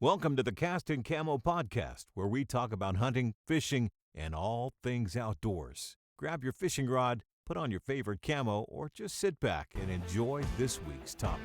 Welcome to the Cast and Camo podcast, where we talk about hunting, fishing, and all things outdoors. Grab your fishing rod, put on your favorite camo, or just sit back and enjoy this week's topic.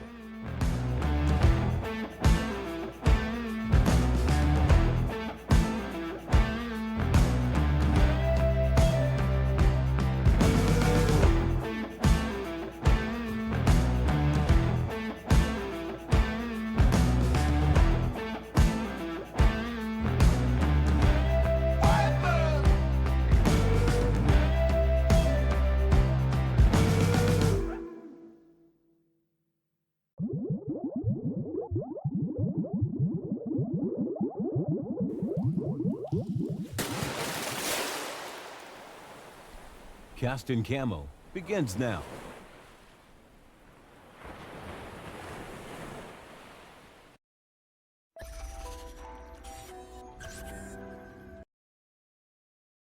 Cast and Camo begins now.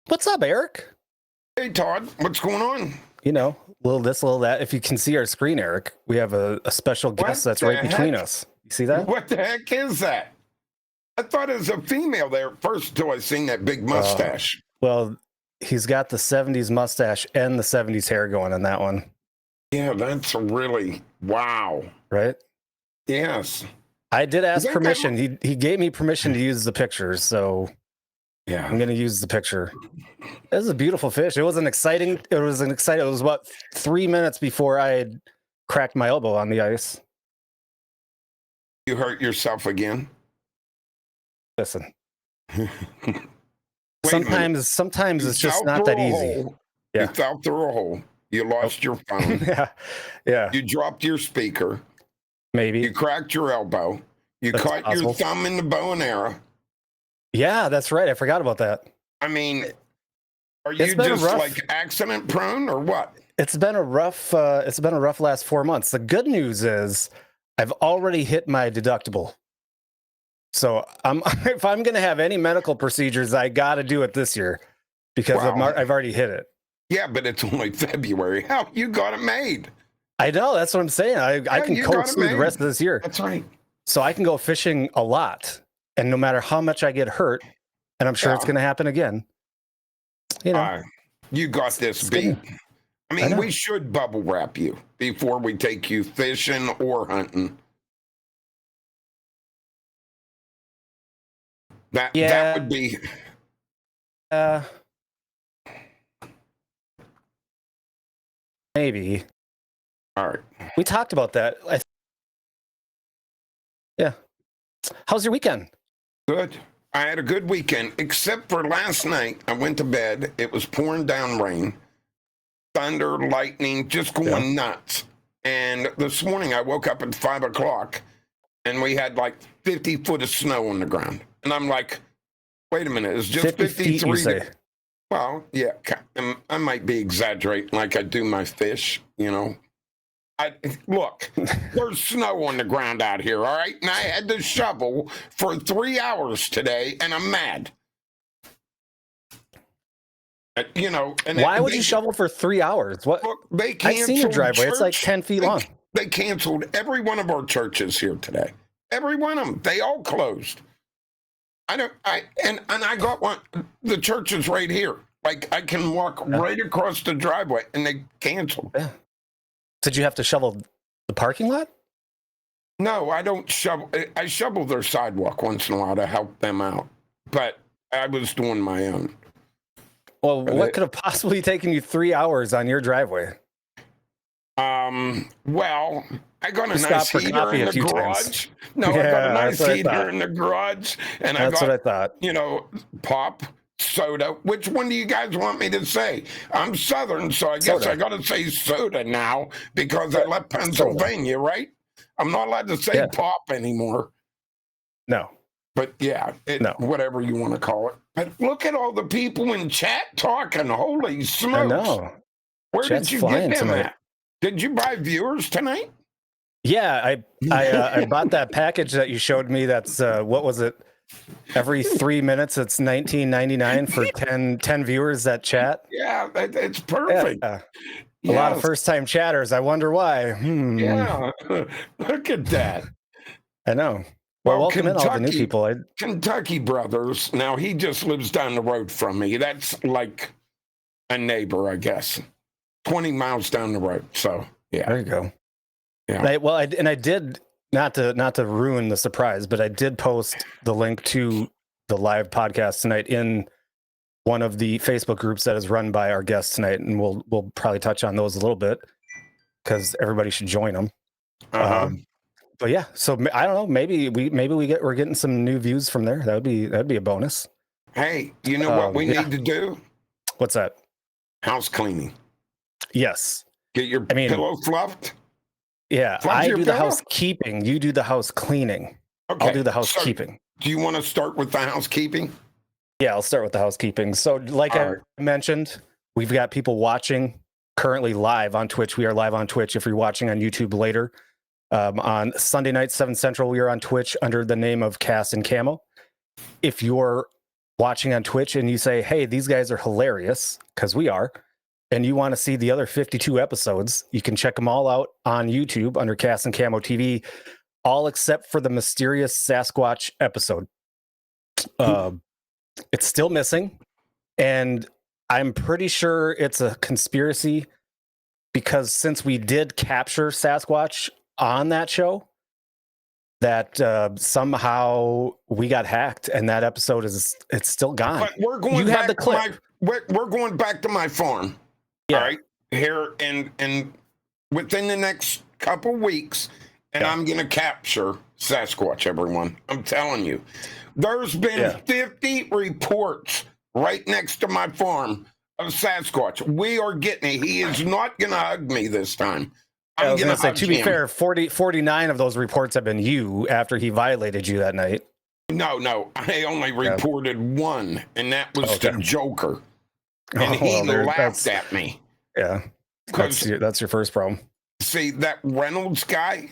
What's up, Eric? Hey, Todd, what's going on? You know, little this, little that. If you can see our screen, Eric, we have a special guest that's right between us. You see that? What the heck is that? I thought it was a female there at first until I seen that big mustache. Well, he's got the 70s mustache and the 70s hair going on that one. Yeah, that's really, wow. Right? Yes. I did ask permission. He gave me permission to use the pictures, so yeah, I'm going to use the picture. It was a beautiful fish. It was exciting. It was about 3 minutes before I had cracked my elbow on the ice. You hurt yourself again? Listen. Sometimes it's just not that easy. Yeah. You fell through a hole. You lost your phone. Yeah. You dropped your speaker. Maybe. You cracked your elbow. You caught your thumb in the bow and arrow. Yeah, that's right. I forgot about that. I mean, are you just like accident prone or what? It's been a rough last 4 months. The good news is I've already hit my deductible. So if I'm going to have any medical procedures, I got to do it this year because I've already hit it. Yeah, but it's only February. How you got it made? I know. That's what I'm saying. I can coast through the rest of this year. That's right. So I can go fishing a lot. And no matter how much I get hurt, and I'm sure it's going to happen again. You know, you got this beat. I mean, we should bubble wrap you before we take you fishing or hunting. That would be. Maybe. All right. We talked about that. Yeah. How's your weekend? Good. I had a good weekend, except for last night. I went to bed. It was pouring down rain, thunder, lightning, just going nuts. And this morning I woke up at 5 o'clock and we had like 50 foot of snow on the ground. And I'm like, wait a minute, it's just 53. Well, yeah, I might be exaggerating like I do my fish, you know. Look, there's snow on the ground out here, all right? And I had to shovel for 3 hours today, and I'm mad. You know, and why would you shovel for 3 hours? What? Look, they canceled. I've seen your driveway. It's like 10 feet long. They canceled every one of our churches here today. Every one of them. They all closed. I got one. The church is right here. Like I can walk right across the driveway, and they canceled. Yeah. Did you have to shovel the parking lot? No, I don't shovel. I shovel their sidewalk once in a while to help them out, but I was doing my own. Well, what could have possibly taken you 3 hours on your driveway? Well, I got a nice heater in the garage. No, I got a nice heater in the garage, and that's what I thought. You know, pop. Soda. Which one do you guys want me to say? I'm Southern, so I guess I got to say soda now because I left Pennsylvania, right? I'm not allowed to say pop anymore. No. But yeah, whatever you want to call it. But look at all the people in chat talking. Holy smokes. I know. Where did you get them at? Did you buy viewers tonight? Yeah, I bought that package that you showed me. That's, what was it? Every 3 minutes, it's $19.99 for 10 viewers that chat. Yeah, it's perfect. Yeah. A lot of first-time chatters. I wonder why. Yeah, look at that. I know. Well, welcome in all the new people. Kentucky Brothers. Now, he just lives down the road from me. That's like a neighbor, I guess. 20 miles down the road. So, yeah. There you go. Yeah. I did, not to ruin the surprise, but I did post the link to the live podcast tonight in one of the Facebook groups that is run by our guests tonight, and we'll probably touch on those a little bit because everybody should join them. But yeah, so I don't know. Maybe we're getting some new views from there. That'd be a bonus. Hey, you know what we need to do? What's that? House cleaning. Yes. Get your pillow fluffed. Yeah, I do the housekeeping. You do the house cleaning. Okay. I'll do the housekeeping. Do you want to start with the housekeeping? Yeah, I'll start with the housekeeping. So, like I mentioned, we've got people watching currently live on Twitch. We are live on Twitch. If you're watching on YouTube later. On Sunday night, 7 Central, we are on Twitch under the name of Cast and Camo. If you're watching on Twitch and you say, hey, these guys are hilarious, because we are, and you want to see the other 52 episodes, you can check them all out on YouTube under Cast and Camo TV, all except for the mysterious Sasquatch episode. It's still missing, and I'm pretty sure it's a conspiracy because since we did capture Sasquatch on that show, that somehow we got hacked and that episode it's still gone. But we're going back the clip. We're going back to my farm. Yeah. All right. Here and within the next couple weeks, and I'm gonna capture Sasquatch, everyone. I'm telling you. There's been 50 reports right next to my farm of Sasquatch. We are getting it. He is not gonna hug me this time. I was going to say, to be fair, 49 of those reports have been you after he violated you that night. No. I only reported one, and that was the Joker. And he laughed at me. Yeah. That's your first problem. See, that Reynolds guy,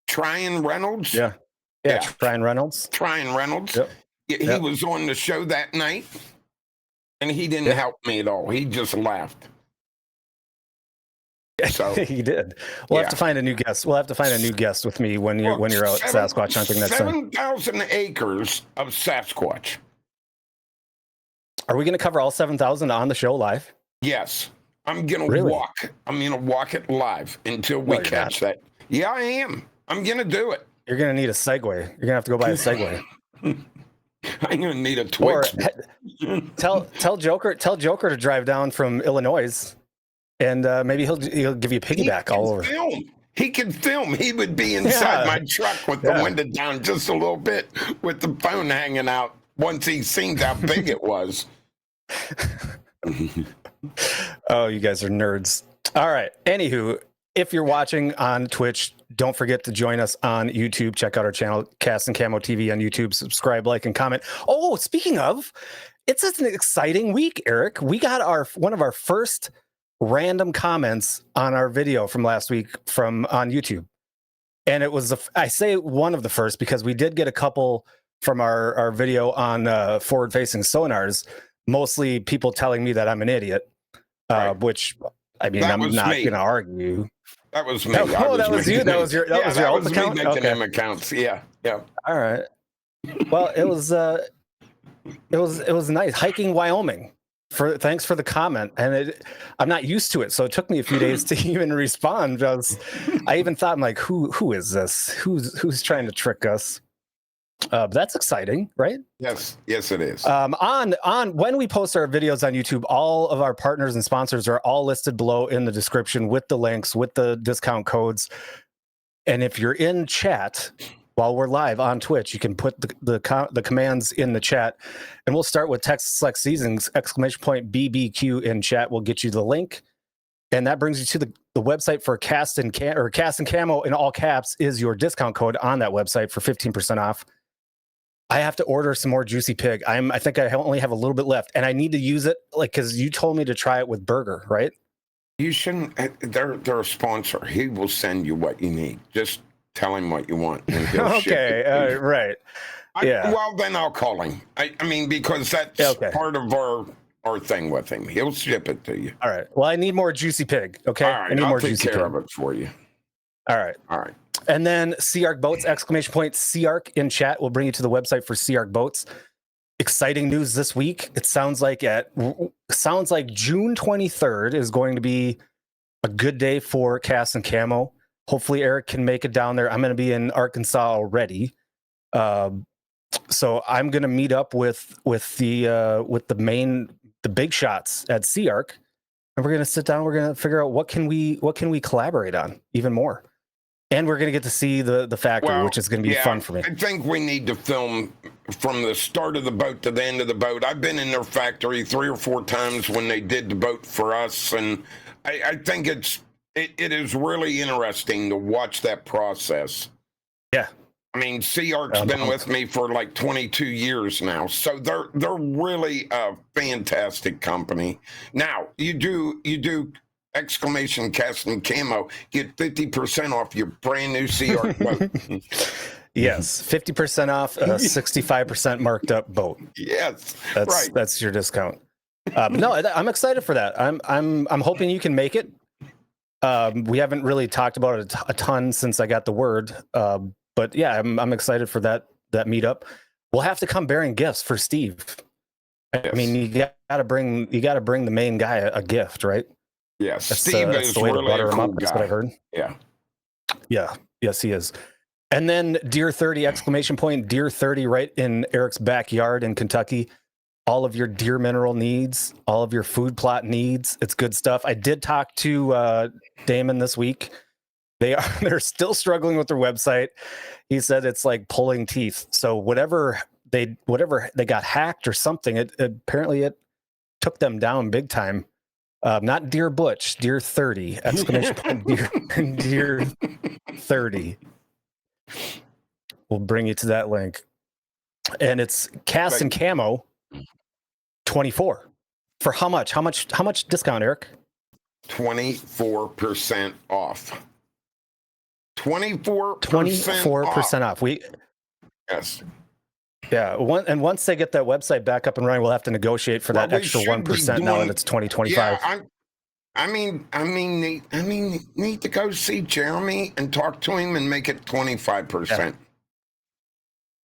Tryon Reynolds? Yeah, Tryon Reynolds. Yep. He was on the show that night, and he didn't help me at all. He just laughed. So he did. We'll have to find a new guest. We'll have to find a new guest with me when you're out Sasquatch hunting next time. 7,000 acres of Sasquatch. Are we going to cover all 7,000 on the show live? Yes, I'm going to walk. I'm going to walk it live until we catch that. Yeah, I am. I'm going to do it. You're going to need a Segway. You're going to have to go buy a Segway. I'm going to need a Twix. Tell Joker to drive down from Illinois. And maybe he'll give you a piggyback all over. He can film. He would be inside my truck with the window down just a little bit with the phone hanging out once he seen how big it was. Oh, you guys are nerds. All right. Anywho, if you're watching on Twitch, don't forget to join us on YouTube. Check out our channel, Cast and Camo TV on YouTube. Subscribe, like, and comment. Oh, speaking of, it's an exciting week, Eric. We got one of our first random comments on our video from last week on YouTube. And it was, I say one of the first because we did get a couple from our video on forward-facing sonars, mostly people telling me that I'm an idiot, which, I mean, I'm not going to argue. That was me. That was you? That was your alt account? Me making them accounts. Yeah. All right. Well, it was nice. Hiking Wyoming. Thanks for the comment, and I'm not used to it, so it took me a few days to even respond. I even thought, I'm like, who is this? Who's trying to trick us? But that's exciting, right? Yes, it is. On when we post our videos on YouTube, all of our partners and sponsors are all listed below in the description with the links, with the discount codes. And if you're in chat while we're live on Twitch, you can put the commands in the chat, and we'll start with Texas Select Seasons !BBQ in chat. We'll get you the link, and that brings you to the website for Cast and Camo in all caps is your discount code on that website for 15% off. I have to order some more Juicy Pig. I think I only have a little bit left, and I need to use it because you told me to try it with burger, right? You shouldn't. They're a sponsor. He will send you what you need. Just tell him what you want. And he'll ship it. Right. Well, then I'll call him. I mean, because that's part of our thing with him. He'll ship it to you. All right. Well, I need more Juicy Pig. Okay. All right. I need I'll more take Juicy care Pig of it for you. All right. And then Sea Boats, exclamation point, Sea in chat will bring you to the website for Sea Boats. Exciting news this week. It sounds like June 23rd is going to be a good day for Cast and Camo. Hopefully Eric can make it down there. I'm going to be in Arkansas already. So I'm going to meet up with the big shots at Sea and we're going to sit down. We're going to figure out what can we collaborate on even more. And we're going to get to see the factory, which is going to be fun for me. I think we need to film from the start of the boat to the end of the boat. I've been in their factory 3 or 4 times when they did the boat for us, and I think it is really interesting to watch that process. Yeah. I mean, Sea-Arc's been with me for like 22 years now, so they're really a fantastic company. Now, you do exclamation Cast and Camo, get 50% off your brand new Sea-Arc boat. Yes, 50% off a 65% marked up boat. Yes, that's your discount. No, I'm excited for that. I'm hoping you can make it. We haven't really talked about it a ton since I got the word. But yeah, I'm excited for that meetup. We'll have to come bearing gifts for Steve. Yes. I mean, you gotta bring the main guy a gift, right? Yes, Steve is the way to butter him up. That's what I heard. Yeah. Yes, he is. And then Deer 30 exclamation point, Deer 30 right in Eric's backyard in Kentucky. All of your deer mineral needs, all of your food plot needs. It's good stuff. I did talk to Damon this week. They're still struggling with their website. He said it's like pulling teeth. So whatever they got hacked or something, it apparently took them down big time. Not Deer Butch, Deer 30 exclamation point, Deer 30. We'll bring you to that link. And it's Cast and Camo 24. For how much? How much discount, Eric? 24% off. 24% off. Yes. Yeah. Once they get that website back up and running, we'll have to negotiate for that extra 1% now that it's 2025. Yeah, I mean, need to go see Jeremy and talk to him and make it 25%. Yeah.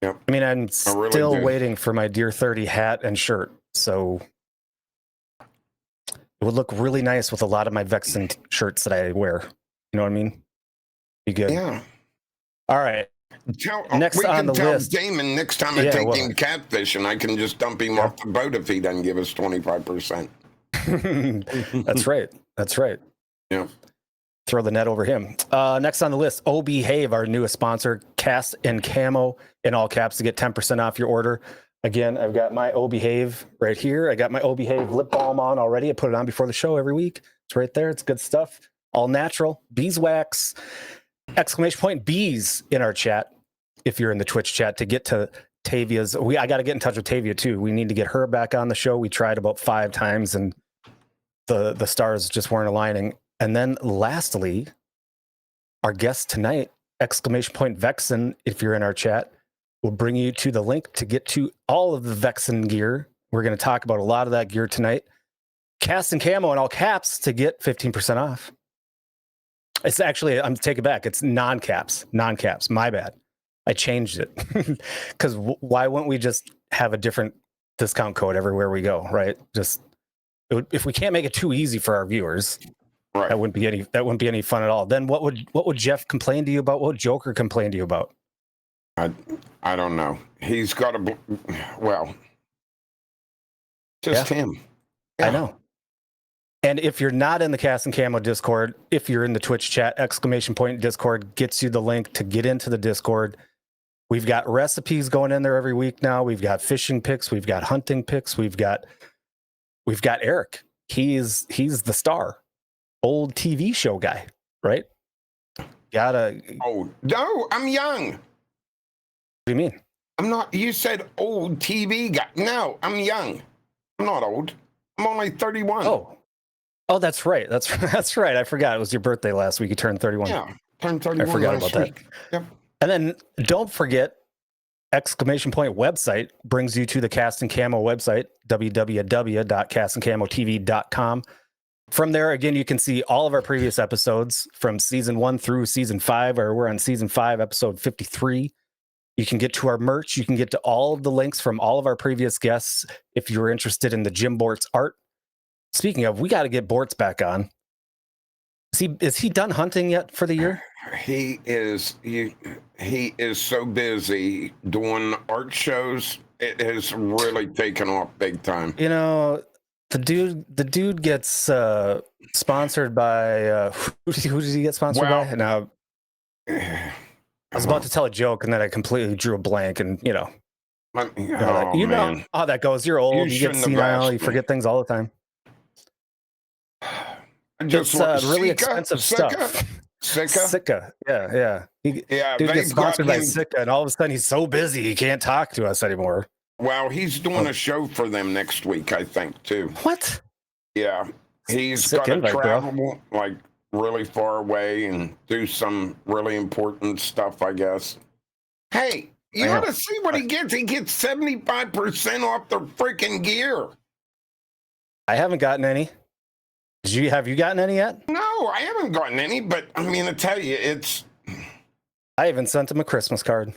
Yep. I mean, I'm still waiting for my Deer 30 hat and shirt, so it would look really nice with a lot of my Vexan shirts that I wear. You know what I mean? Be good. Yeah. All right. Next on the list, Damon. Next time I take him catfishing, I can just dump him off the boat if he doesn't give us 25%. That's right. Yeah. Throw the net over him. Next on the list, Oh Behave, our newest sponsor, Cast and Camo in all caps to get 10% off your order. Again, I've got my Oh Behave right here. I got my Oh Behave lip balm on already. I put it on before the show every week. It's right there. It's good stuff. All natural. Beeswax. Exclamation point bees in our chat. If you're in the Twitch chat to get to Tavia's, I got to get in touch with Tavia too. We need to get her back on the show. We tried about 5 times and the stars just weren't aligning. And then lastly, our guest tonight, exclamation point Vexan, if you're in our chat, will bring you to the link to get to all of the Vexan gear. We're going to talk about a lot of that gear tonight. Cast and Camo in all caps to get 15% off. It's actually, I'm taking it back. It's non-caps. My bad. I changed it because why wouldn't we just have a different discount code everywhere we go, right? If we can't make it too easy for our viewers, right, that wouldn't be any fun at all. Then what would Jeff complain to you about? What would Joker complain to you about? I don't know. He's got him. Yeah. I know. And if you're not in the Cast and Camo Discord, if you're in the Twitch chat, exclamation point Discord gets you the link to get into the Discord. We've got recipes going in there every week now. We've got fishing picks. We've got hunting picks. We've got Eric. He's the star, old TV show guy, right? Oh no, I'm young. What do you mean? I'm not. You said old TV guy. No, I'm young. I'm not old. I'm only 31. Oh, that's right. That's right. I forgot. It was your birthday last week. You turned 31. Yeah, turned 31. I forgot about that. Yep. And then don't forget, exclamation point website brings you to the Cast and Camo website, www.castandcamotv.com. From there, again, you can see all of our previous episodes from season 1 through season 5, or we're on season 5, episode 53. You can get to our merch. You can get to all of the links from all of our previous guests if you're interested in the Jim Bortz art. Speaking of, we got to get Bortz back on. Is he done hunting yet for the year? He is so busy doing art shows. It has really taken off big time. You know, the dude gets sponsored by who does he get sponsored by? Now, I was about to tell a joke and then I completely drew a blank, and you know how that goes. You're old, you get senile, you forget things all the time. It's really expensive stuff. Sika. Yeah. Dude gets sponsored by Sika, and all of a sudden he's so busy he can't talk to us anymore. Well, he's doing a show for them next week, I think, too. What? Yeah. He's got to travel like really far away and do some really important stuff, I guess. Hey, you ought to see what he gets. He gets 75% off the freaking gear. I haven't gotten any. Have you gotten any yet? No, I haven't gotten any, but I mean, I tell you, I haven't sent him a Christmas card.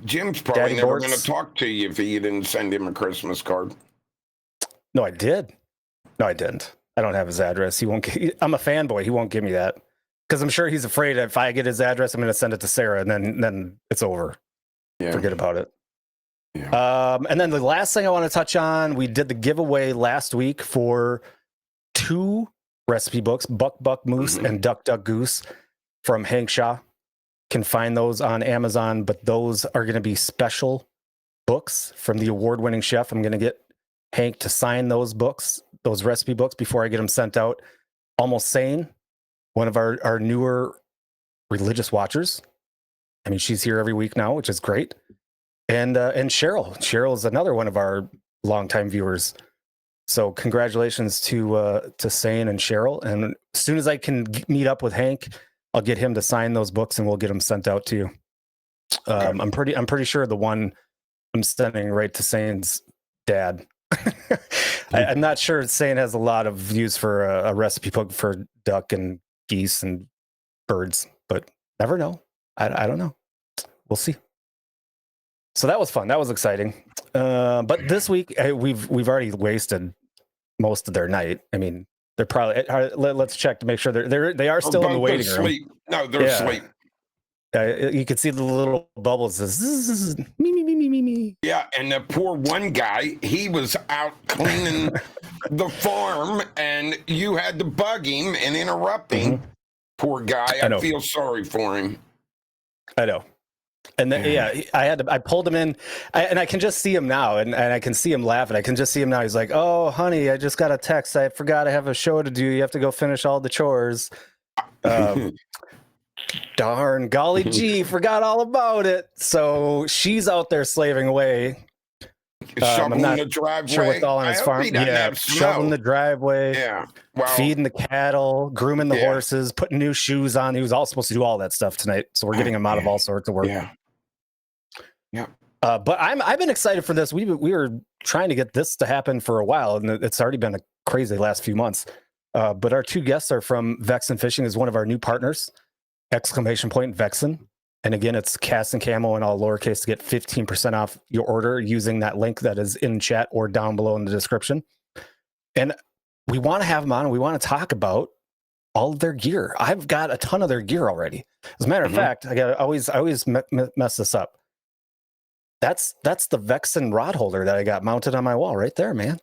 Jim's probably never going to talk to you if you didn't send him a Christmas card. No, I did. No, I didn't. I don't have his address. He won't. I'm a fanboy. He won't give me that because I'm sure he's afraid if I get his address, I'm going to send it to Sarah, and then it's over. Yeah. Forget about it. Yeah. And then the last thing I want to touch on, we did the giveaway last week for 2 recipe books, Buck Moose and Duck Goose from Hank Shaw. Can find those on Amazon, but those are going to be special books from the award-winning chef. I'm going to get Hank to sign those books, those recipe books, before I get them sent out. Almost Sane, one of our newer religious watchers. I mean, she's here every week now, which is great. And Cheryl. Cheryl is another one of our longtime viewers. So congratulations to Sane and Cheryl. And as soon as I can meet up with Hank, I'll get him to sign those books and we'll get them sent out to you. I'm pretty sure the one I'm sending right to Sane's dad. I'm not sure Sane has a lot of views for a recipe book for duck and geese and birds, but never know. I don't know. We'll see. So that was fun. That was exciting. But this week we've already wasted most of their night. I mean, they're probably. Let's check to make sure they are still in the waiting room. No, they're asleep. You can see the little bubbles. Me. Yeah, and the poor one guy, he was out cleaning the farm, and you had to bug him and interrupt him. Poor guy. I feel sorry for him. I know. And then, I pulled him in, and I can just see him now, and I can see him laughing. I can just see him now. He's like, "Oh, honey, I just got a text. I forgot I have a show to do. You have to go finish all the chores." Darn, golly gee, forgot all about it. So she's out there slaving away. Shoveling the driveway. Sure what's all on his farm. Yeah, shoveling the driveway. Yeah. Feeding the cattle, grooming the horses, putting new shoes on. He was all supposed to do all that stuff tonight. So we're getting him out of all sorts of work. Yeah. But I've been excited for this. We were trying to get this to happen for a while, and it's already been a crazy last few months. But our 2 guests are from Vexan Fishing, is one of our new partners. ! Vexan. And again, it's cast and camo and all lowercase to get 15% off your order using that link that is in chat or down below in the description. And we want to have them on, and we want to talk about all of their gear. I've got a ton of their gear already. As a matter of fact, I always mess this up. That's the Vexan rod holder that I got mounted on my wall right there, man.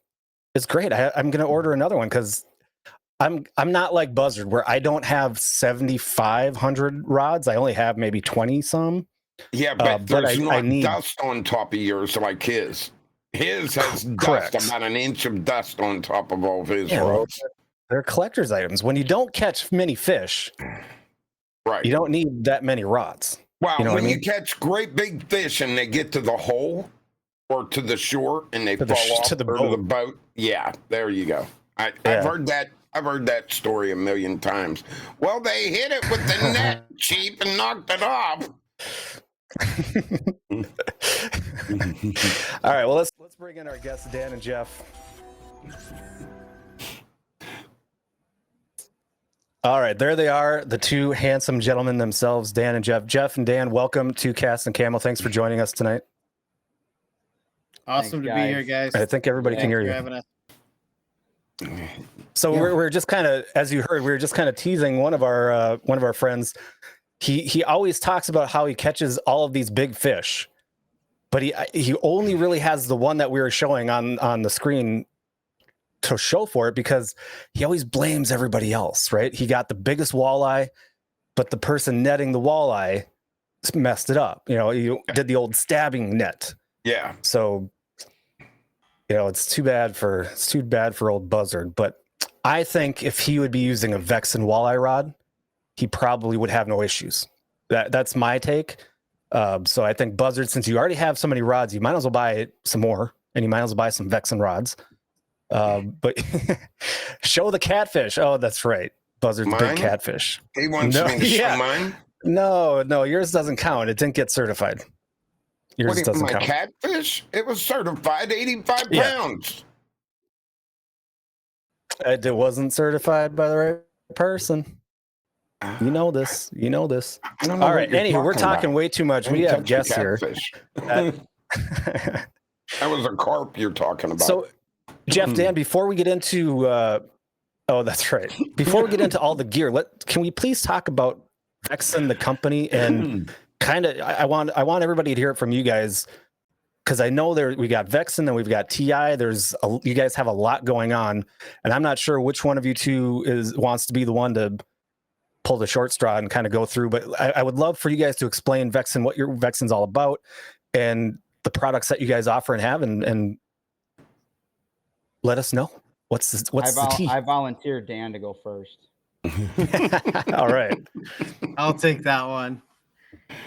It's great. I'm going to order another one because I'm not like Buzzard where I don't have 7,500 rods. I only have maybe 20 some. Yeah, but there's not dust on top of yours like his. His has dust, about an inch of dust on top of all of his rods. They're collector's items. When you don't catch many fish, right, you don't need that many rods. Well, you know when you catch great big fish and they get to the hole or to the shore and they fall off to the boat. Yeah, there you go. I've heard that. I've heard that story a million times. Well, they hit it with the net cheap and knocked it off. All right, well, let's bring in our guests, Dan and Jeff. All right, there they are, the two handsome gentlemen themselves, Dan and Jeff. Jeff and Dan, welcome to Cast and Camo. Thanks for joining us tonight. Awesome to be here, guys. I think everybody can hear you. Having us. So we're just kind of, as you heard, we were just kind of teasing one of our friends. He always talks about how he catches all of these big fish, but he only really has the one that we were showing on the screen to show for it, because he always blames everybody else, right? He got the biggest walleye, but the person netting the walleye messed it up. He did the old stabbing net. Yeah. So, it's too bad for old Buzzard. But I think if he would be using a Vexan walleye rod, he probably would have no issues. That's my take. So I think Buzzard, since you already have so many rods, you might as well buy some more, and you might as well buy some Vexan rods. But show the catfish. Oh, that's right. Buzzard's Mine? big catfish. He wants me to show mine? No, yours doesn't count. It didn't get certified. Yours doesn't my count. catfish? It was certified 85 pounds. It wasn't certified by the right person. You know this. I don't know. All right. Anywho, we're talking about. way too much. We have guests here. That was a carp you're talking about. So, Jeff, Dan, before we get into that's right. Before we get into all the gear, can we please talk about Vexan, the company, and kind of I want everybody to hear it from you guys, because I know we got Vexan, then we've got TI. You guys have a lot going on, and I'm not sure which one of you two wants to be the one to pull the short straw and kind of go through. But I would love for you guys to explain Vexan, what your Vexan's all about, and the products that you guys offer and have, and let us know what's the tea. I volunteered Dan to go first. All right, I'll take that one.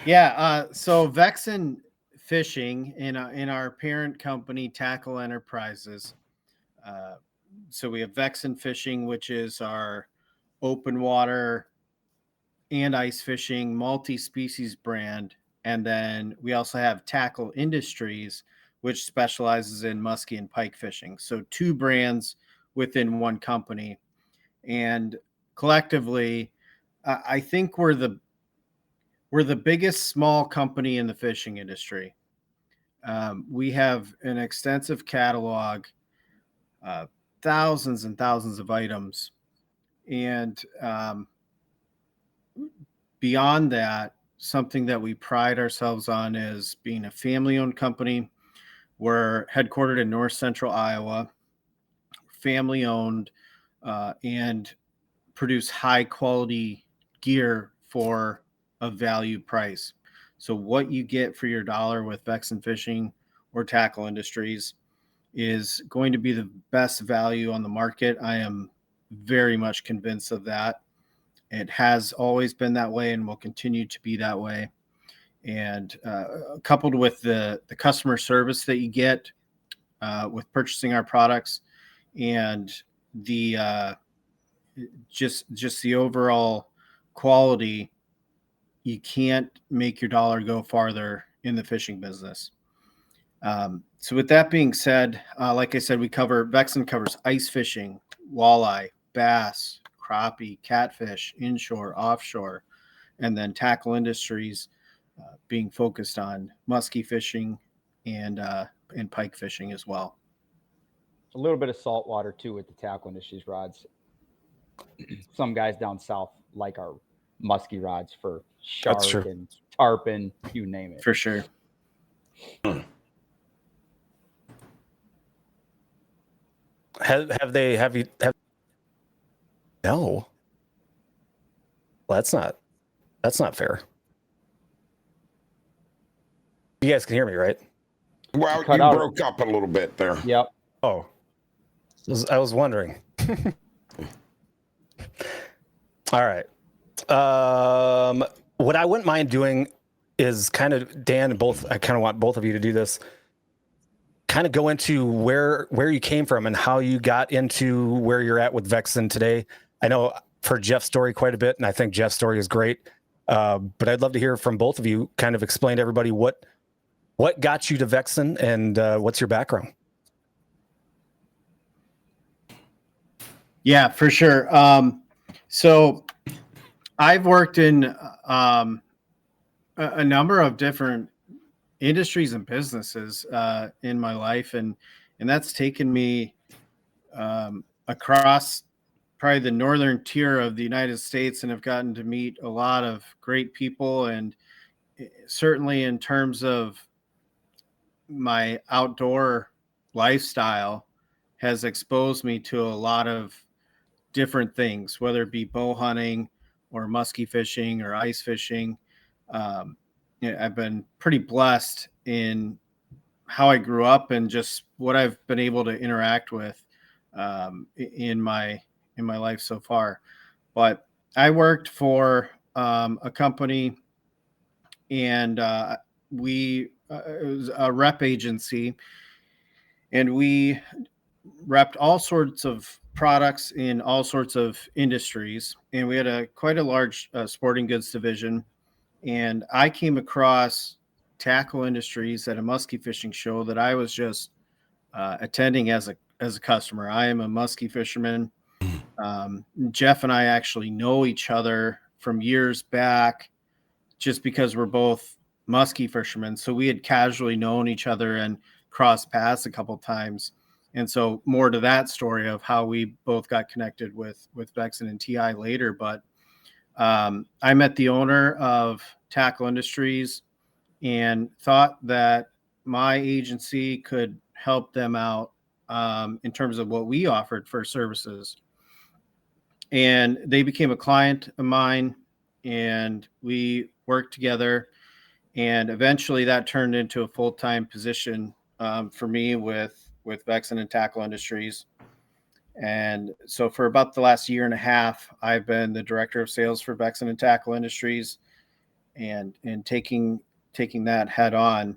Yeah. So Vexan Fishing in our parent company, Tackle Enterprises. So we have Vexan Fishing, which is our open water and ice fishing multi-species brand, and then we also have Tackle Industries, which specializes in muskie and pike fishing. So two brands within one company. And collectively, I think we're the biggest small company in the fishing industry. We have an extensive catalog, thousands and thousands of items. And beyond that, something that we pride ourselves on is being a family-owned company. We're headquartered in North Central Iowa, family-owned, and produce high-quality gear for a value price. So what you get for your dollar with Vexan Fishing or Tackle Industries is going to be the best value on the market. I am very much convinced of that. It has always been that way and will continue to be that way. And coupled with the customer service that you get with purchasing our products, and the just the overall quality, you can't make your dollar go farther in the fishing business. So with that being said, like I said, Vexan covers ice fishing, walleye, bass, crappie, catfish, inshore, offshore, and then Tackle Industries being focused on muskie fishing and pike fishing as well. A little bit of saltwater too with the Tackle Industries rods. Some guys down south like our muskie rods for shark and tarpon, you name it. For sure. Have you no. Well, that's not fair. You guys can hear me, right? Well, you broke up a little bit there. Yep. Oh, I was wondering. All right. What I wouldn't mind doing is kind of, Dan, I kind of want both of you to do this. Kind of go into where you came from and how you got into where you're at with Vexan today. I know I've heard Jeff's story quite a bit, and I think Jeff's story is great. But I'd love to hear from both of you. Kind of explain to everybody what got you to Vexan and what's your background. Yeah, for sure. So I've worked in a number of different industries and businesses in my life, and that's taken me across probably the northern tier of the United States, and have gotten to meet a lot of great people. And certainly in terms of my outdoor lifestyle, has exposed me to a lot of different things, whether it be bow hunting or musky fishing or ice fishing. I've been pretty blessed in how I grew up and just what I've been able to interact with in my life so far. But I worked for a company, and it was a rep agency, and we repped all sorts of products in all sorts of industries. And we had quite a large sporting goods division. And I came across Tackle Industries at a musky fishing show that I was just attending as a customer. I am a musky fisherman. Jeff and I actually know each other from years back, just because we're both musky fishermen. So we had casually known each other and crossed paths a couple times. And so more to that story of how we both got connected with Vexan and TI later. But I met the owner of Tackle Industries and thought that my agency could help them out in terms of what we offered for services. And they became a client of mine, and we worked together. And eventually that turned into a full-time position for me with Vexan and Tackle Industries. And so for about the last year and a half, I've been the director of sales for Vexan and Tackle Industries, and taking that head on.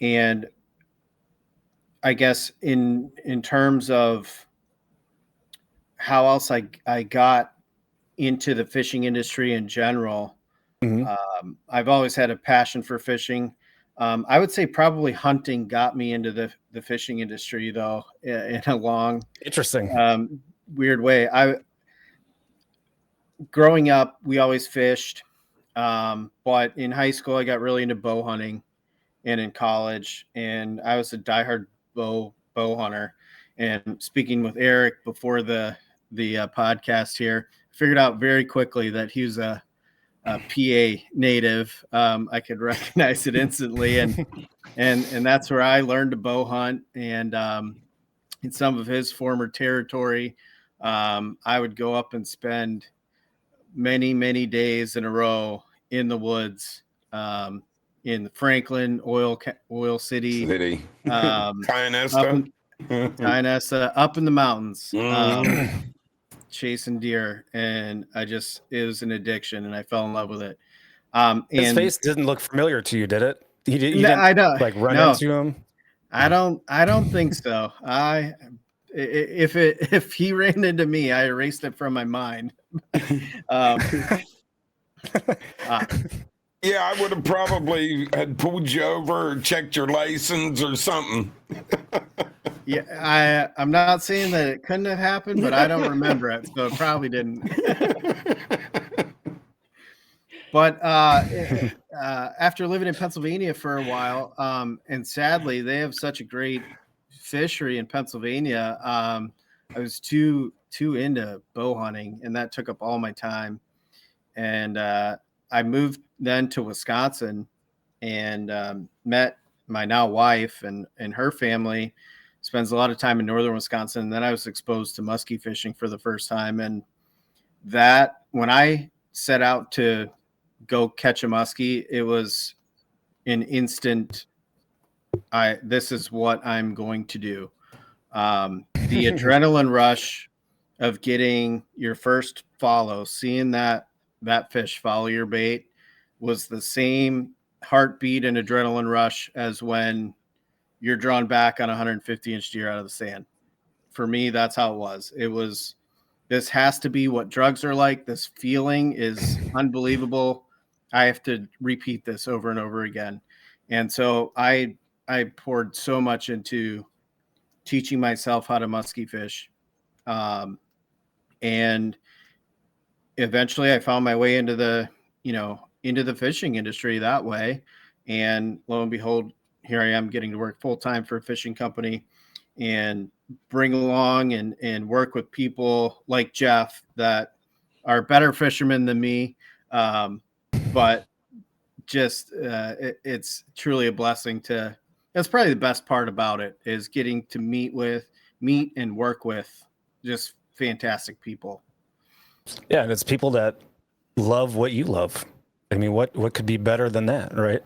And I guess in terms of how else I got into the fishing industry in general, I've always had a passion for fishing. I would say probably hunting got me into the fishing industry, though, in a long, interesting, weird way. Growing up, we always fished, but in high school, I got really into bow hunting, and in college, and I was a diehard bow hunter. And speaking with Eric before the podcast here, I figured out very quickly that he was a PA native. I could recognize it instantly, and that's where I learned to bow hunt. And in some of his former territory, I would go up and spend many days in a row in the woods, in Franklin, Oil City, Kyanessa, up in the mountains, chasing deer. And it was an addiction, and I fell in love with it. His face didn't look familiar to you, did it? You didn't I don't like run into him. I don't think so. If he ran into me, I erased it from my mind. Yeah, I would have probably had pulled you over or checked your license or something. Yeah, I'm not saying that it couldn't have happened, but I don't remember it, so it probably didn't. But after living in Pennsylvania for a while, and sadly, they have such a great fishery in Pennsylvania, I was too into bow hunting, and that took up all my time. And I moved then to Wisconsin, and met my now wife, and her family spends a lot of time in northern Wisconsin. And then I was exposed to musky fishing for the first time. And that, when I set out to go catch a muskie, it was an instant, this is what I'm going to do. The adrenaline rush of getting your first follow, seeing that fish follow your bait, was the same heartbeat and adrenaline rush as when you're drawn back on a 150-inch deer out of the sand. For me, that's how it was. It was, this has to be what drugs are like. This feeling is unbelievable. I have to repeat this over and over again. And so I poured so much into teaching myself how to musky fish. And eventually I found my way into the fishing industry that way. And lo and behold, here I am getting to work full time for a fishing company and bring along and work with people like Jeff that are better fishermen than me. But just it's truly a blessing that's probably the best part about it, is getting to meet and work with just fantastic people. Yeah, and it's people that love what you love. I mean, what could be better than that, right?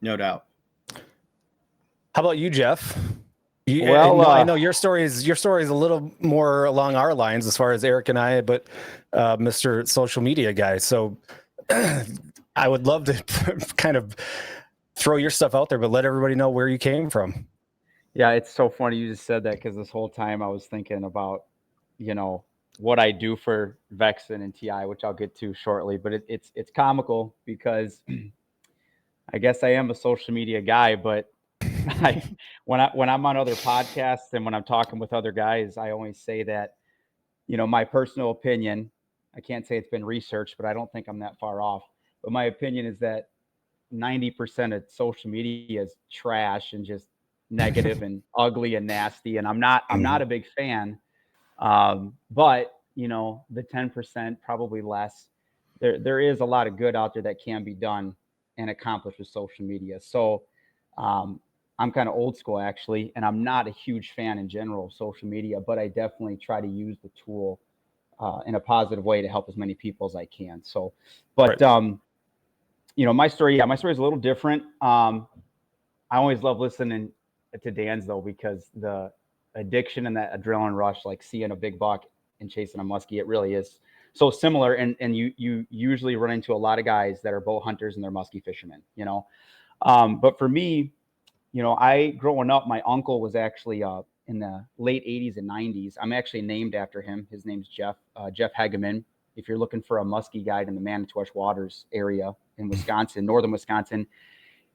No doubt. How about you, Jeff? Well, I know your story is a little more along our lines as far as Eric and I, but Mr. Social Media guy. So I would love to kind of throw your stuff out there, but let everybody know where you came from. Yeah, it's so funny you just said that, because this whole time I was thinking about, what I do for Vexan and TI, which I'll get to shortly. But it's comical because I guess I am a social media guy, but when I'm on other podcasts and when I'm talking with other guys, I always say that, my personal opinion, I can't say it's been researched, but I don't think I'm that far off. But my opinion is that 90% of social media is trash and just negative and ugly and nasty. And I'm not a big fan. But the 10%, probably less, there is a lot of good out there that can be done and accomplished with social media. So, I'm kind of old school actually, and I'm not a huge fan in general of social media, but I definitely try to use the tool in a positive way to help as many people as I can. So, but Right. my story is a little different. I always love listening to Dan's though, because the addiction and that adrenaline rush, like seeing a big buck and chasing a muskie, it really is so similar. And you usually run into a lot of guys that are bow hunters and they're muskie fishermen, but for me, I growing up, my uncle was actually in the late 80s and 90s. I'm actually named after him. His name's Jeff Hageman. If you're looking for a muskie guide in the Manitowoc Waters area in Wisconsin, northern Wisconsin,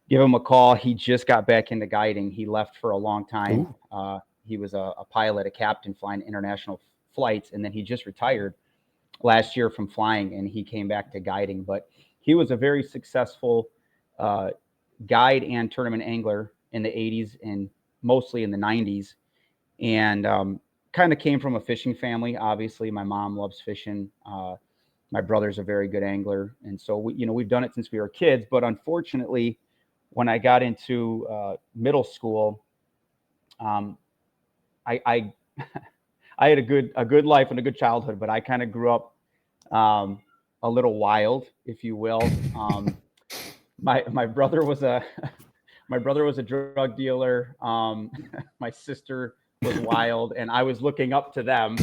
give him a call. He just got back into guiding. He left for a long time. He was a pilot, a captain flying international flights, and then he just retired last year from flying, and he came back to guiding. But he was a very successful guide and tournament angler in the 80s and mostly in the 90s, and kind of came from a fishing family. Obviously, my mom loves fishing. My brother's a very good angler, and so we've done it since we were kids. But unfortunately, when I got into middle school, I I had a good life and a good childhood, but I kind of grew up a little wild, if you will. My brother was a drug dealer. My sister was wild, and I was looking up to them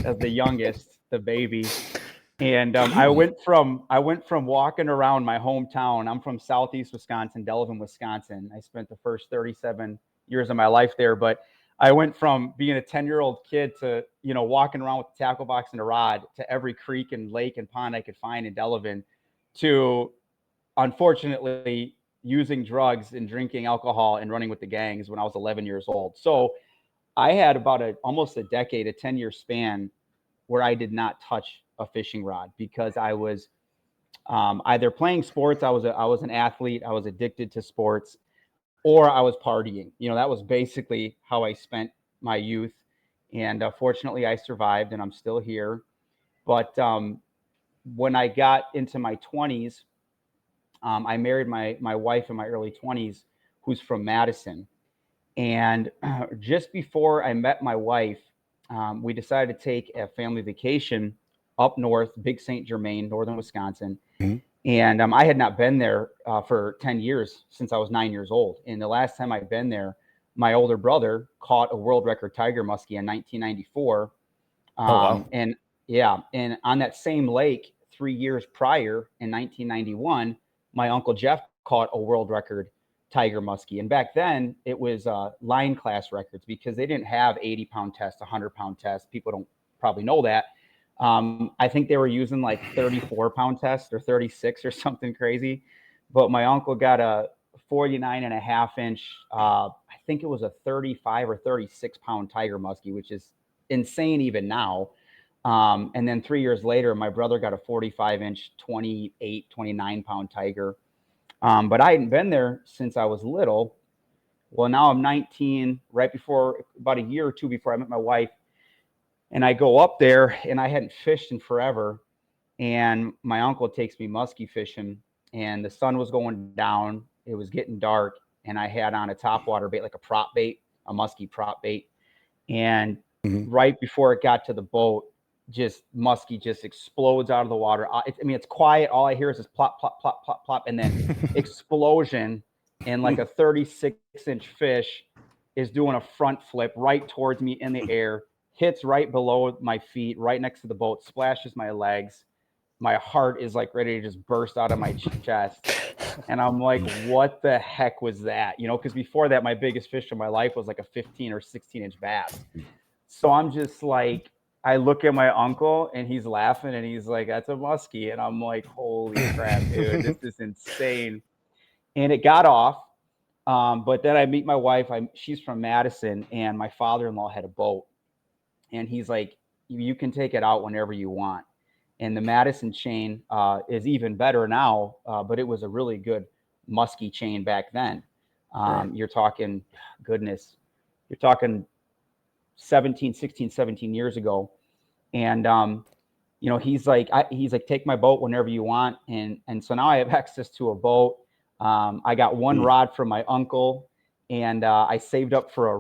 as the youngest, the baby. And I went from walking around my hometown. I'm from Southeast Wisconsin, Delavan, Wisconsin. I spent the first 37 years of my life there, but I went from being a 10-year-old kid to, walking around with a tackle box and a rod to every creek and lake and pond I could find in Delavan, to unfortunately using drugs and drinking alcohol and running with the gangs when I was 11 years old. So I had about almost a decade, a 10-year span where I did not touch a fishing rod because I was either playing sports. I was an athlete. I was addicted to sports, or I was partying. That was basically how I spent my youth. And fortunately, I survived, and I'm still here. But when I got into my 20s, I married my wife in my early 20s, who's from Madison. And just before I met my wife, we decided to take a family vacation up north, Big St. Germain, northern Wisconsin. Mm-hmm. And I had not been there for 10 years since I was 9 years old. And the last time I'd been there, my older brother caught a world record tiger muskie in 1994. Wow. And yeah, and on that same lake 3 years prior in 1991, my uncle Jeff caught a world record tiger muskie. And back then it was line class records because they didn't have 80-pound tests, 100-pound tests. People don't probably know that. I think they were using like 34-pound tests or 36 or something crazy. But my uncle got a 49.5-inch, I think it was a 35 or 36-pound tiger muskie, which is insane even now. And then 3 years later, my brother got a 45-inch, 28, 29-pound tiger. But I hadn't been there since I was little. Well, now I'm 19, right before, about a year or two before I met my wife. And I go up there, and I hadn't fished in forever. And my uncle takes me muskie fishing, and the sun was going down. It was getting dark, and I had on a topwater bait, like a prop bait, a muskie prop bait. And right before it got to the boat, muskie just explodes out of the water. It's quiet. All I hear is this plop, plop, plop, plop, plop, and then explosion. And like a 36-inch fish is doing a front flip right towards me in the air, hits right below my feet, right next to the boat, splashes my legs. My heart is like ready to just burst out of my chest. And I'm like, what the heck was that? Because before that, my biggest fish in my life was like a 15 or 16-inch bass. So I'm just like, I look at my uncle, and he's laughing, and he's like, that's a muskie. And I'm like, holy crap, dude, this is insane. And it got off. But then I meet my wife. She's from Madison, and my father-in-law had a boat. And he's like, you can take it out whenever you want. And the Madison chain is even better now, but it was a really good muskie chain back then. Right. You're talking 16, 17 years ago. And, he's like, take my boat whenever you want. And so now I have access to a boat. I got one rod from my uncle, and I saved up for a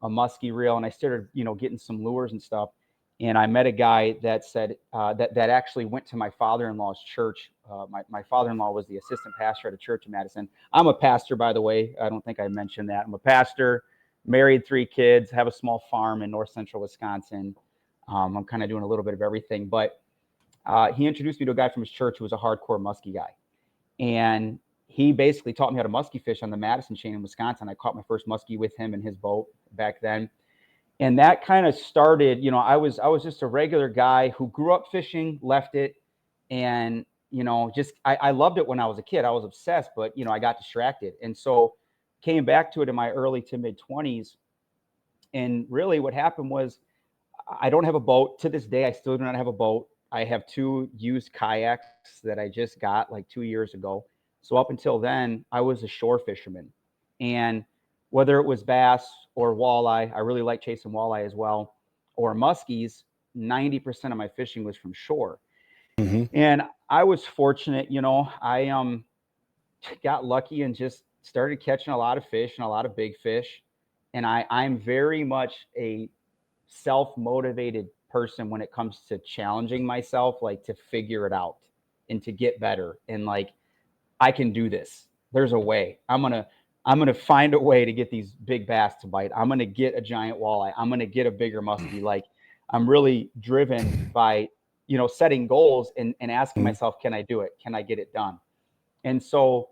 muskie reel. And I started, getting some lures and stuff. And I met a guy that said that actually went to my father-in-law's church. My father-in-law was the assistant pastor at a church in Madison. I'm a pastor, by the way. I don't think I mentioned that. I'm a pastor, married, 3 kids, have a small farm in north central Wisconsin. I'm kind of doing a little bit of everything. But he introduced me to a guy from his church who was a hardcore muskie guy. And he basically taught me how to muskie fish on the Madison chain in Wisconsin. I caught my first muskie with him in his boat back then. And that kind of started, I was just a regular guy who grew up fishing, left it. And, I loved it when I was a kid. I was obsessed, but, I got distracted. And so came back to it in my early to mid 20s. And really what happened was I don't have a boat to this day. I still do not have a boat. I have 2 used kayaks that I just got like 2 years ago. So up until then, I was a shore fisherman. And whether it was bass or walleye, I really like chasing walleye as well, or muskies, 90% of my fishing was from shore. And I was fortunate, I got lucky and just started catching a lot of fish and a lot of big fish. And I'm very much a self-motivated person when it comes to challenging myself, like to figure it out and to get better. And like, I can do this. There's a way. I'm going to find a way to get these big bass to bite. I'm going to get a giant walleye. I'm going to get a bigger muskie. Like, I'm really driven by, setting goals and asking myself, can I do it? Can I get it done? And so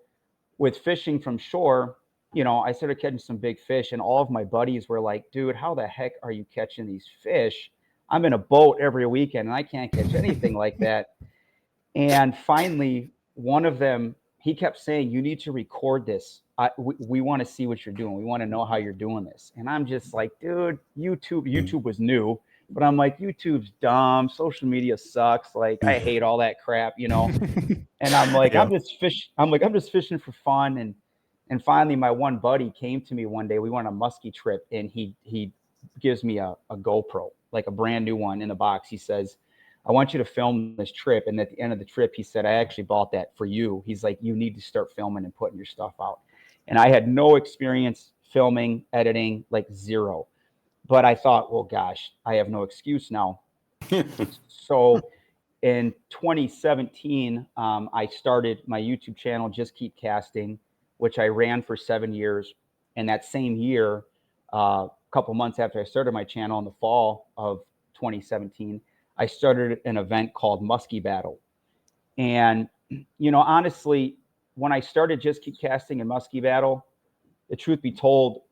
with fishing from shore, I started catching some big fish, and all of my buddies were like, dude, how the heck are you catching these fish? I'm in a boat every weekend and I can't catch anything like that. And finally, one of them, he kept saying, you need to record this. We want to see what you're doing. We want to know how you're doing this. And I'm just like, dude, YouTube was new, but I'm like, YouTube's dumb. Social media sucks. Like, I hate all that crap, And I'm like, I'm just fishing for fun. And finally, my one buddy came to me one day. We went on a muskie trip, and he gives me a GoPro, like a brand new one in the box. He says, I want you to film this trip. And at the end of the trip, he said, I actually bought that for you. He's like, you need to start filming and putting your stuff out. And I had no experience filming, editing, like 0. But I thought, well, gosh, I have no excuse now. So in 2017, I started my YouTube channel, Just Keep Casting, which I ran for 7 years. And that same year, a couple months after I started my channel in the fall of 2017, I started an event called Muskie Battle. And, honestly, when I started Just Keep Casting and Muskie Battle, the truth be told,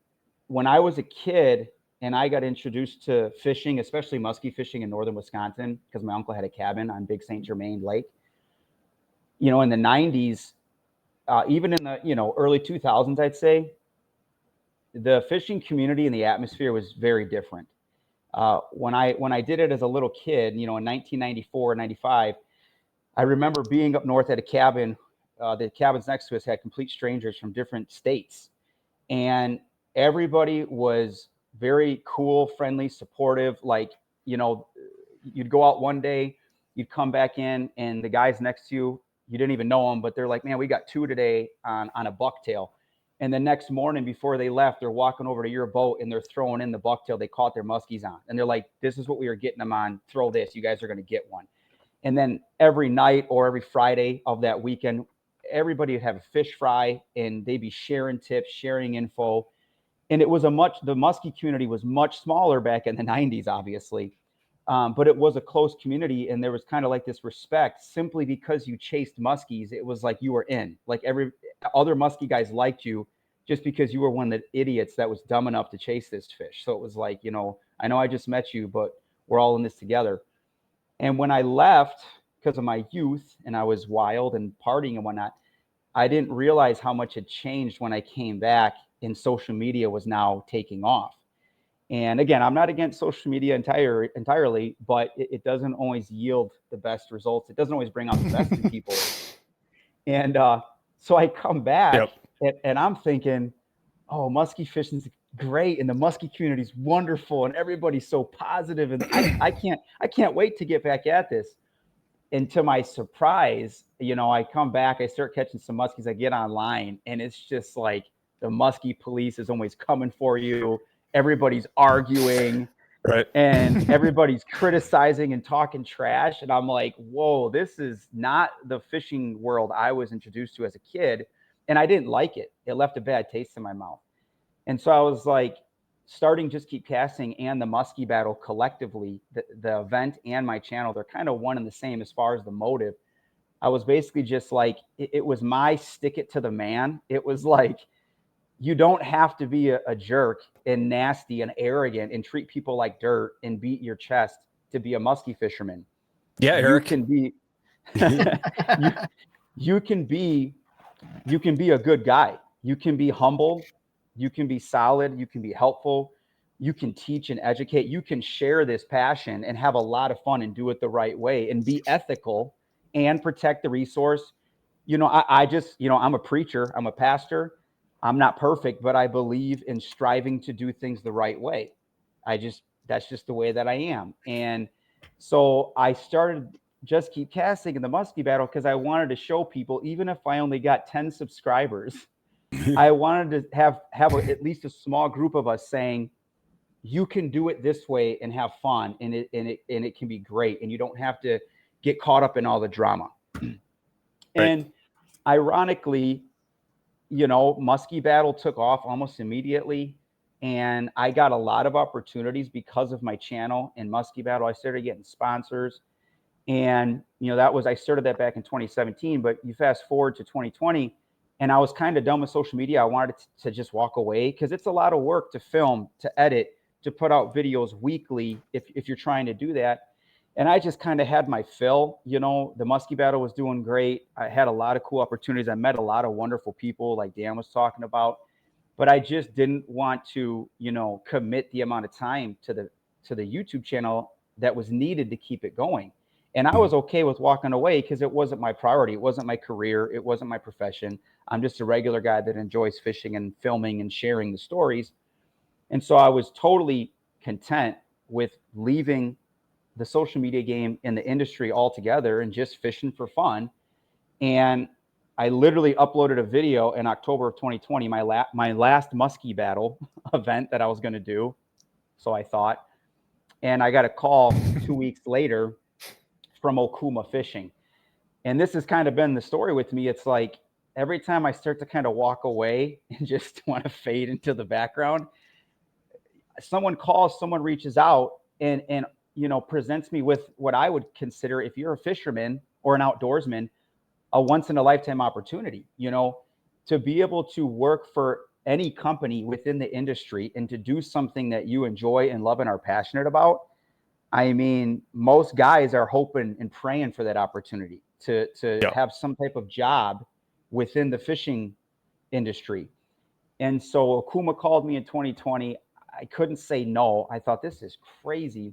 when I was a kid and I got introduced to fishing, especially muskie fishing in northern Wisconsin, because my uncle had a cabin on Big St. Germain Lake, in the 90s, even in the, early 2000s, I'd say, the fishing community and the atmosphere was very different. When I did it as a little kid, in 1994, 95, I remember being up north at a cabin. The cabins next to us had complete strangers from different states, and everybody was very cool, friendly, supportive. Like, you'd go out one day, you'd come back in, and the guys next to you, you didn't even know them, but they're like, man, we got 2 today on a bucktail. And the next morning before they left, they're walking over to your boat and they're throwing in the bucktail they caught their muskies on. And they're like, this is what we were getting them on. Throw this. You guys are going to get one. And then every night or every Friday of that weekend, everybody would have a fish fry and they'd be sharing tips, sharing info. And the muskie community was much smaller back in the 90s, obviously. But it was a close community, and there was kind of like this respect simply because you chased muskies. It was like you were in, like every other muskie guys liked you just because you were one of the idiots that was dumb enough to chase this fish. So it was like, I know I just met you, but we're all in this together. And when I left because of my youth and I was wild and partying and whatnot, I didn't realize how much had changed when I came back and social media was now taking off. And again, I'm not against social media entirely, but it doesn't always yield the best results. It doesn't always bring out the best in people. And so I come back and I'm thinking, oh, muskie fishing is great, and the muskie community is wonderful, and everybody's so positive, and I can't wait to get back at this. And to my surprise, I come back, I start catching some muskies, I get online, and it's just like the muskie police is always coming for you. Everybody's arguing, right? And everybody's criticizing and talking trash. And I'm like, whoa, this is not the fishing world I was introduced to as a kid. And I didn't like it. It left a bad taste in my mouth. And so I was like, starting Just Keep Casting and the Muskie Battle collectively, the event and my channel, they're kind of one and the same as far as the motive. I was basically just like, it was my stick it to the man. It was like, you don't have to be a jerk and nasty and arrogant and treat people like dirt and beat your chest to be a muskie fisherman. Yeah, Eric. You can be you can be a good guy. You can be humble. You can be solid. You can be helpful. You can teach and educate. You can share this passion and have a lot of fun and do it the right way and be ethical and protect the resource. I just, I'm a preacher. I'm a pastor. I'm not perfect, but I believe in striving to do things the right way. That's just the way that I am. And so I started Just Keep Casting in the Muskie Battle because I wanted to show people, even if I only got 10 subscribers, I wanted to have at least a small group of us saying, you can do it this way and have fun, and it can be great, and you don't have to get caught up in all the drama. Right. And ironically, Muskie Battle took off almost immediately, and I got a lot of opportunities because of my channel and Muskie Battle. I started getting sponsors, and I started that back in 2017. But you fast forward to 2020, and I was kind of done with social media. I wanted to just walk away because it's a lot of work to film, to edit, to put out videos weekly if you're trying to do that. And I just kind of had my fill. The Muskie Battle was doing great. I had a lot of cool opportunities. I met a lot of wonderful people like Dan was talking about, but I just didn't want to, commit the amount of time to the YouTube channel that was needed to keep it going. And I was okay with walking away because it wasn't my priority. It wasn't my career. It wasn't my profession. I'm just a regular guy that enjoys fishing and filming and sharing the stories. And so I was totally content with leaving the social media game in the industry altogether and just fishing for fun. And I literally uploaded a video in October of 2020, my last Muskie Battle event that I was going to do. So I thought, and I got a call 2 weeks later from Okuma Fishing. And this has kind of been the story with me. It's like every time I start to kind of walk away and just want to fade into the background, someone calls, someone reaches out and presents me with what I would consider, if you're a fisherman or an outdoorsman, a once in a lifetime opportunity, to be able to work for any company within the industry and to do something that you enjoy and love and are passionate about. I mean, most guys are hoping and praying for that opportunity to have some type of job within the fishing industry. And so Okuma called me in 2020. I couldn't say no. I thought, this is crazy.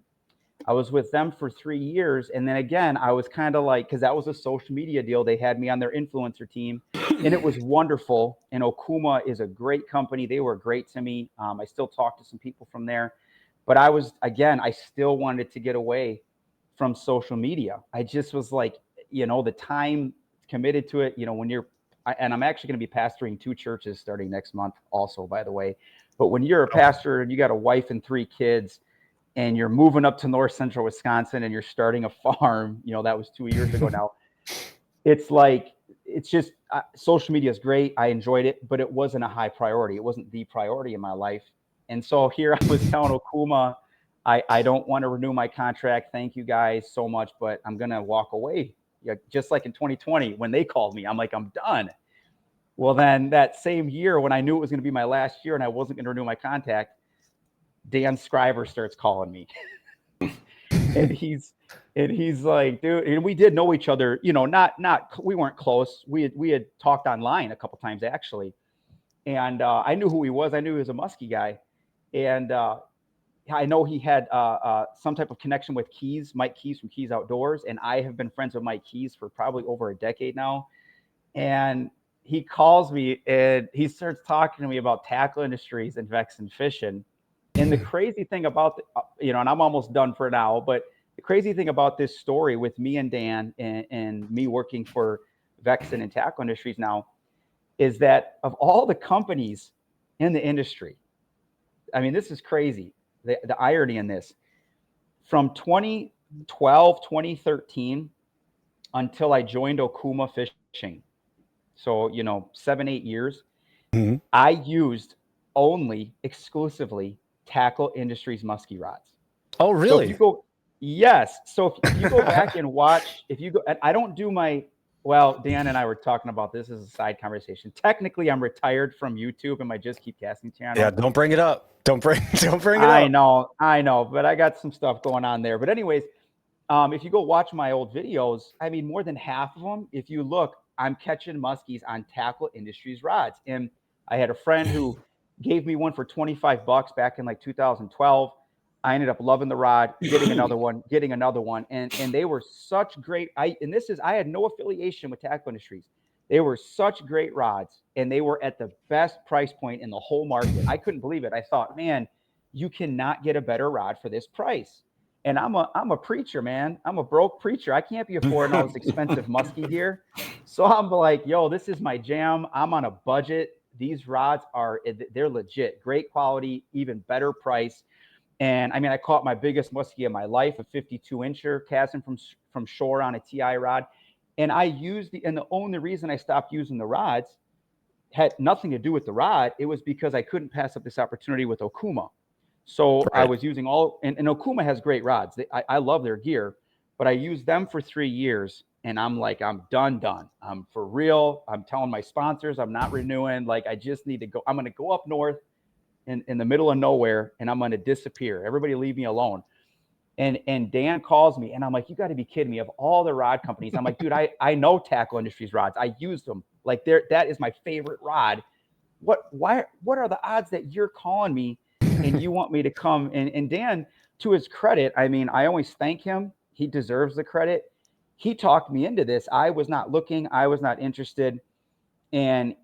I was with them for 3 years. And then again, I was kind of like, because that was a social media deal. They had me on their influencer team, and it was wonderful. And Okuma is a great company. They were great to me. I still talk to some people from there. But I still wanted to get away from social media. I just was like, the time committed to it, and I'm actually going to be pastoring 2 churches starting next month also, by the way. But when you're a pastor and you got a wife and 3 kids, and you're moving up to North Central Wisconsin and you're starting a farm, that was 2 years ago now. It's just social media is great. I enjoyed it, but it wasn't a high priority. It wasn't the priority in my life. And so here I was telling Okuma, I don't want to renew my contract. Thank you guys so much, but I'm going to walk away. Just like in 2020, when they called me, I'm like, I'm done. Well, then that same year when I knew it was going to be my last year and I wasn't going to renew my contract, Dan Scriver starts calling me. and he's like, dude, and we did know each other, we weren't close. We had talked online a couple times actually. And I knew who he was. I knew he was a Muskie guy. And I know he had some type of connection with Mike Keys from Keys Outdoors. And I have been friends with Mike Keys for probably over a decade now. And he calls me and he starts talking to me about Tackle Industries and Vexan Fishing. And the crazy thing about, and I'm almost done for now, but the crazy thing about this story with me and Dan and me working for Vexan and Tackle Industries now is that of all the companies in the industry, I mean, this is crazy. The irony in this, from 2012, 2013 until I joined Okuma Fishing. So, 7-8 years, I used exclusively Tackle Industries muskie rods. Oh, really? So if you go, yes. So if you go back and watch, I don't do well, Dan and I were talking about this as a side conversation. Technically, I'm retired from YouTube and my Just Keep Casting channel. Yeah, don't bring it up. Don't bring it up. I know, but I got some stuff going on there. But anyways, if you go watch my old videos, I mean, more than half of them, if you look, I'm catching muskies on Tackle Industries rods. And I had a friend who gave me one for $25 back in like 2012. I ended up loving the rod, getting another one. And they were such great. I had no affiliation with Tackle Industries. They were such great rods, and they were at the best price point in the whole market. I couldn't believe it. I thought, man, you cannot get a better rod for this price. And I'm a preacher, man. I'm a broke preacher. I can't be affording all this expensive muskie gear. So I'm like, yo, this is my jam. I'm on a budget. These rods they're legit, great quality, even better price. And I mean, I caught my biggest muskie of my life, a 52-incher casting from shore on a TI rod. And I used and the only reason I stopped using the rods had nothing to do with the rod. It was because I couldn't pass up this opportunity with Okuma. So right. I was using and Okuma has great rods. I love their gear, but I used them for 3 years. And I'm like, I'm done. I'm for real. I'm telling my sponsors, I'm not renewing. Like, I just need to go. I'm going to go up north in the middle of nowhere, and I'm going to disappear. Everybody leave me alone. And Dan calls me, and I'm like, you got to be kidding me. Of all the rod companies, I'm like, dude, I know Tackle Industries rods. I use them. Like, that is my favorite rod. What are the odds that you're calling me and you want me to come? And Dan, to his credit, I mean, I always thank him. He deserves the credit. He talked me into this. I was not looking. I was not interested. And,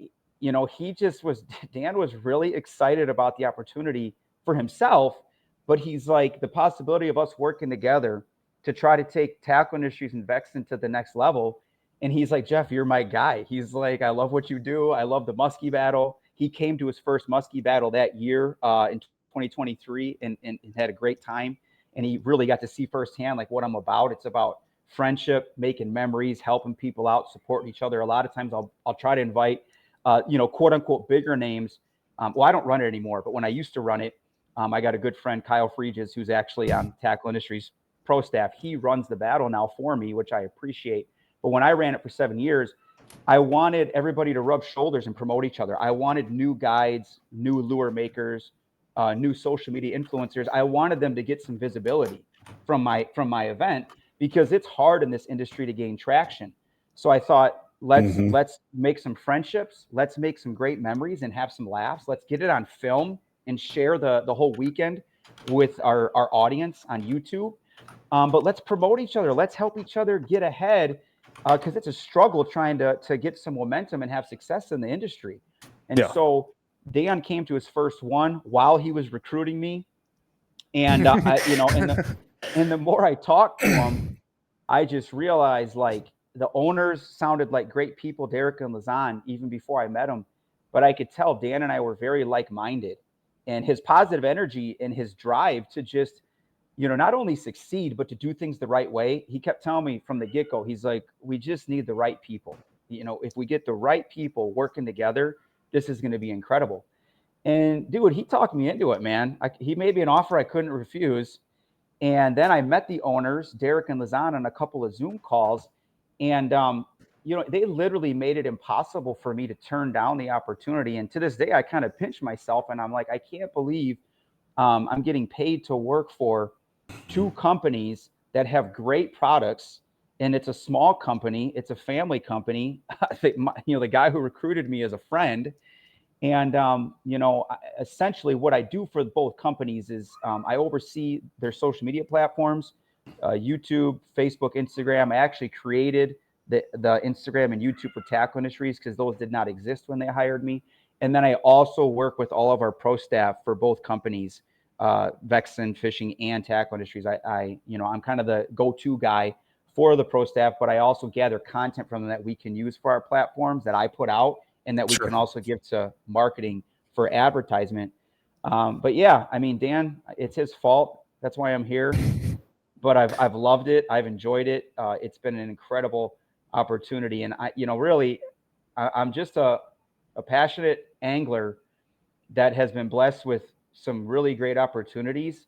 Dan was really excited about the opportunity for himself, but he's like, the possibility of us working together to try to take Tackle Industries and Vexan to the next level. And he's like, Jeff, you're my guy. He's like, I love what you do. I love the muskie battle. He came to his first muskie battle that year in 2023 and had a great time. And he really got to see firsthand like what I'm about. It's about friendship, making memories, helping people out, supporting each other. A lot of times I'll try to invite, quote unquote, bigger names. Well, I don't run it anymore, but when I used to run it, I got a good friend, Kyle Freeges, who's actually on Tackle Industries pro staff. He runs the battle now for me, which I appreciate. But when I ran it for 7 years, I wanted everybody to rub shoulders and promote each other. I wanted new guides, new lure makers, new social media influencers. I wanted them to get some visibility from my event, because it's hard in this industry to gain traction. So I thought, let's make some friendships. Let's make some great memories and have some laughs. Let's get it on film. and share the whole weekend with our audience on YouTube. But let's promote each other. Let's help each other get ahead, because it's a struggle trying to get some momentum and have success in the industry. And so Dan came to his first one while he was recruiting me. And, and the more I talked to him, I just realized, like, the owners sounded like great people, Derek and Vexan, even before I met him. But I could tell Dan and I were very like-minded, and his positive energy and his drive to just, not only succeed, but to do things the right way. He kept telling me from the get-go, he's like, we just need the right people. If we get the right people working together, this is going to be incredible. And dude, he talked me into it, man. He made me an offer I couldn't refuse. And then I met the owners, Derek and Vexan, on a couple of Zoom calls. And, they literally made it impossible for me to turn down the opportunity. And to this day, I kind of pinch myself and I'm like, I can't believe I'm getting paid to work for two companies that have great products. And it's a small company. It's a family company. The guy who recruited me is a friend. And, essentially what I do for both companies is I oversee their social media platforms, YouTube, Facebook, Instagram. I actually created the Instagram and YouTube for Tackle Industries because those did not exist when they hired me. And then I also work with all of our pro staff for both companies, Vexan Fishing and Tackle Industries. I'm kind of the go-to guy for the pro staff, but I also gather content from them that we can use for our platforms that I put out and that we can also give to marketing for advertisement. But yeah, I mean, Dan, it's his fault. That's why I'm here. But I've loved it. I've enjoyed it. It's been an incredible opportunity. And I'm just a passionate angler that has been blessed with some really great opportunities.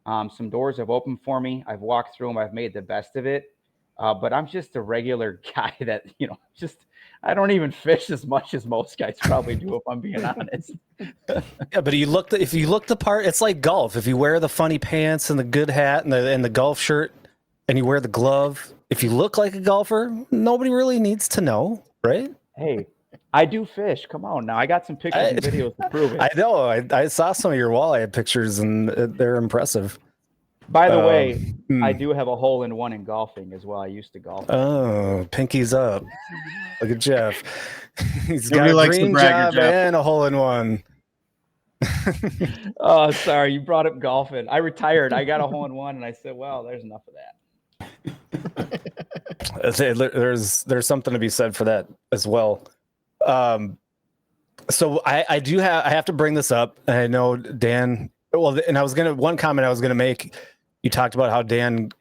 Some doors have opened for me. I've walked through them. I've made the best of it. But I'm just a regular guy that, I don't even fish as much as most guys probably do, if I'm being honest. Yeah, but if you look the part, it's like golf. If you wear the funny pants and the good hat and the golf shirt and you wear the glove, if you look like a golfer, nobody really needs to know, right? Hey, I do fish. Come on now. I got some pictures and videos to prove it. I know. I saw some of your walleye pictures and they're impressive. By the way, I do have a hole-in-one in golfing as well. I used to golf. Oh, pinky's up. Look at Jeff. He's Nobody got a likes the green bragger, job Jeff. and a hole-in-one. Oh, sorry. You brought up golfing. I retired. I got a hole-in-one, and I said, well, there's enough of that. There's something to be said for that as well. So I have to bring this up. I know Dan. Well, and one comment I was gonna make. You talked about how Dan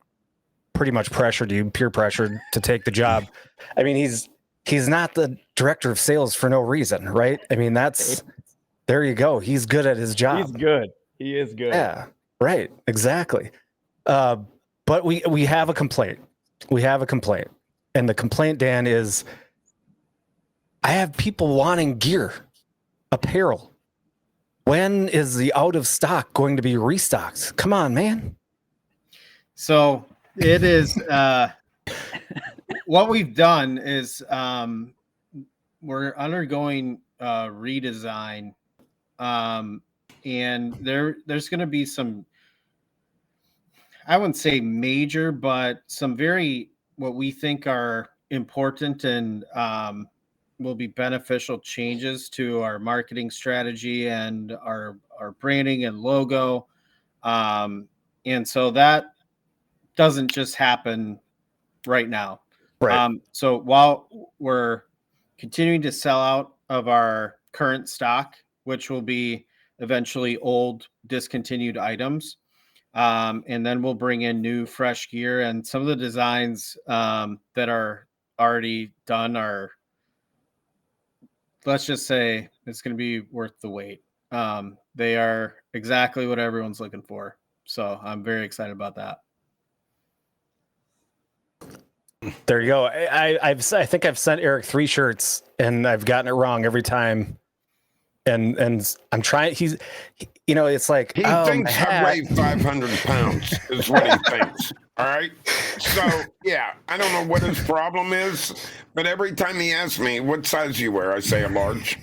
pretty much pressured you, peer pressured to take the job. I mean, he's not the director of sales for no reason, right? I mean, there you go. He's good at his job. He's good. He is good. Yeah, right. Exactly. But we have a complaint. And the complaint, Dan, is I have people wanting gear, apparel. When is the out of stock going to be restocked? Come on, man. So it is what we've done is we're undergoing redesign, and there's going to be some, I wouldn't say major, but some very what we think are important and will be beneficial changes to our marketing strategy and our branding and logo, and so that doesn't just happen right now. Right. So while we're continuing to sell out of our current stock, which will be eventually old discontinued items, and then we'll bring in new fresh gear, and some of the designs that are already done are, let's just say it's going to be worth the wait. They are exactly what everyone's looking for. So I'm very excited about that. There you go. I think I've sent Eric 3 shirts and I've gotten it wrong every time. And I'm trying. It's like he thinks I weigh 500 pounds is what he thinks. All right. So yeah, I don't know what his problem is, but every time he asks me what size you wear, I say a large.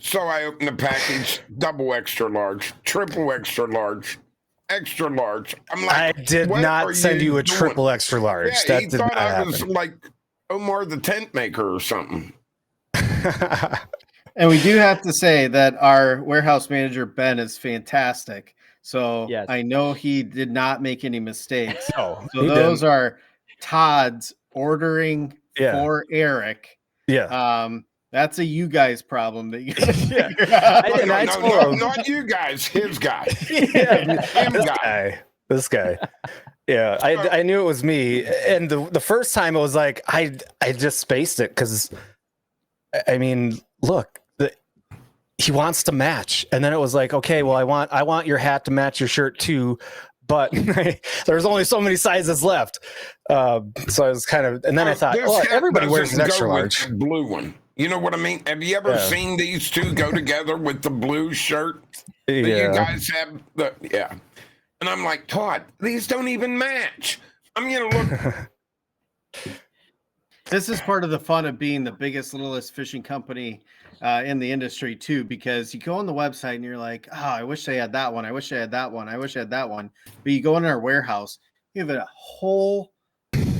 So I open the package, double extra large, triple extra large, extra large. I'm like, I did what not are send you a doing? triple extra large. Yeah, That he did thought not I happen. was like Omar the tent maker or something. And we do have to say that our warehouse manager, Ben, is fantastic. So Yes. I know he did not make any mistakes. No, So he those didn't. are Todd's ordering Yeah. for Eric. Yeah. That's a you guys problem that you gotta Yeah. figure out. Oh, And I no, told him- not you guys, his guy. Yeah, Him this guy. Yeah, I knew it was me. And the first time it was like I just spaced it because I mean, look, he wants to match. And then it was like, okay, well, I want your hat to match your shirt too, but there's only so many sizes left. So I was kind of, and then I thought, This oh, hat everybody wears an doesn't extra go with large. the blue one. You know what I mean? Have you ever seen these two go together with the blue shirt? That you guys have yeah. And I'm like, Todd, these don't even match. I'm gonna look. This is part of the fun of being the biggest, littlest fishing company in the industry too, because you go on the website and you're like, oh, I wish I had that one. I wish I had that one. I wish I had that one. But you go in our warehouse, you have a whole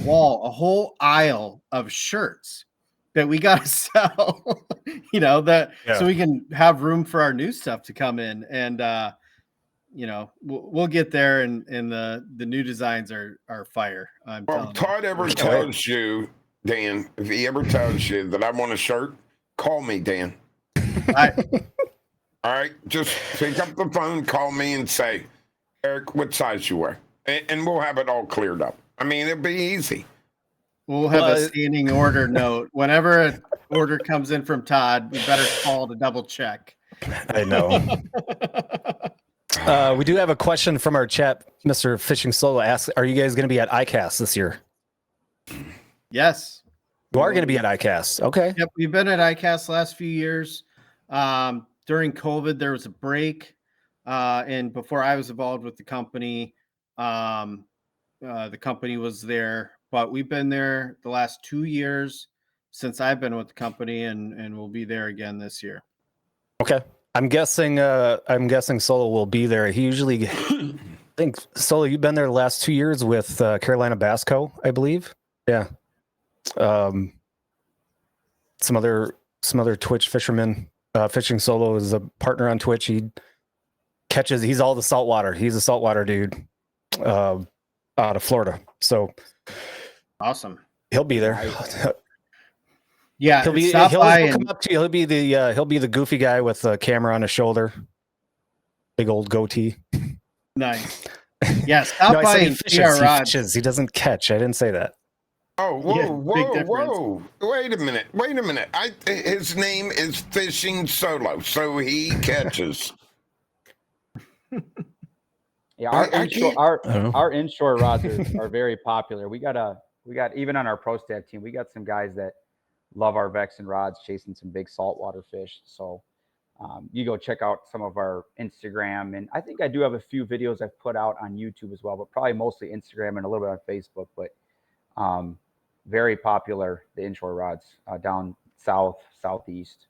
wall, a whole aisle of shirts that we got to sell, so we can have room for our new stuff to come in. And, we'll get there, and the new designs are fire. I'm Well, telling Todd ever tells you, Dan, if he ever tells you that I want a shirt, call me, Dan. All right, just pick up the phone, call me, and say, Eric, what size you wear, and we'll have it all cleared up. I mean, it'll be easy. We'll have a standing order note. Whenever an order comes in from Todd, we better call to double check. I know. We do have a question from our chat. Mr. Fishing Solo asks, are you guys going to be at ICAST this year? Yes. You are going to be at ICAST. Okay. Yep. We've been at ICAST the last few years. During COVID, there was a break. And before I was involved with the company was there, but we've been there the last 2 years since I've been with the company, and we'll be there again this year. Okay. I'm guessing Solo will be there. He usually, I think, Solo, you've been there the last 2 years with Carolina Bass Co., I believe. Yeah. Some other Twitch fishermen. Fishing Solo is a partner on Twitch. He's all the saltwater. He's a saltwater dude out of Florida. So awesome. He'll be there. Yeah, he'll come up to you. He'll be the goofy guy with a camera on his shoulder, big old goatee. Nice. Yeah, stop by and see our rods. He fishes. He doesn't catch. I didn't say that. Oh, whoa! Wait a minute. His name is Fishing Solo, so he catches. Yeah, our inshore rods are very popular. We got even on our pro staff team, we got some guys that love our Vexan rods, chasing some big saltwater fish. So you go check out some of our Instagram, and I think I do have a few videos I've put out on YouTube as well, but probably mostly Instagram and a little bit on Facebook. But very popular, the inshore rods down southeast.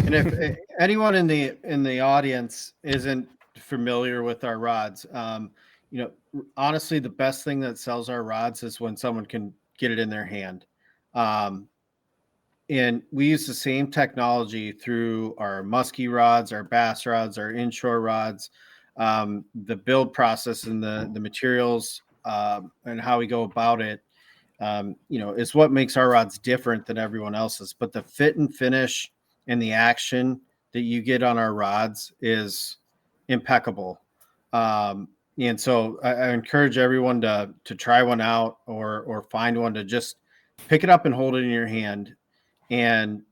And if anyone in the audience isn't familiar with our rods, honestly, the best thing that sells our rods is when someone can get it in their hand. And we use the same technology through our muskie rods, our bass rods, our inshore rods. The build process and the materials and how we go about it, is what makes our rods different than everyone else's. But the fit and finish and the action that you get on our rods is impeccable. And so I encourage everyone to try one out or find one to just pick it up and hold it in your hand. And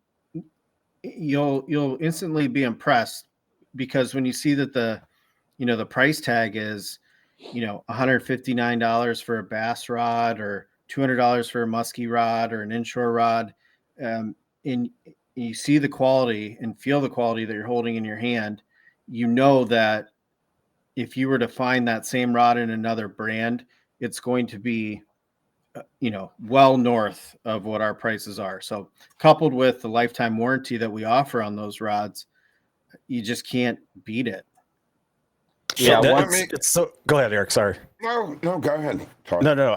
you'll instantly be impressed, because when you see that the price tag is, $159 for a bass rod or $200 for a muskie rod or an inshore rod, and you see the quality and feel the quality that you're holding in your hand, that if you were to find that same rod in another brand, it's going to be well north of what our prices are. So coupled with the lifetime warranty that we offer on those rods, you just can't beat it. Yeah, So, It's so. Go ahead, Eric. Sorry. no, go ahead, Todd. No.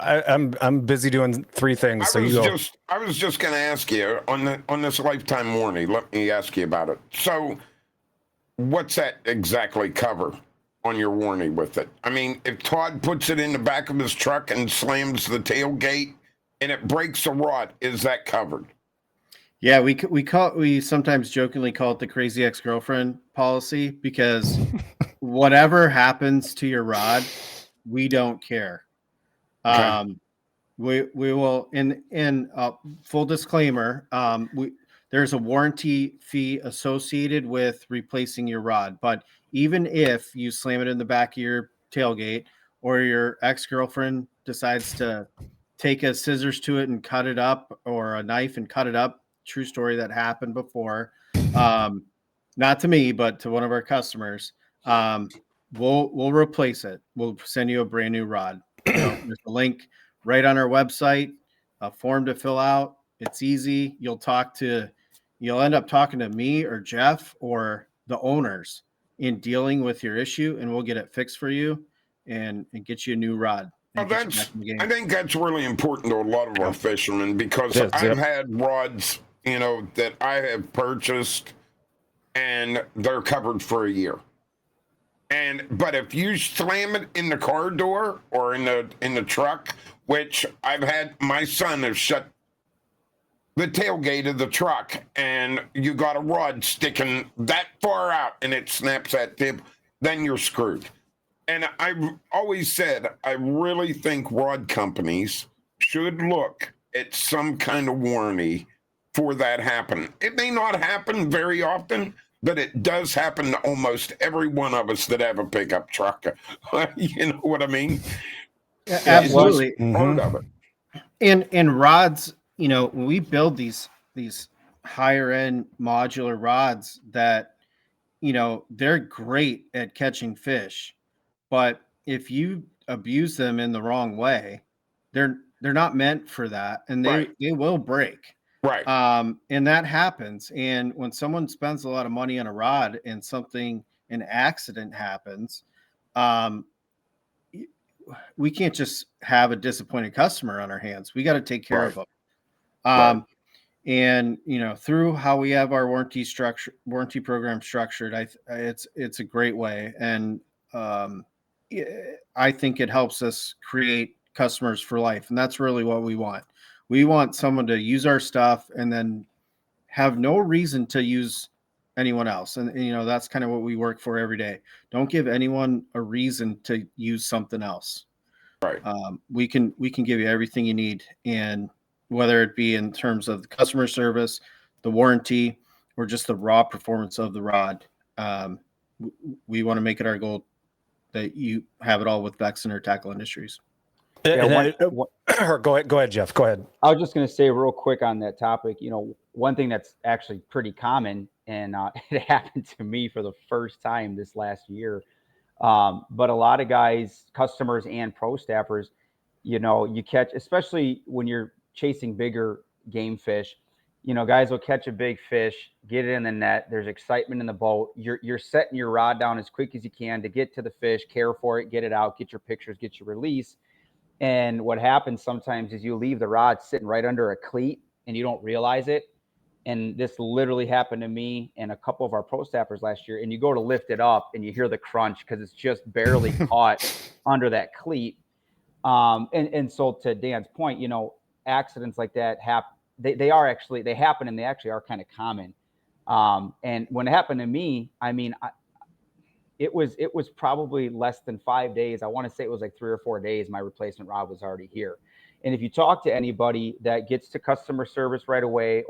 I'm busy doing three things. So you go. I was just going to ask you on this lifetime warranty. Let me ask you about it. So, what's that exactly cover on your warranty with it? I mean, if Todd puts it in the back of his truck and slams the tailgate and it breaks a rod, is that covered? Yeah, we sometimes jokingly call it the crazy ex-girlfriend policy, because whatever happens to your rod, we don't care. Okay. We will, in full disclaimer, there's a warranty fee associated with replacing your rod. But even if you slam it in the back of your tailgate, or your ex-girlfriend decides to take a scissors to it and cut it up, or a knife and cut it up, true story that happened before, not to me, but to one of our customers, we'll replace it. We'll send you a brand new rod. There's a link right on our website, a form to fill out. It's easy. You'll end up talking to me or Jeff or the owners in dealing with your issue, and we'll get it fixed for you and get you a new rod. Well, I think that's really important to a lot of our fishermen, because I've had rods, that I have purchased and they're covered for a year. But if you slam it in the car door or in the truck, which I've had, my son has shut the tailgate of the truck and you got a rod sticking that far out and it snaps that tip, then you're screwed. And I've always said, I really think rod companies should look at some kind of warranty for that happen. It may not happen very often, but it does happen to almost every one of us that have a pickup truck. You know what I mean? Yeah, absolutely. Part of it. And rods, when we build these higher end modular rods that, they're great at catching fish, but if you abuse them in the wrong way, they're not meant for that, and they will break. Right. And that happens. And when someone spends a lot of money on a rod and an accident happens, we can't just have a disappointed customer on our hands. We got to take care of them. And through how we have our warranty program structured, it's a great way. And I think it helps us create customers for life. And that's really what we want. We want someone to use our stuff and then have no reason to use anyone else. And that's kind of what we work for every day. Don't give anyone a reason to use something else. Right. We can give you everything you need, and whether it be in terms of the customer service, the warranty, or just the raw performance of the rod, we want to make it our goal that you have it all with Vexan or Tackle Industries. Yeah, go ahead, Jeff. Go ahead. I was just going to say real quick on that topic, one thing that's actually pretty common, and it happened to me for the first time this last year. But a lot of guys, customers and pro staffers, you catch, especially when you're chasing bigger game fish, guys will catch a big fish, get it in the net. There's excitement in the boat. You're setting your rod down as quick as you can to get to the fish, care for it, get it out, get your pictures, get your release. And what happens sometimes is you leave the rod sitting right under a cleat and you don't realize it. And this literally happened to me and a couple of our pro staffers last year. And you go to lift it up and you hear the crunch because it's just barely caught under that cleat. And so to Dan's point, accidents like that happen. They happen, and they actually are kind of common. And when it happened to me, it was probably less than 5 days. I want to say it was like 3 or 4 days. My replacement rod was already here. And if you talk to anybody that gets to customer service right away,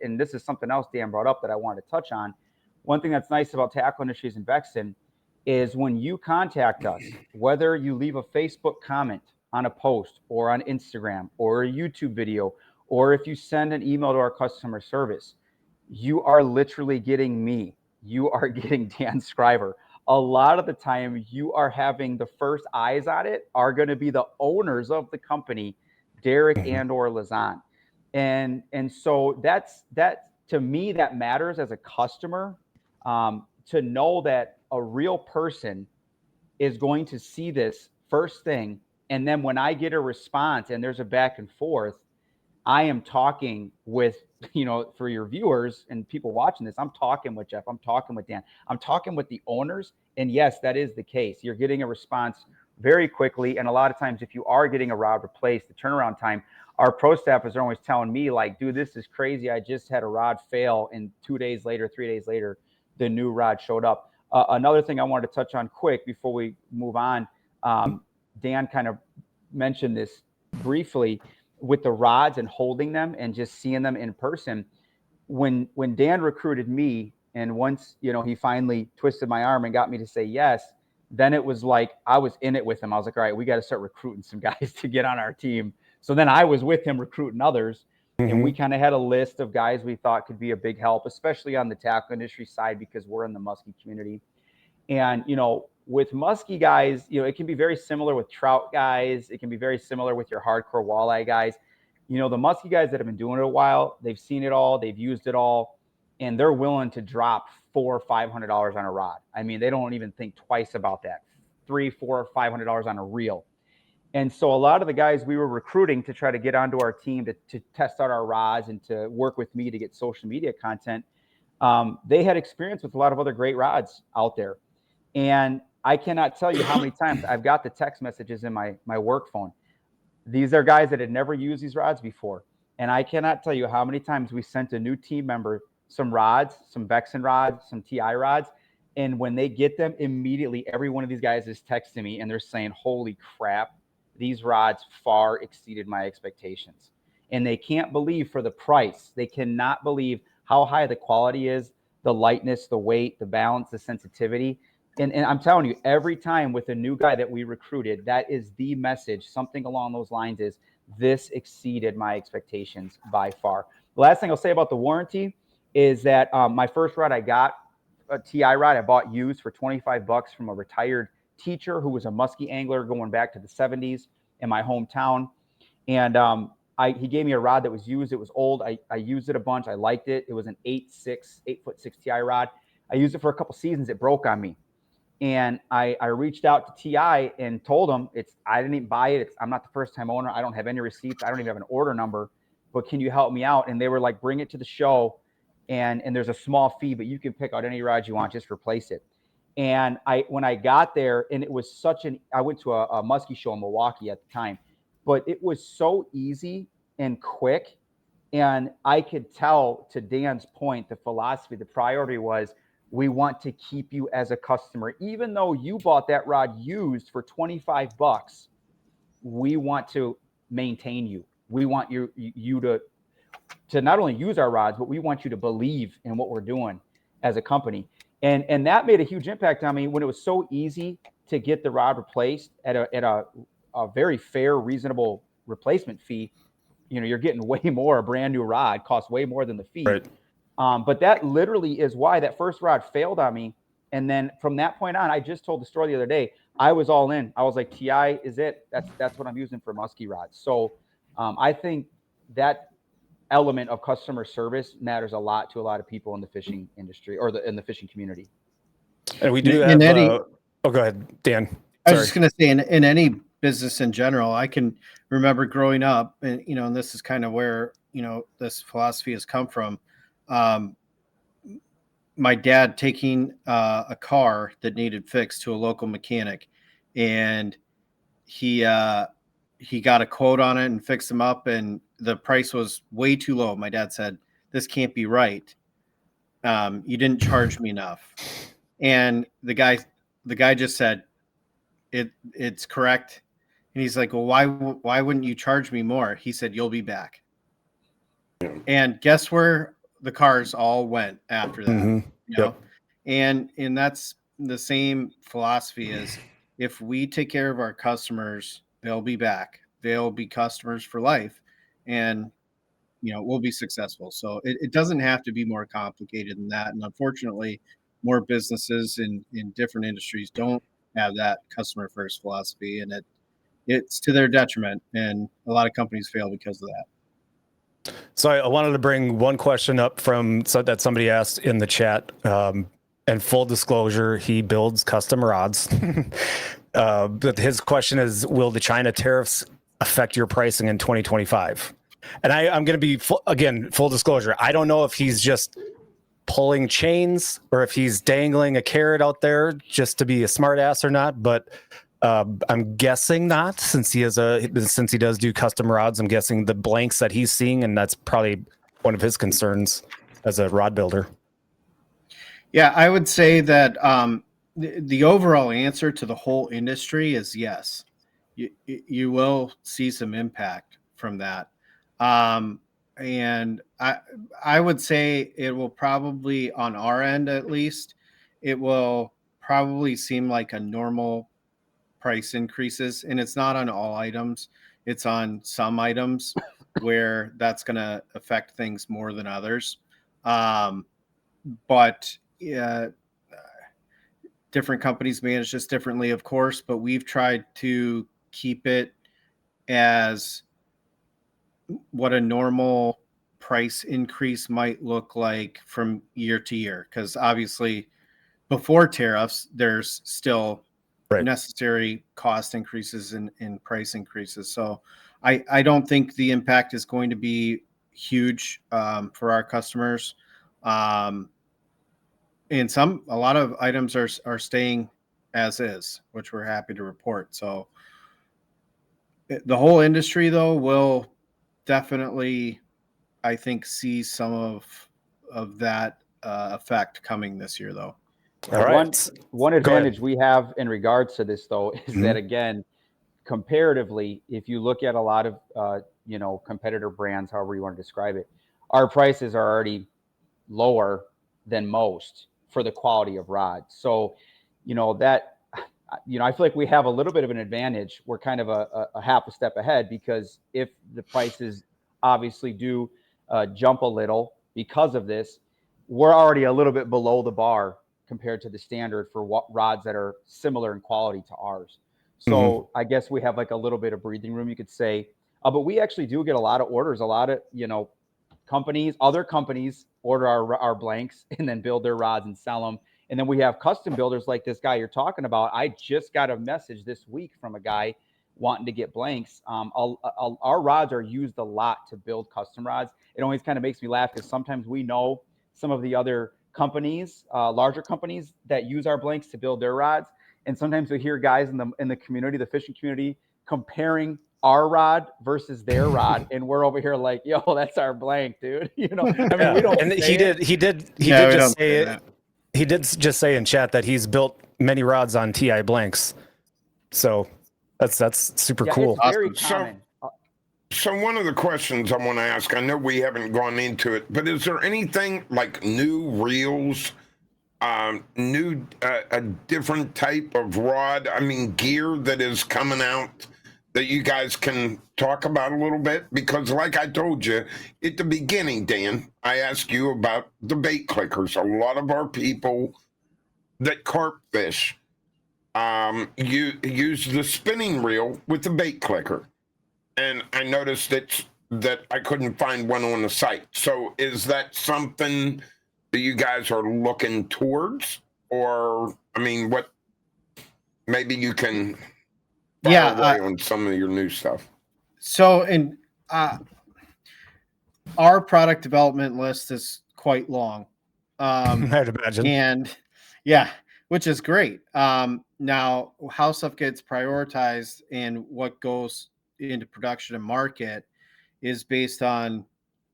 and this is something else Dan brought up that I wanted to touch on. One thing that's nice about Tackle Industries and Vexan is when you contact us, whether you leave a Facebook comment on a post or on Instagram or a YouTube video, or if you send an email to our customer service, you are literally getting me. You are getting Dan Scriver. A lot of the time you are having the first eyes on it are going to be the owners of the company Derek and or Lazan. And so that to me, that matters as a customer, to know that a real person is going to see this first thing. And then when I get a response and there's a back and forth, I am talking with, for your viewers and people watching this, I'm talking with Jeff, I'm talking with Dan, I'm talking with the owners. And yes, that is the case. You're getting a response very quickly. And a lot of times, if you are getting a rod replaced, the turnaround time, our pro staffers are always telling me, like, dude, this is crazy. I just had a rod fail, and 2 days later, 3 days later, the new rod showed up. Another thing I wanted to touch on quick before we move on, Dan kind of mentioned this briefly with the rods and holding them and just seeing them in person. When Dan recruited me, and once, he finally twisted my arm and got me to say yes, then it was like I was in it with him. I was like, all right, we got to start recruiting some guys to get on our team. So then I was with him recruiting others. And we kind of had a list of guys we thought could be a big help, especially on the tackle industry side, because we're in the muskie community. And, with muskie guys, it can be very similar with trout guys. It can be very similar with your hardcore walleye guys. The muskie guys that have been doing it a while, they've seen it all, they've used it all, and they're willing to drop $400 or $500 on a rod. I mean, they don't even think twice about that. $300, $400, $500 on a reel. And so a lot of the guys we were recruiting to try to get onto our team to test out our rods and to work with me to get social media content, they had experience with a lot of other great rods out there. And I cannot tell you how many times I've got the text messages in my work phone. These are guys that had never used these rods before. And I cannot tell you how many times we sent a new team member some rods, some Vexan rods, some TI rods. And when they get them, immediately every one of these guys is texting me and they're saying, holy crap, these rods far exceeded my expectations. And they can't believe for the price. They cannot believe how high the quality is, the lightness, the weight, the balance, the sensitivity. And I'm telling you, every time with a new guy that we recruited, that is the message. Something along those lines is, this exceeded my expectations by far. The last thing I'll say about the warranty is that my first rod I got, a TI rod I bought used for $25 from a retired teacher who was a muskie angler going back to the 70s in my hometown. And he gave me a rod that was used. It was old. I used it a bunch. I liked it. It was an 8'6" TI rod. I used it for a couple seasons. It broke on me. And I reached out to TI and told them I didn't even buy it. I'm not the first time owner. I don't have any receipts. I don't even have an order number, but can you help me out? And they were like, bring it to the show. And there's a small fee, but you can pick out any rod you want, just replace it. And when I got there, and it was I went to a muskie show in Milwaukee at the time, but it was so easy and quick. And I could tell, to Dan's point, the philosophy, the priority was, we want to keep you as a customer. Even though you bought that rod used for $25, we want to maintain you. We want you to not only use our rods, but we want you to believe in what we're doing as a company. And that made a huge impact on me when it was so easy to get the rod replaced at a very fair, reasonable replacement fee. You're getting way more. A brand new rod costs way more than the fee. Right. But that literally is why that first rod failed on me. And then from that point on, I just told the story the other day, I was all in. I was like, TI is it. That's what I'm using for muskie rods. So I think that element of customer service matters a lot to a lot of people in the fishing industry or in the fishing community. And we do have, go ahead, Dan. Sorry. I was just going to say, in any business in general, I can remember growing up, and and this is kind of where this philosophy has come from. My dad taking a car that needed fixed to a local mechanic, and he got a quote on it and fixed them up, and the price was way too low. My dad said, "This can't be right. You didn't charge me enough." And the guy just said, "It's correct." And he's like, "Well, why wouldn't you charge me more?" He said, "You'll be back." And guess where the cars all went after that? Mm-hmm. Yep. And that's the same philosophy is, if we take care of our customers, they'll be back. They'll be customers for life, and we'll be successful. So it doesn't have to be more complicated than that. And unfortunately, more businesses in different industries don't have that customer first philosophy, and it's to their detriment, and a lot of companies fail because of that. So I wanted to bring one question up that somebody asked in the chat. And full disclosure, he builds custom rods. But his question is, will the China tariffs affect your pricing in 2025? And I'm going to be, full disclosure. I don't know if he's just pulling chains or if he's dangling a carrot out there just to be a smart ass or not. But I'm guessing not, since he does do custom rods. I'm guessing the blanks that he's seeing, and that's probably one of his concerns as a rod builder. Yeah, I would say that the overall answer to the whole industry is yes. You will see some impact from that. And I would say it will probably, on our end at least, it will probably seem like a normal price increases, and it's not on all items. It's on some items where that's going to affect things more than others. But different companies manage this differently, of course, but we've tried to keep it as what a normal price increase might look like from year to year. Because obviously, before tariffs, there's still necessary cost increases and price increases. So I don't think the impact is going to be huge for our customers. And a lot of items are staying as is, which we're happy to report. So the whole industry, though, will definitely, I think, see some of that effect coming this year, though. All right. One advantage we have in regards to this, though, is that, again, comparatively, if you look at a lot of competitor brands, however you want to describe it, our prices are already lower than most for the quality of rods. So, I feel like we have a little bit of an advantage. We're kind of a half a step ahead, because if the prices obviously do jump a little because of this, we're already a little bit below the bar compared to the standard for rods that are similar in quality to ours. So I guess we have like a little bit of breathing room, you could say. But we actually do get a lot of orders. A lot of, other companies order our blanks and then build their rods and sell them. And then we have custom builders like this guy you're talking about. I just got a message this week from a guy wanting to get blanks. Our rods are used a lot to build custom rods. It always kind of makes me laugh, because sometimes we know some of the other companies, larger companies, that use our blanks to build their rods. And sometimes we hear guys in the community, the fishing community, comparing our rod versus their rod, and we're over here like, yo, that's our blank, dude. We don't. And he did just say in chat that he's built many rods on TI blanks. So that's super cool. It's very common. So one of the questions I want to ask, I know we haven't gone into it, but is there anything like new reels, a different type of rod, gear that is coming out that you guys can talk about a little bit? Because like I told you at the beginning, Dan, I asked you about the bait clickers. A lot of our people that carp fish you use the spinning reel with the bait clicker. And I noticed that I couldn't find one on the site. So is that something that you guys are looking towards? Or, what, maybe you can fire away on some of your new stuff. So, our product development list is quite long. I'd imagine. And which is great. Now, how stuff gets prioritized and what goes into production and market is based on,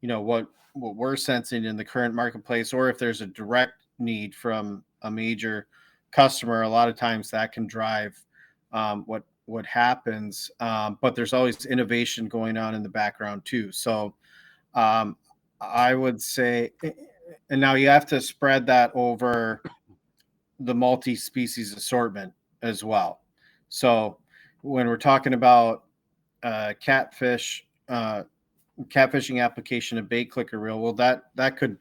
what we're sensing in the current marketplace, or if there's a direct need from a major customer. A lot of times that can drive what happens. But there's always innovation going on in the background too. So I would say, and now you have to spread that over the multi-species assortment as well. So when we're talking about catfishing application of bait clicker reel, well, that could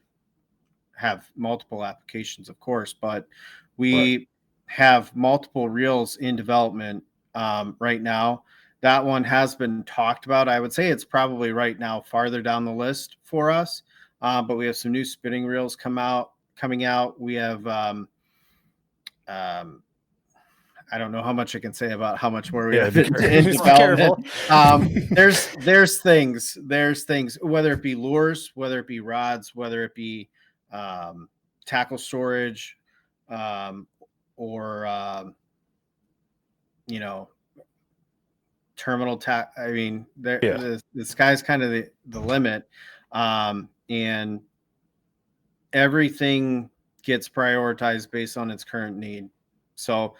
have multiple applications, of course, but we have multiple reels in development right now that one has been talked about. I would say it's probably right now farther down the list for us. But we have some new spinning reels coming out. We have I don't know how much I can say about how much more we have in development. There's things, whether it be lures, whether it be rods, whether it be tackle storage, or terminal I mean, the sky's kind of the limit, and everything gets prioritized based on its current need. So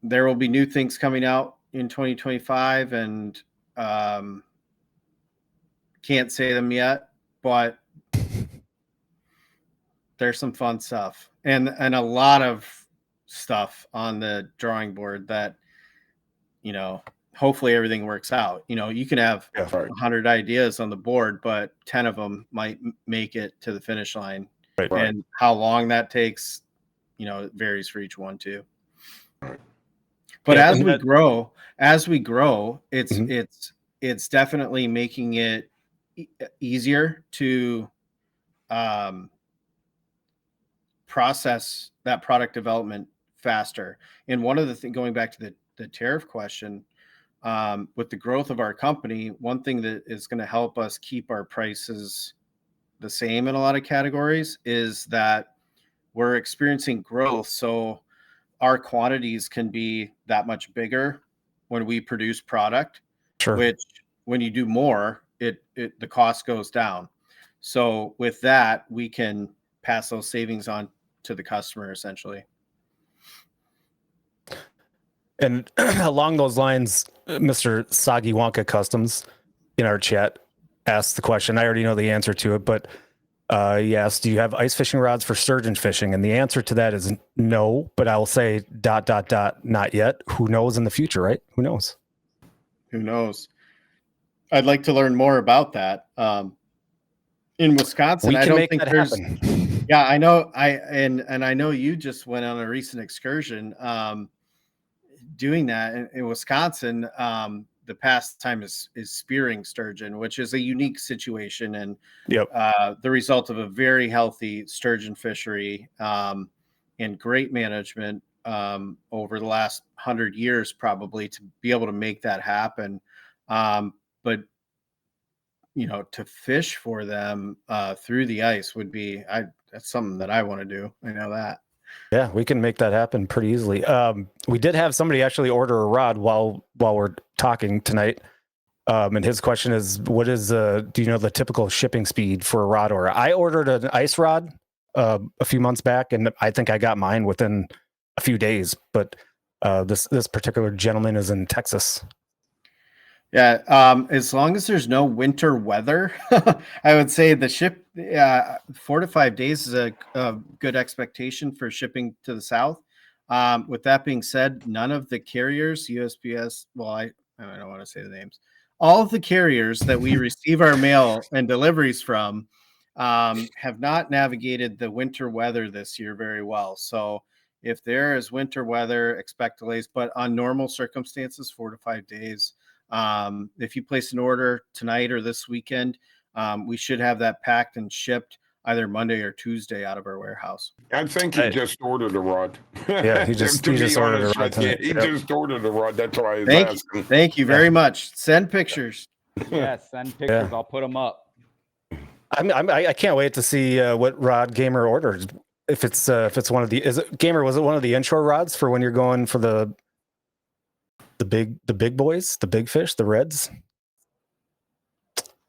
there will be new things coming out in 2025, and can't say them yet, but there's some fun stuff and a lot of stuff on the drawing board that, hopefully everything works out. You can have 100 ideas on the board, but 10 of them might make it to the finish line. Right. And how long that takes, it varies for each one too. Right. But as we grow, it's definitely making it easier to process that product development faster. And one of the things, going back to the tariff question, with the growth of our company, one thing that is going to help us keep our prices the same in a lot of categories is that we're experiencing growth. So our quantities can be that much bigger when we produce product, which when you do more, the cost goes down. So with that, we can pass those savings on to the customer essentially. And along those lines, Mr. Sagi Wonka Customs in our chat asked the question. I already know the answer to it, but he asked, do you have ice fishing rods for sturgeon fishing? And the answer to that is no, but I will say ... not yet. Who knows in the future, right? Who knows? Who knows? I'd like to learn more about that. In Wisconsin, I don't think there's happen. Yeah, I know. And I know you just went on a recent excursion doing that in Wisconsin. The pastime is spearing sturgeon, which is a unique situation and the result of a very healthy sturgeon fishery and great management over the last 100 years, probably, to be able to make that happen. But to fish for them through the ice would be that's something that I want to do. I know that. Yeah, we can make that happen pretty easily. We did have somebody actually order a rod while we're talking tonight. And his question is, what is do you know the typical shipping speed for a rod order? I ordered an ice rod a few months back, and I think I got mine within a few days. But this particular gentleman is in Texas. Yeah, as long as there's no winter weather, I would say the ship 4 to 5 days is a good expectation for shipping to the south. With that being said, none of the carriers, USPS, well, I don't want to say the names, all of the carriers that we receive our mail and deliveries from have not navigated the winter weather this year very well. So if there is winter weather, expect delays, but on normal circumstances, 4 to 5 days. If you place an order tonight or this weekend, we should have that packed and shipped either Monday or Tuesday out of our warehouse. I think he just ordered a rod. Yeah, he just ordered a rod tonight. He just ordered a rod. That's why I was asking. Thank you very much. Send pictures. Yeah, send pictures. I'll put them up. I can't wait to see what rod Gamer ordered. If it's one of the, was it one of the inshore rods for when you're going for the big boys, the big fish, the reds,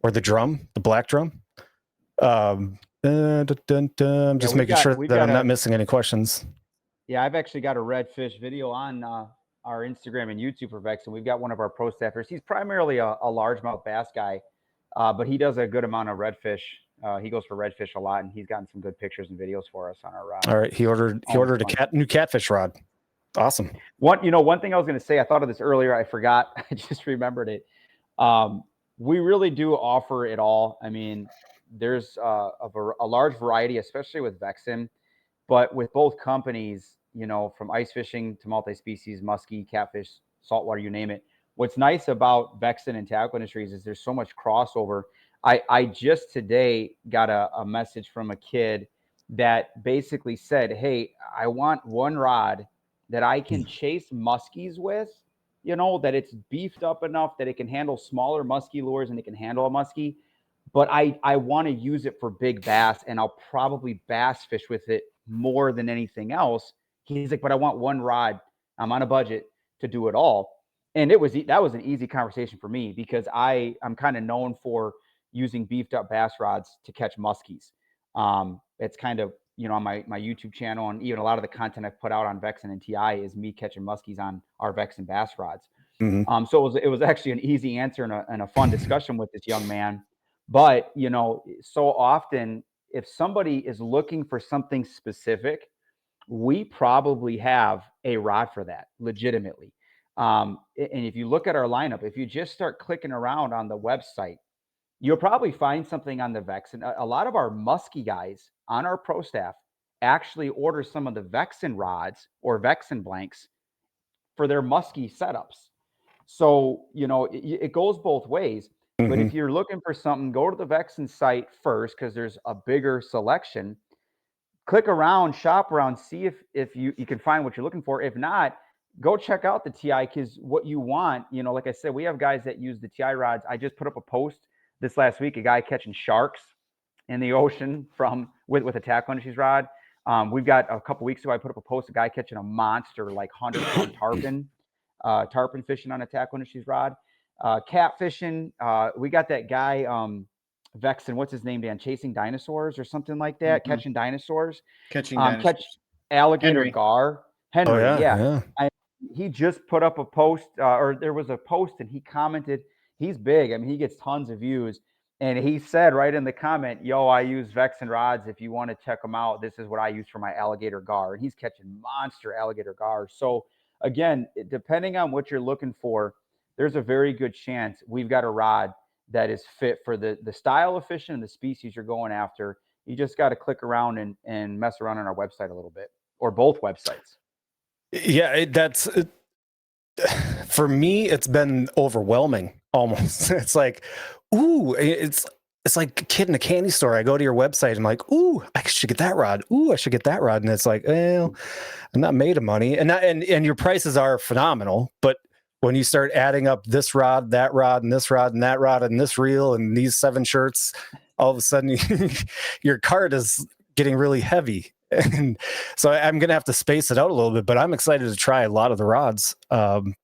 or the black drum? I'm just making sure that I'm not missing any questions. Yeah, I've actually got a redfish video on our Instagram and YouTube for Vexan. We've got one of our pro staffers. He's primarily a largemouth bass guy, but he does a good amount of redfish. He goes for redfish a lot, and he's gotten some good pictures and videos for us on our rod. All right, he ordered a new catfish rod. Awesome. One thing I was going to say, I thought of this earlier. I forgot. I just remembered it. We really do offer it all. I mean, there's a large variety, especially with Vexan, but with both companies, from ice fishing to multi-species, muskie, catfish, saltwater, you name it, what's nice about Vexan and Tackle Industries is there's so much crossover. I just today got a message from a kid that basically said, hey, I want one rod that I can chase muskies with, that it's beefed up enough that it can handle smaller muskie lures and it can handle a muskie. But I want to use it for big bass, and I'll probably bass fish with it more than anything else. He's like, but I want one rod. I'm on a budget to do it all. And that was an easy conversation for me because I'm kind of known for using beefed up bass rods to catch muskies. It's kind of, on my YouTube channel, and even a lot of the content I've put out on Vexan and TI is me catching muskies on our Vexan bass rods. So it was actually an easy answer and a fun discussion with this young man. But, so often if somebody is looking for something specific, we probably have a rod for that legitimately. And if you look at our lineup, if you just start clicking around on the website, you'll probably find something on the Vexan. A lot of our muskie guys on our pro staff actually order some of the Vexan rods or Vexan blanks for their muskie setups. So, it goes both ways. But if you're looking for something, go to the Vexan site first because there's a bigger selection. Click around, shop around, see if you can find what you're looking for. If not, go check out the TI because what you want, like I said, we have guys that use the TI rods. I just put up a post this last week, a guy catching sharks in the ocean with a Tackle Industries rod. We've got a couple weeks ago, I put up a post, a guy catching a monster like 100-pound tarpon fishing on a Tackle Industries rod. Catfishing, we got that guy, Vexan, what's his name, Dan? Chasing Dinosaurs or something like that, catching dinosaurs. Catching dinosaurs. Catch alligator Henry. gar. Henry, Oh, yeah. He just put up a post, or there was a post, and he commented. He's big. I mean, he gets tons of views. And he said right in the comment, yo, I use Vexan rods. If you want to check them out, this is what I use for my alligator gar. And he's catching monster alligator gars. So again, depending on what you're looking for, there's a very good chance we've got a rod that is fit for the style of fishing and the species you're going after. You just got to click around and mess around on our website a little bit, or both websites. Yeah, for me, it's been overwhelming almost. It's like, ooh, it's like a kid in a candy store. I go to your website, I'm like, ooh, I should get that rod. Ooh, I should get that rod. And it's like, well, I'm not made of money. And your prices are phenomenal. But when you start adding up this rod, that rod, and this rod, and that rod, and this reel, and these 7 shirts, all of a sudden your cart is getting really heavy. And so I'm going to have to space it out a little bit, but I'm excited to try a lot of the rods. I'm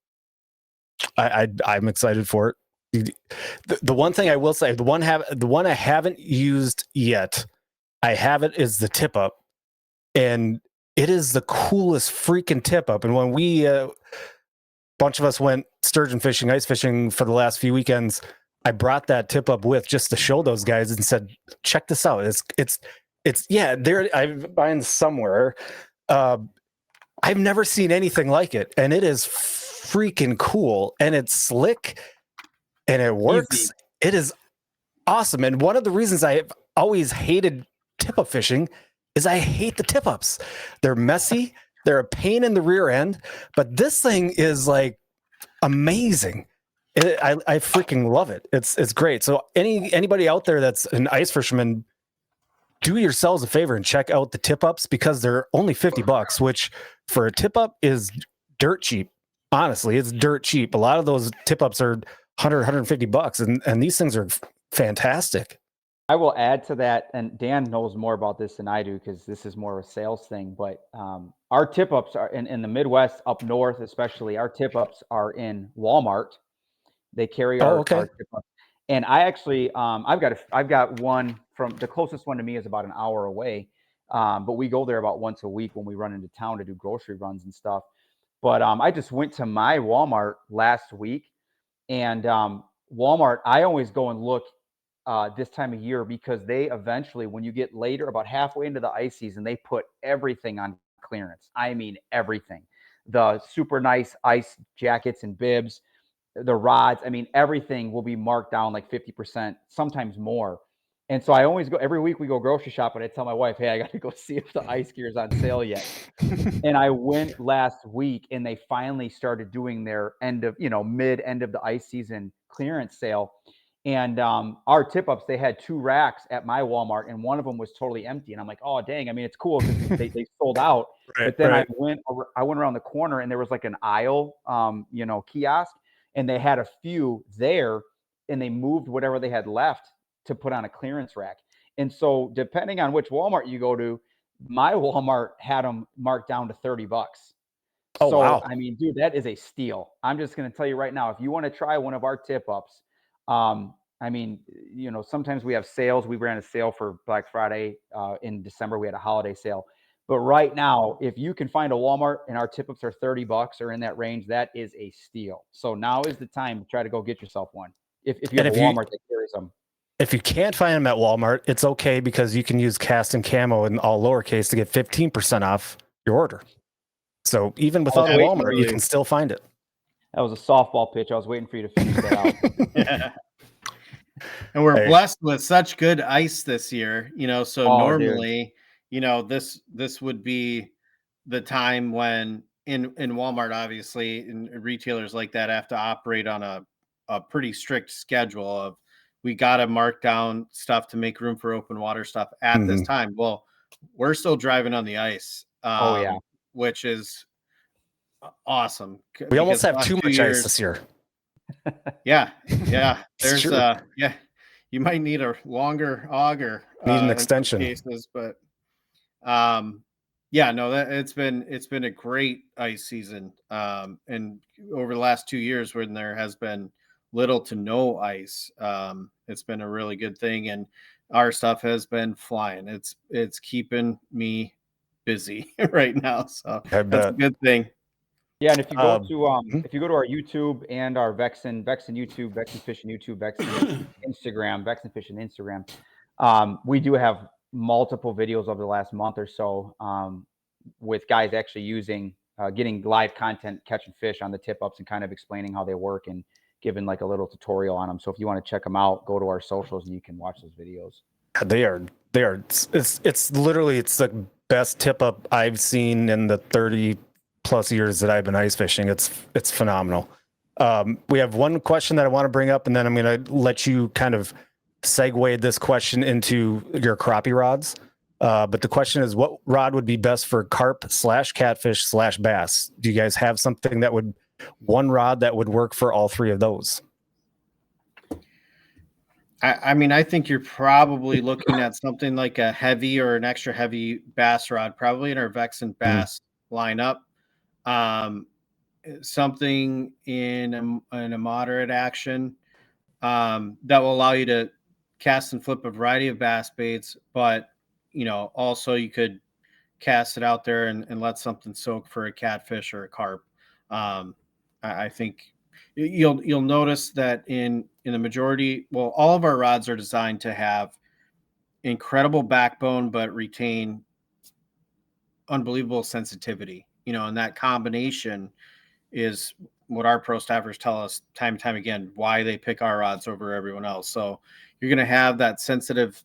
excited for it. The one thing I will say, the one I haven't used yet, I have it, is the tip up, and it is the coolest freaking tip up. And when we, bunch of us went sturgeon fishing, ice fishing for the last few weekends, I brought that tip up with just to show those guys and said, check this out. It's yeah, there, I've been somewhere. I've never seen anything like it, and it is freaking cool, and it's slick, and it works. Easy. It is awesome. And one of the reasons I've always hated tip-up fishing is I hate the tip-ups. They're messy. They're a pain in the rear end, but this thing is like amazing. I freaking love it. It's great. So anybody out there that's an ice fisherman, do yourselves a favor and check out the tip-ups because they're only $50, which for a tip-up is dirt cheap. Honestly, it's dirt cheap. A lot of those tip-ups are $100-$150, and these things are fantastic. I will add to that, and Dan knows more about this than I do because this is more of a sales thing, but our tip-ups are in the Midwest, up north especially, our tip-ups are in Walmart. They carry our tip-ups. And I actually, I've got one from the closest one to me is about an hour away. But we go there about once a week when we run into town to do grocery runs and stuff. But I just went to my Walmart last week, and Walmart, I always go and look this time of year because they eventually, when you get later, about halfway into the ice season, they put everything on clearance. I mean, everything. The super nice ice jackets and bibs, the rods, I mean, everything will be marked down like 50%, sometimes more. And so I always go every week. We go grocery shopping. I tell my wife, "Hey, I got to go see if the ice gear is on sale yet." And I went last week, and they finally started doing their mid end of the ice season clearance sale. And our tip ups, they had 2 racks at my Walmart, and one of them was totally empty. And I'm like, "Oh, dang!" I mean, it's cool because they sold out. But then I went around the corner, and there was like an aisle, kiosk, and they had a few there, and they moved whatever they had left to put on a clearance rack. And so, depending on which Walmart you go to, my Walmart had them marked down to $30. Oh, So, wow. I mean, dude, that is a steal. I'm just going to tell you right now, if you want to try one of our tip ups, I mean, sometimes we have sales. We ran a sale for Black Friday in December. We had a holiday sale. But right now, if you can find a Walmart and our tip ups are $30 or in that range, that is a steal. So now is the time to try to go get yourself one. If you have a Walmart that carries them. If you can't find them at Walmart, it's okay because you can use Cast and Camo in all lowercase to get 15% off your order. So even without a Walmart, you can still find it. That was a softball pitch. I was waiting for you to finish that out. Yeah. And we're blessed with such good ice this year, so normally, this would be the time when in Walmart, obviously, and retailers like that have to operate on a pretty strict schedule of we got to mark down stuff to make room for open water stuff at this time. Well, we're still driving on the ice, which is awesome. We almost have too much ice this year. Yeah. There's you might need a longer auger. Need an extension. Cases, but it's been a great ice season. And over the last 2 years when there has been little to no ice, it's been a really good thing, and our stuff has been flying. It's keeping me busy right now, so that's a good thing. Yeah, and if you go to our YouTube and our Vexan YouTube, Vexan Fishing YouTube, Vexan Instagram, Vexan Fishing Instagram, we do have multiple videos over the last month or so with guys actually getting live content, catching fish on the tip ups and kind of explaining how they work and giving like a little tutorial on them. So if you want to check them out, go to our socials and you can watch those videos. They are. It's literally the best tip up I've seen in the 30 plus years that I've been ice fishing. It's phenomenal. We have one question that I want to bring up, and then I'm going to let you kind of segue this question into your crappie rods. But the question is, what rod would be best for carp / catfish / bass? Do you guys have one rod that would work for all three of those? I mean, I think you're probably looking at something like a heavy or an extra heavy bass rod, probably in our Vexan bass lineup. Something in a moderate action that will allow you to cast and flip a variety of bass baits, but also you could cast it out there and let something soak for a catfish or a carp. I think you'll notice that in the majority, all of our rods are designed to have incredible backbone but retain unbelievable sensitivity. And that combination is what our pro staffers tell us time and time again why they pick our rods over everyone else. So you're going to have that sensitive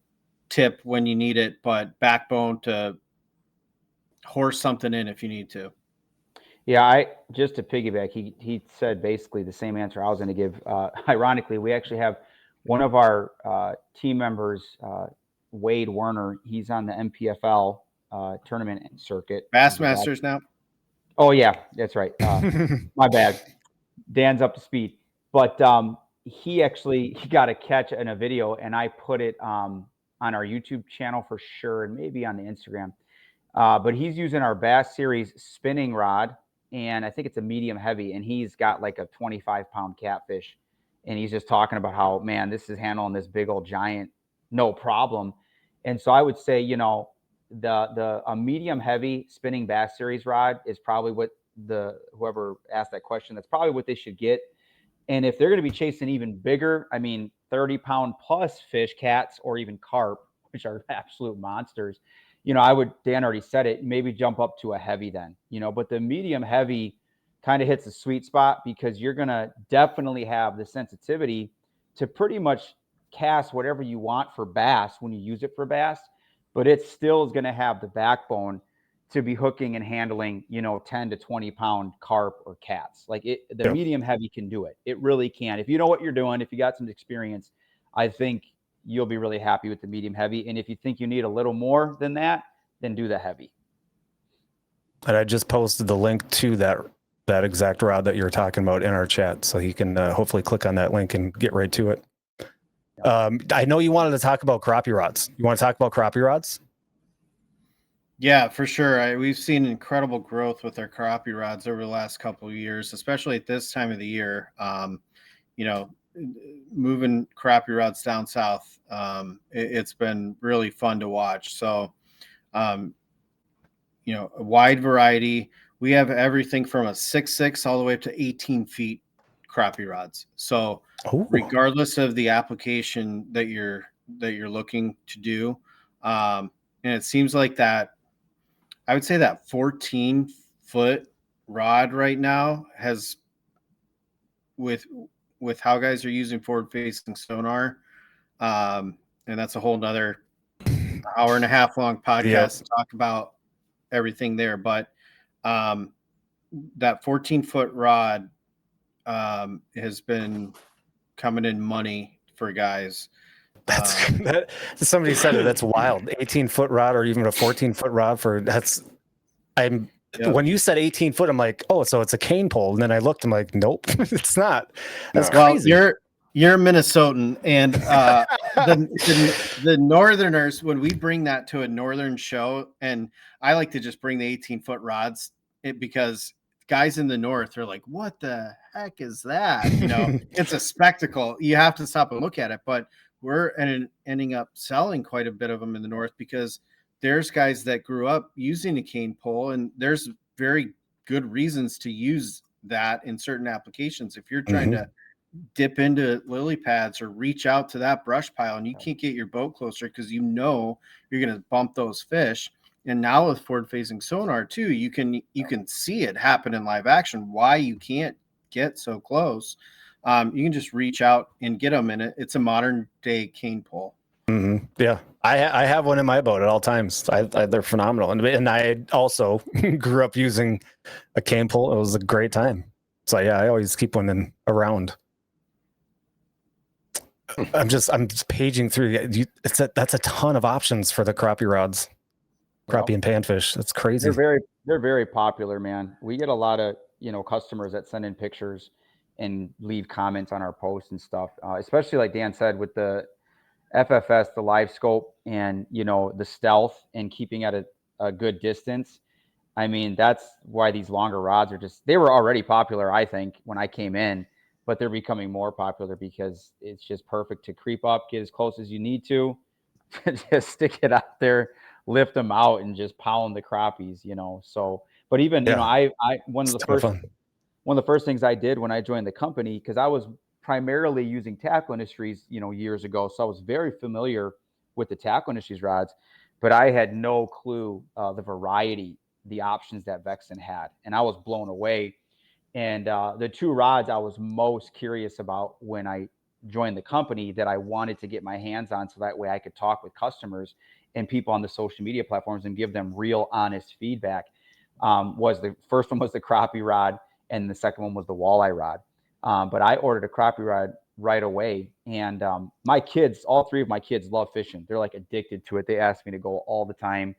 tip when you need it, but backbone to horse something in if you need to. Yeah, just to piggyback, he said basically the same answer I was going to give. Ironically, we actually have one of our team members, Wade Werner. He's on the MPFL tournament circuit. Bassmasters now. Oh yeah, that's right. My bad. Dan's up to speed, but he got a catch in a video, and I put it on our YouTube channel for sure, and maybe on the Instagram. But he's using our Bass Series spinning rod, and I think it's a medium heavy, and he's got like a 25-pound catfish, and he's just talking about how, man, this is handling this big old giant no problem. And so I would say, a medium heavy spinning Bass Series rod is probably what whoever asked that question, that's probably what they should get. And if they're going to be chasing even bigger, 30-pound plus fish, cats, or even carp, which are absolute monsters, Dan already said it, maybe jump up to a heavy then, but the medium heavy kind of hits the sweet spot because you're going to definitely have the sensitivity to pretty much cast whatever you want for bass when you use it for bass, but it still is going to have the backbone to be hooking and handling, 10 to 20 pound carp or cats. Like the medium heavy can do it. It really can. If you know what you're doing, if you got some experience, I think you'll be really happy with the medium heavy. And if you think you need a little more than that, then do the heavy. And I just posted the link to that exact rod that you're talking about in our chat, so you can hopefully click on that link and get right to it. I know you wanted to talk about crappie rods. You want to talk about crappie rods? Yeah, for sure. We've seen incredible growth with our crappie rods over the last couple of years, especially at this time of the year. Moving crappie rods down south, it's been really fun to watch. So, a wide variety. We have everything from a 6'6" all the way up to 18 feet crappie rods. So, regardless of the application that you're looking to do, and it seems like that. I would say that 14-foot rod right now has, with how guys are using forward-facing sonar, and that's a whole nother hour and a half long podcast to talk about everything there. But that 14-foot rod has been coming in money for guys. Somebody said it. That's wild. 18-foot rod or even a 14-foot rod when you said 18 foot, I'm like, oh, so it's a cane pole. And then I looked, I'm like, nope, it's not. That's crazy. You're Minnesotan, and the Northerners, when we bring that to a Northern show, and I like to just bring the 18-foot rods, because guys in the North are like, what the heck is that? It's a spectacle. You have to stop and look at it. But we're ending up selling quite a bit of them in the North, because there's guys that grew up using a cane pole, and there's very good reasons to use that in certain applications. If you're trying to dip into lily pads or reach out to that brush pile and you can't get your boat closer because you're going to bump those fish. And now with forward-facing sonar too, you can see it happen in live action. Why you can't get so close? You can just reach out and get them in it. It's a modern day cane pole. Mm-hmm. Yeah, I have one in my boat at all times. They're phenomenal, and I also grew up using a cane pole. It was a great time. So yeah, I always keep one around. I'm just paging through. That's a ton of options for the crappie rods, crappie and panfish. That's crazy. They're very popular, man. We get a lot of customers that send in pictures and leave comments on our posts and stuff. Especially like Dan said, with the FFS, the live scope, and the stealth and keeping at a good distance. I mean, that's why these longer rods they were already popular, I think, when I came in, but they're becoming more popular because it's just perfect to creep up, get as close as you need to just stick it out there, lift them out, and just pound the crappies, So, but even, one of the first things I did when I joined the company, because I was primarily using Tackle Industries, years ago. So I was very familiar with the Tackle Industries rods, but I had no clue the variety, the options that Vexan had. And I was blown away. And the two rods I was most curious about when I joined the company that I wanted to get my hands on, so that way I could talk with customers and people on the social media platforms and give them real, honest feedback, was the first one was the crappie rod, and the second one was the walleye rod. But I ordered a crappie rod right away. And my kids, all three of my kids, love fishing. They're like addicted to it. They ask me to go all the time.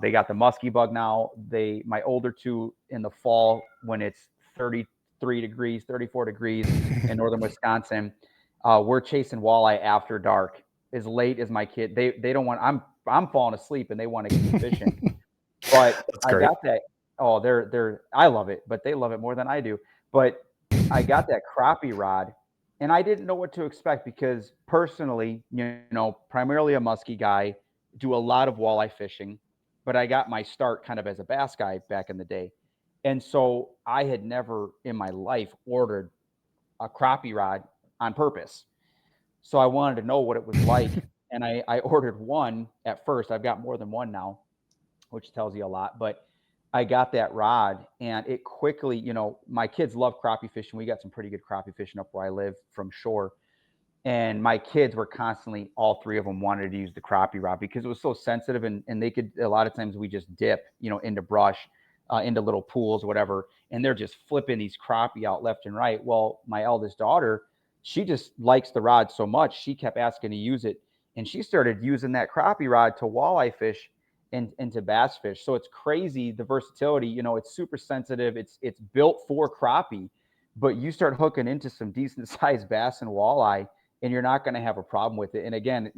They got the musky bug now. My older two, in the fall, when it's 33 degrees, 34 degrees in northern Wisconsin, we're chasing walleye after dark as late as my kid. They don't want, I'm falling asleep and they want to keep fishing. But I got that. Oh, I love it, but they love it more than I do. But I got that crappie rod, and I didn't know what to expect, because personally, primarily a musky guy, do a lot of walleye fishing, but I got my start kind of as a bass guy back in the day. And so I had never in my life ordered a crappie rod on purpose. So I wanted to know what it was like. And I ordered one at first. I've got more than one now, which tells you a lot. But I got that rod, and it quickly, my kids love crappie fishing. We got some pretty good crappie fishing up where I live from shore. And my kids were constantly, all three of them wanted to use the crappie rod because it was so sensitive, and they could, a lot of times we just dip, into brush, into little pools, whatever, and they're just flipping these crappie out left and right. Well, my eldest daughter, she just likes the rod so much, she kept asking to use it, and she started using that crappie rod to walleye fish and to bass fish. So it's crazy, the versatility. It's super sensitive. It's built for crappie, but you start hooking into some decent sized bass and walleye, and you're not going to have a problem with it. And again,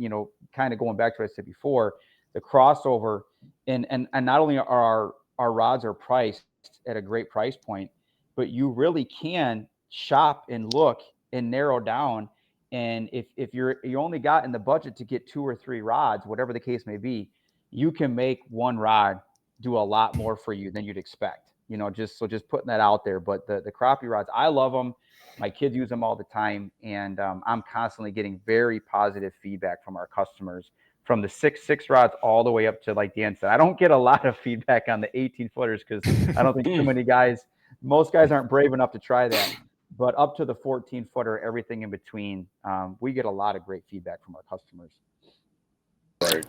kind of going back to what I said before, the crossover, and not only are our rods are priced at a great price point, but you really can shop and look and narrow down. And if you only got in the budget to get 2 or 3 rods, whatever the case may be, you can make one rod do a lot more for you than you'd expect. Just putting that out there. But the crappie rods, I love them. My kids use them all the time, and I'm constantly getting very positive feedback from our customers, from the 6 rods all the way up to, like Dan said, I don't get a lot of feedback on the 18 footers because I don't think too many guys, most guys aren't brave enough to try that. But up to the 14 footer, everything in between, we get a lot of great feedback from our customers. Right.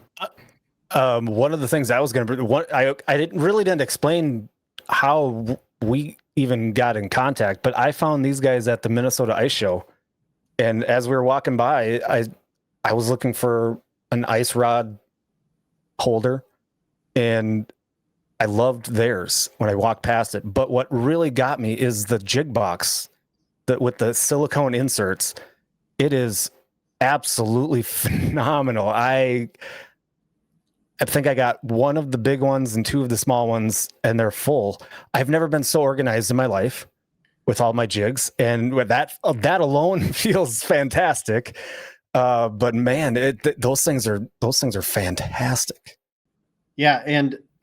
One of the things I was going to, I didn't explain how we even got in contact, but I found these guys at the Minnesota Ice Show, and as we were walking by, I was looking for an ice rod holder, and I loved theirs when I walked past it. But what really got me is the jig box that with the silicone inserts. It is absolutely phenomenal. I think I got one of the big ones and 2 of the small ones, and they're full. I've never been so organized in my life with all my jigs, and with that alone feels fantastic. But man, those things are fantastic. Yeah,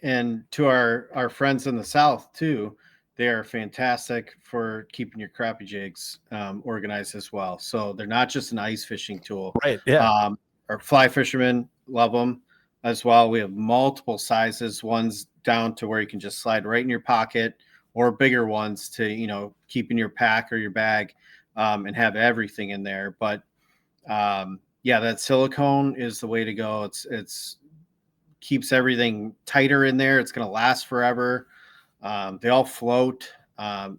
and to our friends in the South too, they are fantastic for keeping your crappie jigs organized as well. So they're not just an ice fishing tool, right? Yeah. Our fly fishermen love them as well. We have multiple sizes, ones down to where you can just slide right in your pocket, or bigger ones to keep in your pack or your bag, and have everything in there. But yeah, that silicone is the way to go. It's keeps everything tighter in there. It's going to last forever. They all float.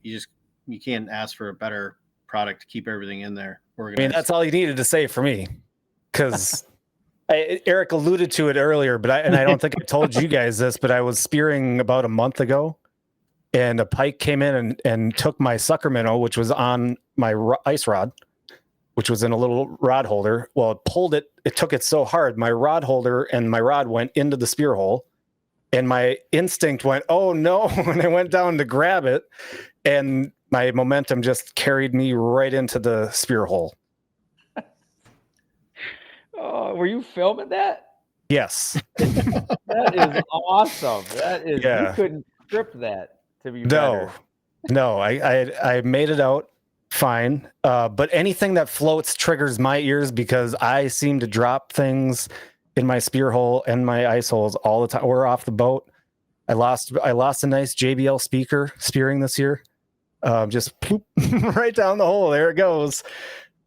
You can't ask for a better product to keep everything in there organized. I mean, that's all you needed to say for me, because Eric alluded to it earlier, but I don't think I told you guys this, but I was spearing about a month ago, and a pike came in and took my sucker minnow, which was on my ice rod, which was in a little rod holder. Well, it pulled it. It took it so hard. My rod holder and my rod went into the spear hole, and my instinct went, "Oh no!" And I went down to grab it, and my momentum just carried me right into the spear hole. Oh, were you filming that? Yes. That is awesome. That is, Yeah. You couldn't script that to be better. No, I made it out fine. But anything that floats triggers my ears, because I seem to drop things in my spear hole and my ice holes all the time. We're off the boat. I lost a nice JBL speaker spearing this year. Just poop, right down the hole. There it goes.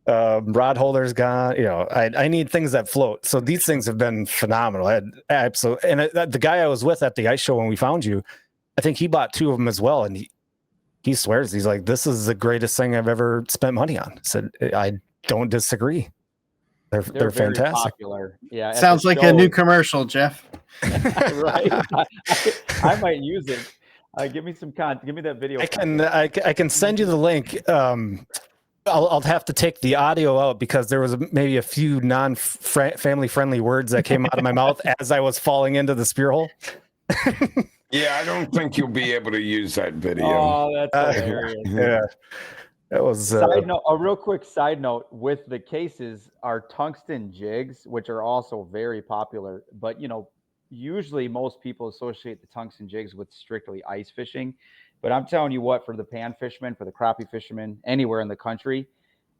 Rod holder's gone. I need things that float. So these things have been phenomenal. Absolutely. And the guy I was with at the ice show when we found you, I think he bought 2 of them as well. And he swears, he's like, "This is the greatest thing I've ever spent money on." I said, I don't disagree. They're very fantastic. Popular. Yeah. Sounds like a new commercial, Jeff. Right. I might use it. Give me some content. Give me that video. I can send you the link. I'll have to take the audio out because there was maybe a few non-family friendly words that came out of my mouth as I was falling into the spear hole. Yeah, I don't think you'll be able to use that video. Oh, that's hilarious. Yeah. That was side note, a real quick side note with the cases are tungsten jigs, which are also very popular, but usually most people associate the tungsten jigs with strictly ice fishing. But I'm telling you what, for the pan fishermen, for the crappie fishermen anywhere in the country,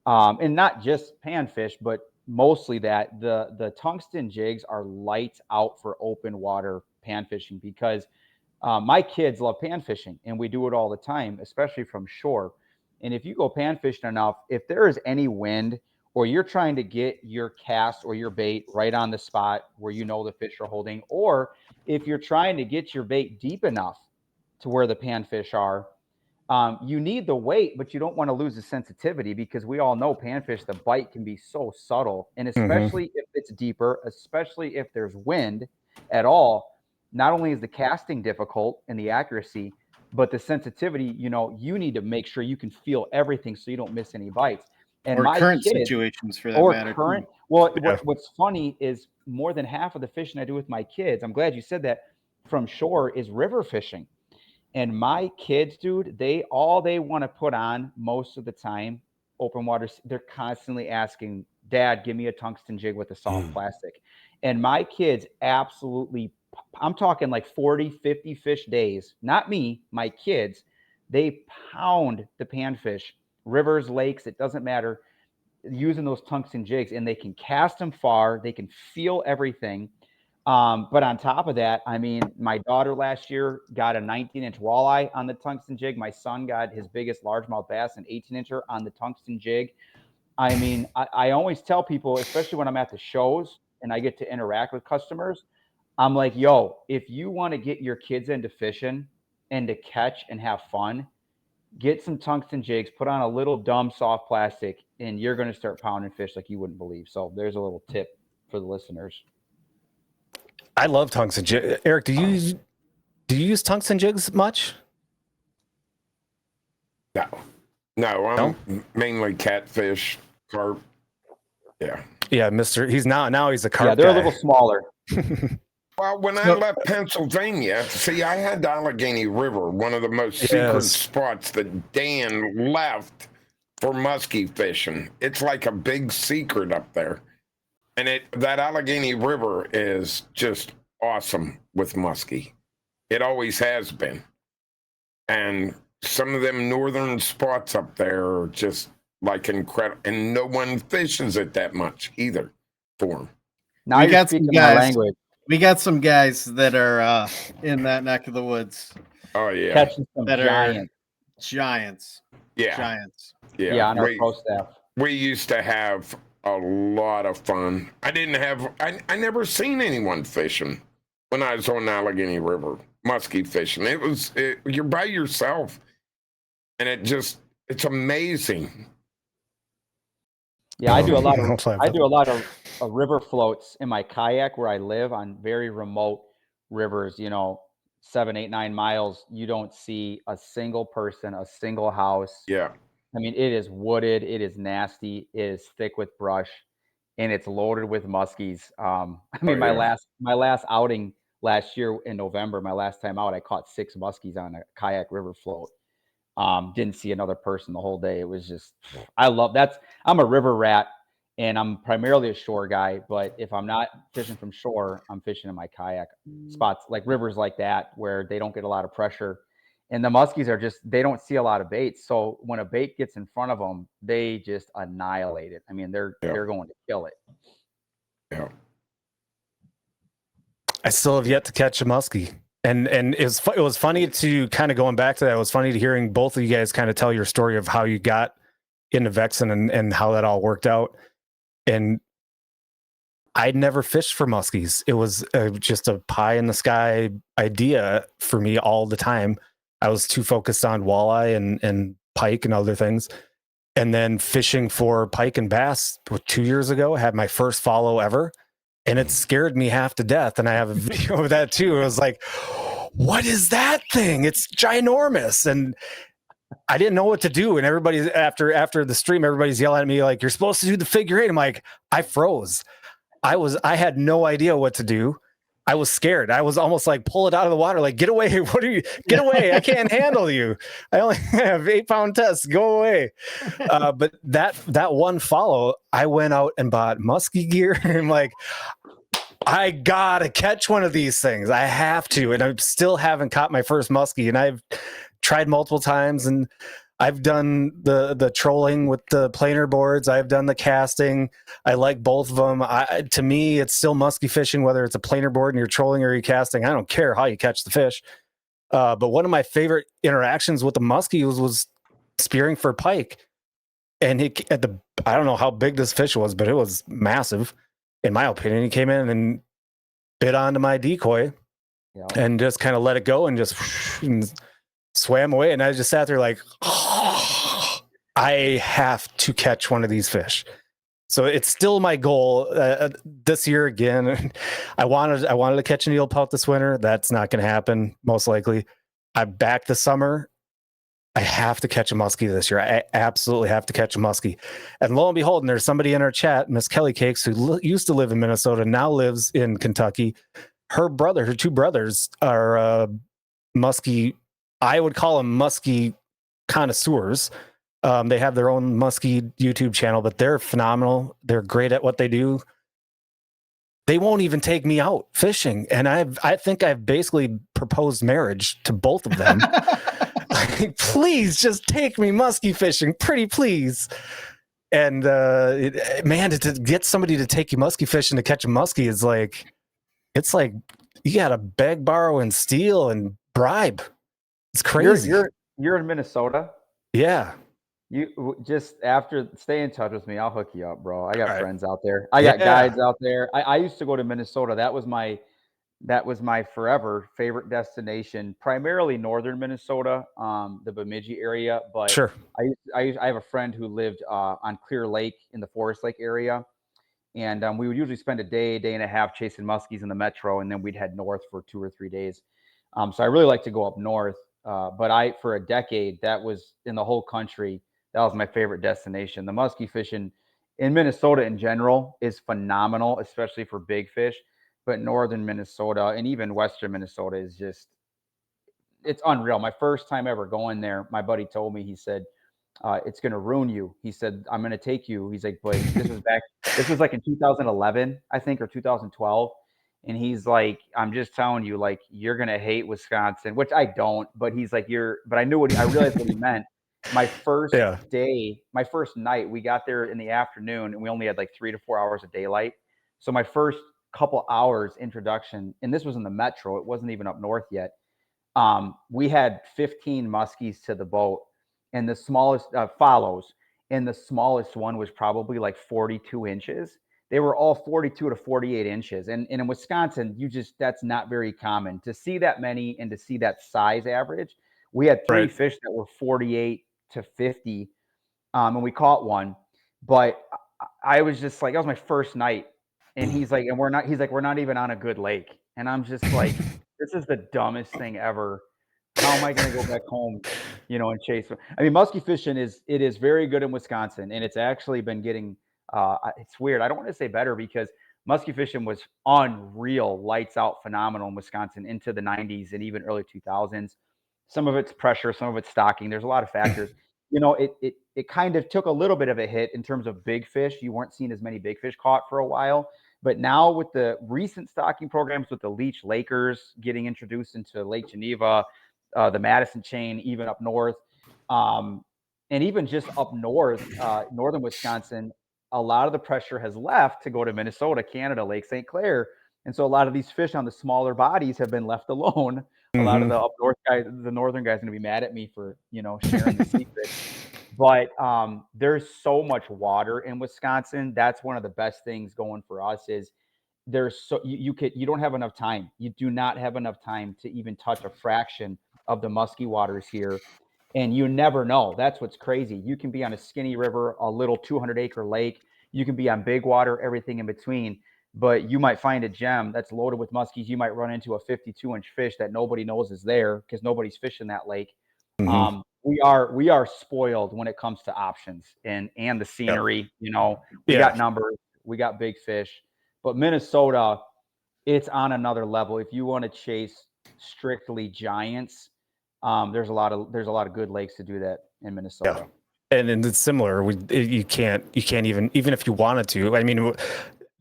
and not just panfish, but mostly that, the tungsten jigs are lights out for open water pan fishing, because my kids love pan fishing, and we do it all the time, especially from shore. And if you go pan fishing enough, if there is any wind or you're trying to get your cast or your bait right on the spot where you know the fish are holding, or if you're trying to get your bait deep enough to where the panfish are, you need the weight, but you don't want to lose the sensitivity, because we all know panfish, the bite can be so subtle. And especially if it's deeper, especially if there's wind at all, not only is the casting difficult and the accuracy, but the sensitivity, you need to make sure you can feel everything so you don't miss any bites. And or my current kids, situations for that or matter. current, Too. well, what's funny is more than half of the fishing I do with my kids, I'm glad you said that, from shore, is river fishing. And my kids, dude, they want to put on most of the time, open water, they're constantly asking, Dad, give me a tungsten jig with a soft plastic. And my kids absolutely, I'm talking like 40, 50 fish days, not me, my kids, they pound the panfish, rivers, lakes, it doesn't matter, using those tungsten jigs, and they can cast them far, they can feel everything. But on top of that, I mean, my daughter last year got a 19-inch walleye on the tungsten jig. My son got his biggest largemouth bass, an 18-incher on the tungsten jig. I mean, I always tell people, especially when I'm at the shows and I get to interact with customers, I'm like, yo, if you want to get your kids into fishing and to catch and have fun, get some tungsten jigs, put on a little dumb soft plastic, and you're going to start pounding fish like you wouldn't believe. So there's a little tip for the listeners. I love tungsten jigs. Eric, do you use tungsten jigs much? No, I'm mainly catfish, carp. Yeah. Yeah, Mister. He's now he's a carp. Yeah, they're guy. a little smaller. Well, when I left Pennsylvania, see, I had the Allegheny River, one of the most secret spots that Dan left for muskie fishing. It's like a big secret up there. And that Allegheny River is just awesome with muskie. It always has been. And some of them northern spots up there are just like incredible. And no one fishes it that much either for them. Now you got some guys. Language. We got some guys that are in that neck of the woods. Oh yeah, catching some giants. Yeah, giants. Yeah, on our pro staff. We used to have a lot of fun. I never seen anyone fishing when I was on Allegheny River, muskie fishing. You're by yourself, and it's amazing. Yeah, I do a lot of river floats in my kayak where I live on very remote rivers, 7, 8, 9 miles. You don't see a single person, a single house. Yeah. I mean, it is wooded, it is nasty, it is thick with brush, and it's loaded with muskies. My last outing last year in November, my last time out, I caught 6 muskies on a kayak river float. Didn't see another person the whole day. It was just, I'm a river rat, and I'm primarily a shore guy, but if I'm not fishing from shore, I'm fishing in my kayak spots, like rivers like that, where they don't get a lot of pressure. And the muskies they don't see a lot of baits. So when a bait gets in front of them, they just annihilate it. I mean, they're going to kill it. Yeah. I still have yet to catch a muskie. And it was funny to kind of going back to that. It was funny to hearing both of you guys kind of tell your story of how you got into Vexan and how that all worked out. And I'd never fished for muskies. It was just a pie in the sky idea for me all the time. I was too focused on walleye and pike and other things. And then fishing for pike and bass 2 years ago, I had my first follow ever. And it scared me half to death. And I have a video of that too. It was like, what is that thing? It's ginormous. And I didn't know what to do. And everybody's after the stream, everybody's yelling at me like, you're supposed to do the figure 8. I'm like, I froze. I had no idea what to do. I was scared. I was almost like, pull it out of the water. Like, get away. Get away. I can't handle you. I only have 8-pound tests. Go away. But that one follow, I went out and bought muskie gear. And I'm like, I gotta catch one of these things. I have to. And I still haven't caught my first muskie. And I've tried multiple times, and I've done the trolling with the planer boards. I've done the casting. I like both of them. To me, it's still musky fishing, whether it's a planer board and you're trolling or you're casting. I don't care how you catch the fish. But one of my favorite interactions with the muskie was spearing for pike. And I don't know how big this fish was, but it was massive, in my opinion. He came in and bit onto my decoy and just kind of let it go and just and swam away. And I just sat there like, oh, I have to catch one of these fish. So it's still my goal this year again. I wanted to catch an eel pout this winter. That's not going to happen, most likely. I'm back this summer. I have to catch a muskie this year. I absolutely have to catch a muskie. And lo and behold, and there's somebody in our chat, Miss Kelly Cakes, who used to live in Minnesota, now lives in Kentucky. Her two brothers are muskie. I would call them muskie connoisseurs. They have their own muskie YouTube channel, but they're phenomenal. They're great at what they do. They won't even take me out fishing. And I think I've basically proposed marriage to both of them. Like, please just take me muskie fishing, pretty please. And man, to get somebody to take you muskie fishing to catch a muskie is like, it's like you gotta beg, borrow, and steal and bribe. It's crazy. You're in Minnesota? Yeah. You just stay in touch with me. I'll hook you up, bro. I got friends out there. I got guides out there. I used to go to Minnesota. That was my forever favorite destination, primarily northern Minnesota, the Bemidji area. But sure. I have a friend who lived on Clear Lake in the Forest Lake area. And we would usually spend a day and a half chasing muskies in the metro, and then we'd head north for 2 or 3 days. So I really like to go up north. But for a decade, that was in the whole country. That was my favorite destination. The muskie fishing in Minnesota in general is phenomenal, especially for big fish. But northern Minnesota and even western Minnesota is it's unreal. My first time ever going there, my buddy told me, he said, it's going to ruin you. He said, I'm going to take you. He's like, but this was like in 2011, I think, or 2012. And he's like, I'm just telling you, like, you're going to hate Wisconsin, which I don't, but he's like, but I realized what he meant. My first night, we got there in the afternoon and we only had like 3 to 4 hours of daylight. So my first couple hours introduction, and this was in the metro, it wasn't even up north yet. We had 15 muskies to the boat, and the smallest follows, and the smallest one was probably like 42 inches. They were all 42 to 48 inches. And in Wisconsin, that's not very common to see that many and to see that size average. We had 3 fish that were 48 to 50, and we caught one. But I was just like, that was my first night. And he's like, we're not even on a good lake. And I'm just like, this is the dumbest thing ever. How am I going to go back home, and chase? I mean, muskie fishing is very good in Wisconsin, and it's actually been getting, it's weird. I don't want to say better because muskie fishing was unreal, lights out, phenomenal in Wisconsin into the 90s and even early 2000s. Some of it's pressure, some of it's stocking. There's a lot of factors. It kind of took a little bit of a hit in terms of big fish. You weren't seeing as many big fish caught for a while. But now with the recent stocking programs, with the Leech Lakers getting introduced into Lake Geneva, the Madison chain, even up north, and even just up north, northern Wisconsin, a lot of the pressure has left to go to Minnesota, Canada, Lake St. Clair. And so a lot of these fish on the smaller bodies have been left alone. A lot of the up north guys, the northern guys, are going to be mad at me for, sharing the secret. But there's so much water in Wisconsin. That's one of the best things going for us is you don't have enough time. You do not have enough time to even touch a fraction of the musky waters here. And you never know. That's what's crazy. You can be on a skinny river, a little 200-acre lake. You can be on big water, everything in between. But you might find a gem that's loaded with muskies. You might run into a 52-inch fish that nobody knows is there because nobody's fishing that lake. Mm-hmm. We are spoiled when it comes to options and the scenery. Yep. We got numbers, we got big fish. But Minnesota, it's on another level. If you want to chase strictly giants, there's a lot of good lakes to do that in Minnesota. Yeah. And it's similar. You can't even if you wanted to. I mean,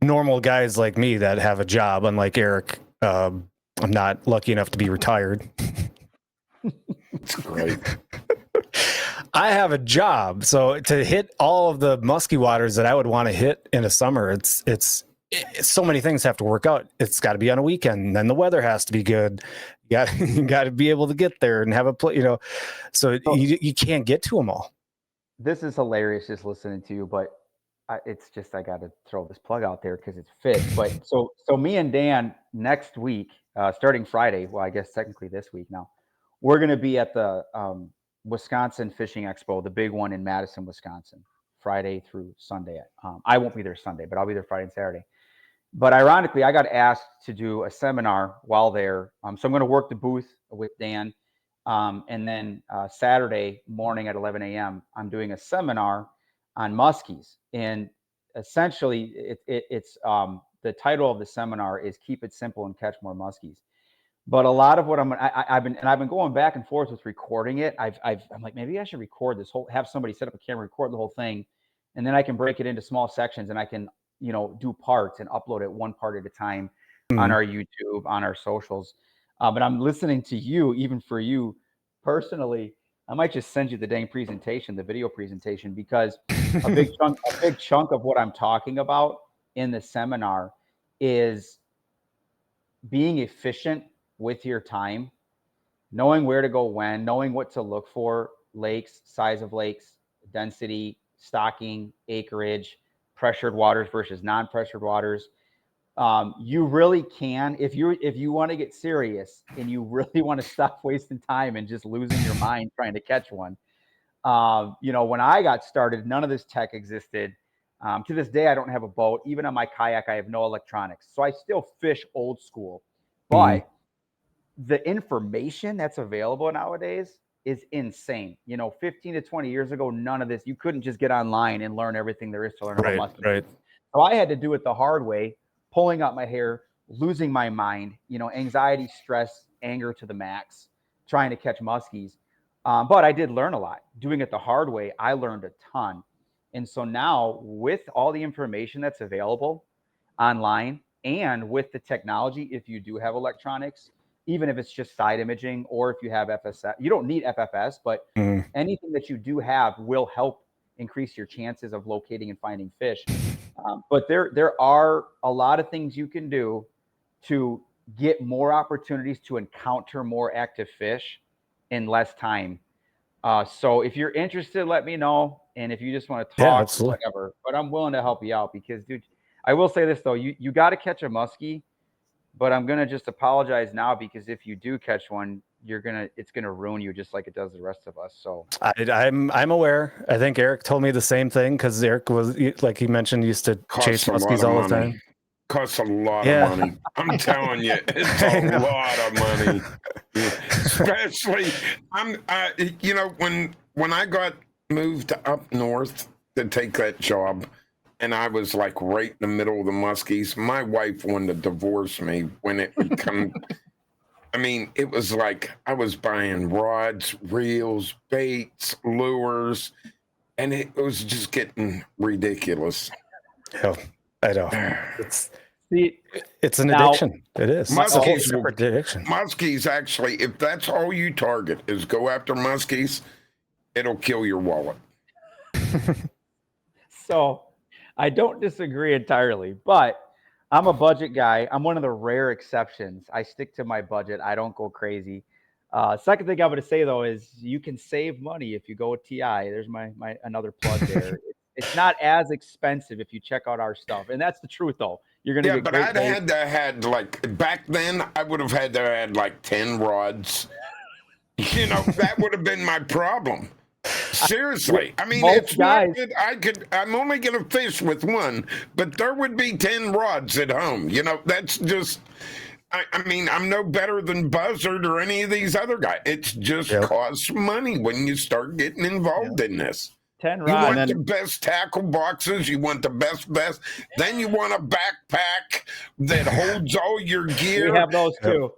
normal guys like me that have a job, unlike Eric, I'm not lucky enough to be retired. That's great. I have a job, so to hit all of the musky waters that I would want to hit in a summer, it's so many things have to work out. It's got to be on a weekend, and then the weather has to be good. You got to be able to get there and have a play, so you can't get to them all. This is hilarious just listening to you, but it's just, I got to throw this plug out there because it's fit. But so me and Dan next week, starting Friday, well, I guess technically this week now, we're going to be at the Wisconsin Fishing Expo, the big one in Madison, Wisconsin, Friday through Sunday. I won't be there Sunday, but I'll be there Friday and Saturday. But ironically, I got asked to do a seminar while there. So I'm going to work the booth with Dan. And then Saturday morning at 11 a.m., I'm doing a seminar on muskies. And essentially, it's the title of the seminar is "Keep It Simple and Catch More Muskies." But a lot of what I've been going back and forth with recording it. I'm like, maybe I should record this whole, have somebody set up a camera, record the whole thing, and then I can break it into small sections, and I can do parts and upload it one part at a time on our YouTube, on our socials. But I'm listening to you, even for you personally, I might just send you the dang presentation, the video presentation, because a big chunk of what I'm talking about in the seminar is being efficient with your time, knowing where to go when, knowing what to look for, lakes, size of lakes, density, stocking, acreage, pressured waters versus non-pressured waters. You really can, if you want to get serious and you really want to stop wasting time and just losing your mind trying to catch one. When I got started, none of this tech existed. To this day, I don't have a boat. Even on my kayak, I have no electronics. So I still fish old school. But the information that's available nowadays is insane. 15 to 20 years ago, none of this, you couldn't just get online and learn everything there is to learn about muskie. Right. So I had to do it the hard way, pulling out my hair, losing my mind, anxiety, stress, anger to the max, trying to catch muskies. But I did learn a lot. Doing it the hard way, I learned a ton. And so now, with all the information that's available online and with the technology, if you do have electronics, even if it's just side imaging or if you have FSS, you don't need FFS, but anything that you do have will help increase your chances of locating and finding fish. But there are a lot of things you can do to get more opportunities to encounter more active fish in less time. So if you're interested, let me know. And if you just want to talk, whatever, but I'm willing to help you out because, dude, I will say this though, you got to catch a muskie, but I'm going to just apologize now because if you do catch one, it's going to ruin you just like it does the rest of us. So I'm aware. I think Eric told me the same thing because Eric was, like he mentioned, used to chase muskies all the time. Costs a lot of money. I'm telling you, it's a lot of money. Especially, when I got moved up north to take that job, and I was like right in the middle of the muskies, my wife wanted to divorce me when it would come. I mean, it was like I was buying rods, reels, baits, lures, and it was just getting ridiculous. Yeah, I know. It's an addiction. It is. Muskies, separate addiction. Muskies, actually, if that's all you target is go after muskies, it'll kill your wallet. So I don't disagree entirely, but I'm a budget guy. I'm one of the rare exceptions. I stick to my budget. I don't go crazy. Second thing I'm going to say, though, is you can save money if you go with TI. There's my another plug there. It's not as expensive if you check out our stuff. And that's the truth, though. You're going to get but great I'd had to had like back then I would have had to had like 10 rods. That would have been my problem. Seriously. I mean, it's not that I'm only going to fish with one, but there would be 10 rods at home. That's just, I mean, I'm no better than Buzzard or any of these other guys. It's just costs money when you start getting involved in this. 10 rods. You want the best tackle boxes. You want the best. Then you want a backpack that holds all your gear. We have those too.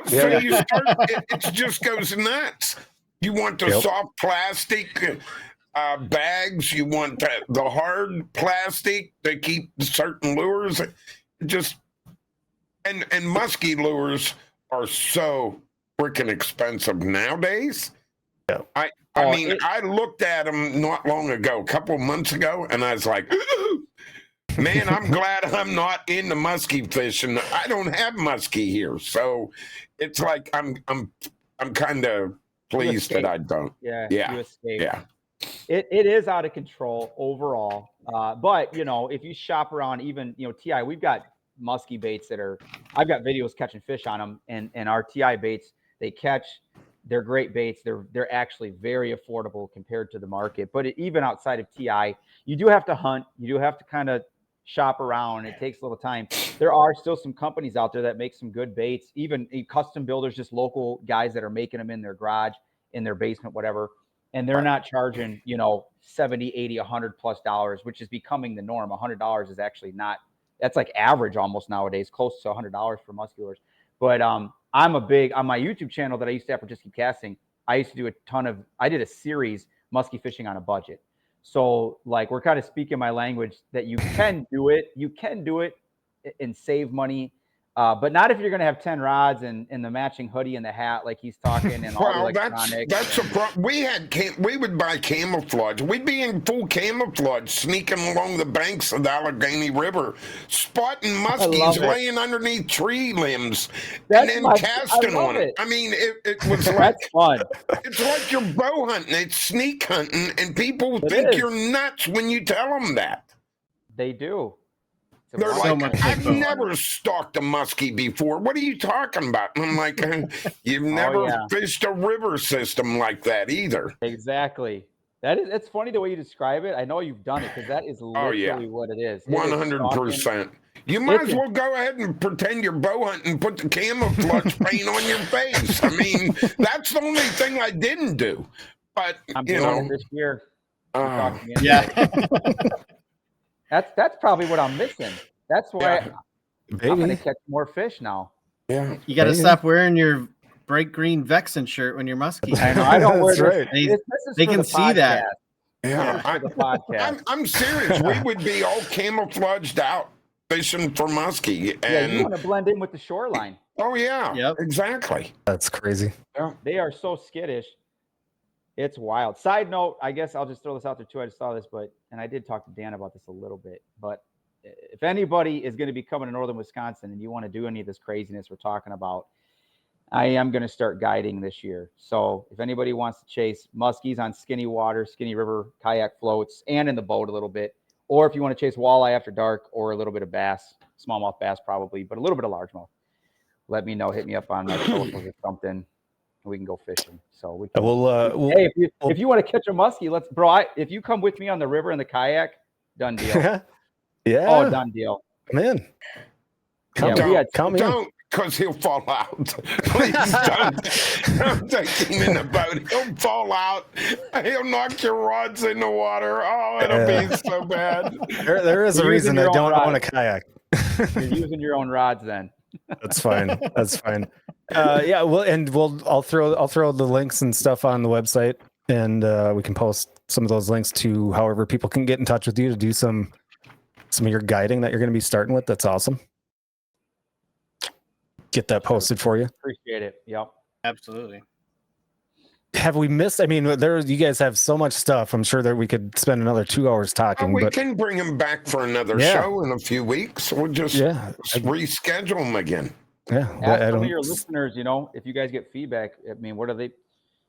So you start, it just goes nuts. You want the soft plastic bags. You want the hard plastic to keep certain lures. And musky lures are so freaking expensive nowadays. Yeah. I looked at them not long ago, a couple of months ago, and I was like, man, I'm glad I'm not into muskie fishing. I don't have muskie here. So it's like I'm kind of pleased that I don't. Yeah. Yeah. You escaped. Yeah. It is out of control overall. But if you shop around, even TI, we've got musky baits I've got videos catching fish on them, and our TI baits they're great baits. They're actually very affordable compared to the market. But even outside of TI, you do have to hunt. You do have to kind of shop around. It takes a little time. There are still some companies out there that make some good baits, even custom builders, just local guys that are making them in their garage, in their basement, whatever. And they're not charging, 70, 80, $100+ which is becoming the norm. $100 is actually not, that's like average almost nowadays, close to $100 for musculars. But on my YouTube channel that I used to have for Just Keep Casting, I used to do I did a series, musky fishing on a budget. So like, we're kind of speaking my language that you can do it and save money. But not if you're going to have 10 rods and the matching hoodie and the hat, like he's talking, and all the electronics. That's a problem. We would buy camouflage. We'd be in full camouflage, sneaking along the banks of the Allegheny River, spotting muskies laying underneath tree limbs, and then casting on it. I mean, it was like that's fun. It's like you're bow hunting. It's sneak hunting, and people think you're nuts when you tell them that. They do. They're like, I've never stalked a muskie before. What are you talking about? And I'm like, you've never fished a river system like that either. Exactly. It's funny the way you describe it. I know you've done it, because that is literally what it is. 100%. You might as well go ahead and pretend you're bow hunting and put the camouflage paint on your face. I mean, that's the only thing I didn't do. But, I'm doing it this year. That's probably what I'm missing. That's why I'm going to catch more fish now. Yeah. You got to stop wearing your bright green Vexan shirt when you're musky. I know. I don't wear this. Right. They can see that. Yeah. I'm serious. We would be all camouflaged out fishing for muskie. And you want to blend in with the shoreline. Oh, yeah. Exactly. That's crazy. Yeah. They are so skittish. It's wild. Side note, I guess I'll just throw this out there too. I just saw this, and I did talk to Dan about this a little bit, but if anybody is going to be coming to northern Wisconsin and you want to do any of this craziness we're talking about, I am going to start guiding this year. So if anybody wants to chase muskies on skinny water, skinny river, kayak floats, and in the boat a little bit, or if you want to chase walleye after dark, or a little bit of bass, smallmouth bass probably, but a little bit of largemouth, let me know. Hit me up on my socials or something. We can go fishing. So we can. Hey, if you want to catch a muskie, if you come with me on the river in the kayak, done deal. Yeah. Oh, done deal. Come in. Don't, because he'll fall out. Please don't take him in the boat. He'll fall out. He'll knock your rods in the water. Oh, it'll be so bad. There is a reason I don't own a kayak. You're using your own rods then. That's fine. That's fine. I'll throw the links and stuff on the website, and we can post some of those links to however people can get in touch with you to do some of your guiding that you're going to be starting with. That's awesome. Get that posted for you. Appreciate it. Yep. Absolutely. Have we missed? I mean, you guys have so much stuff. I'm sure that we could spend another 2 hours talking. We can bring him back for another show in a few weeks. We'll just reschedule him again. Yeah. Ask some of your listeners, if you guys get feedback, I mean,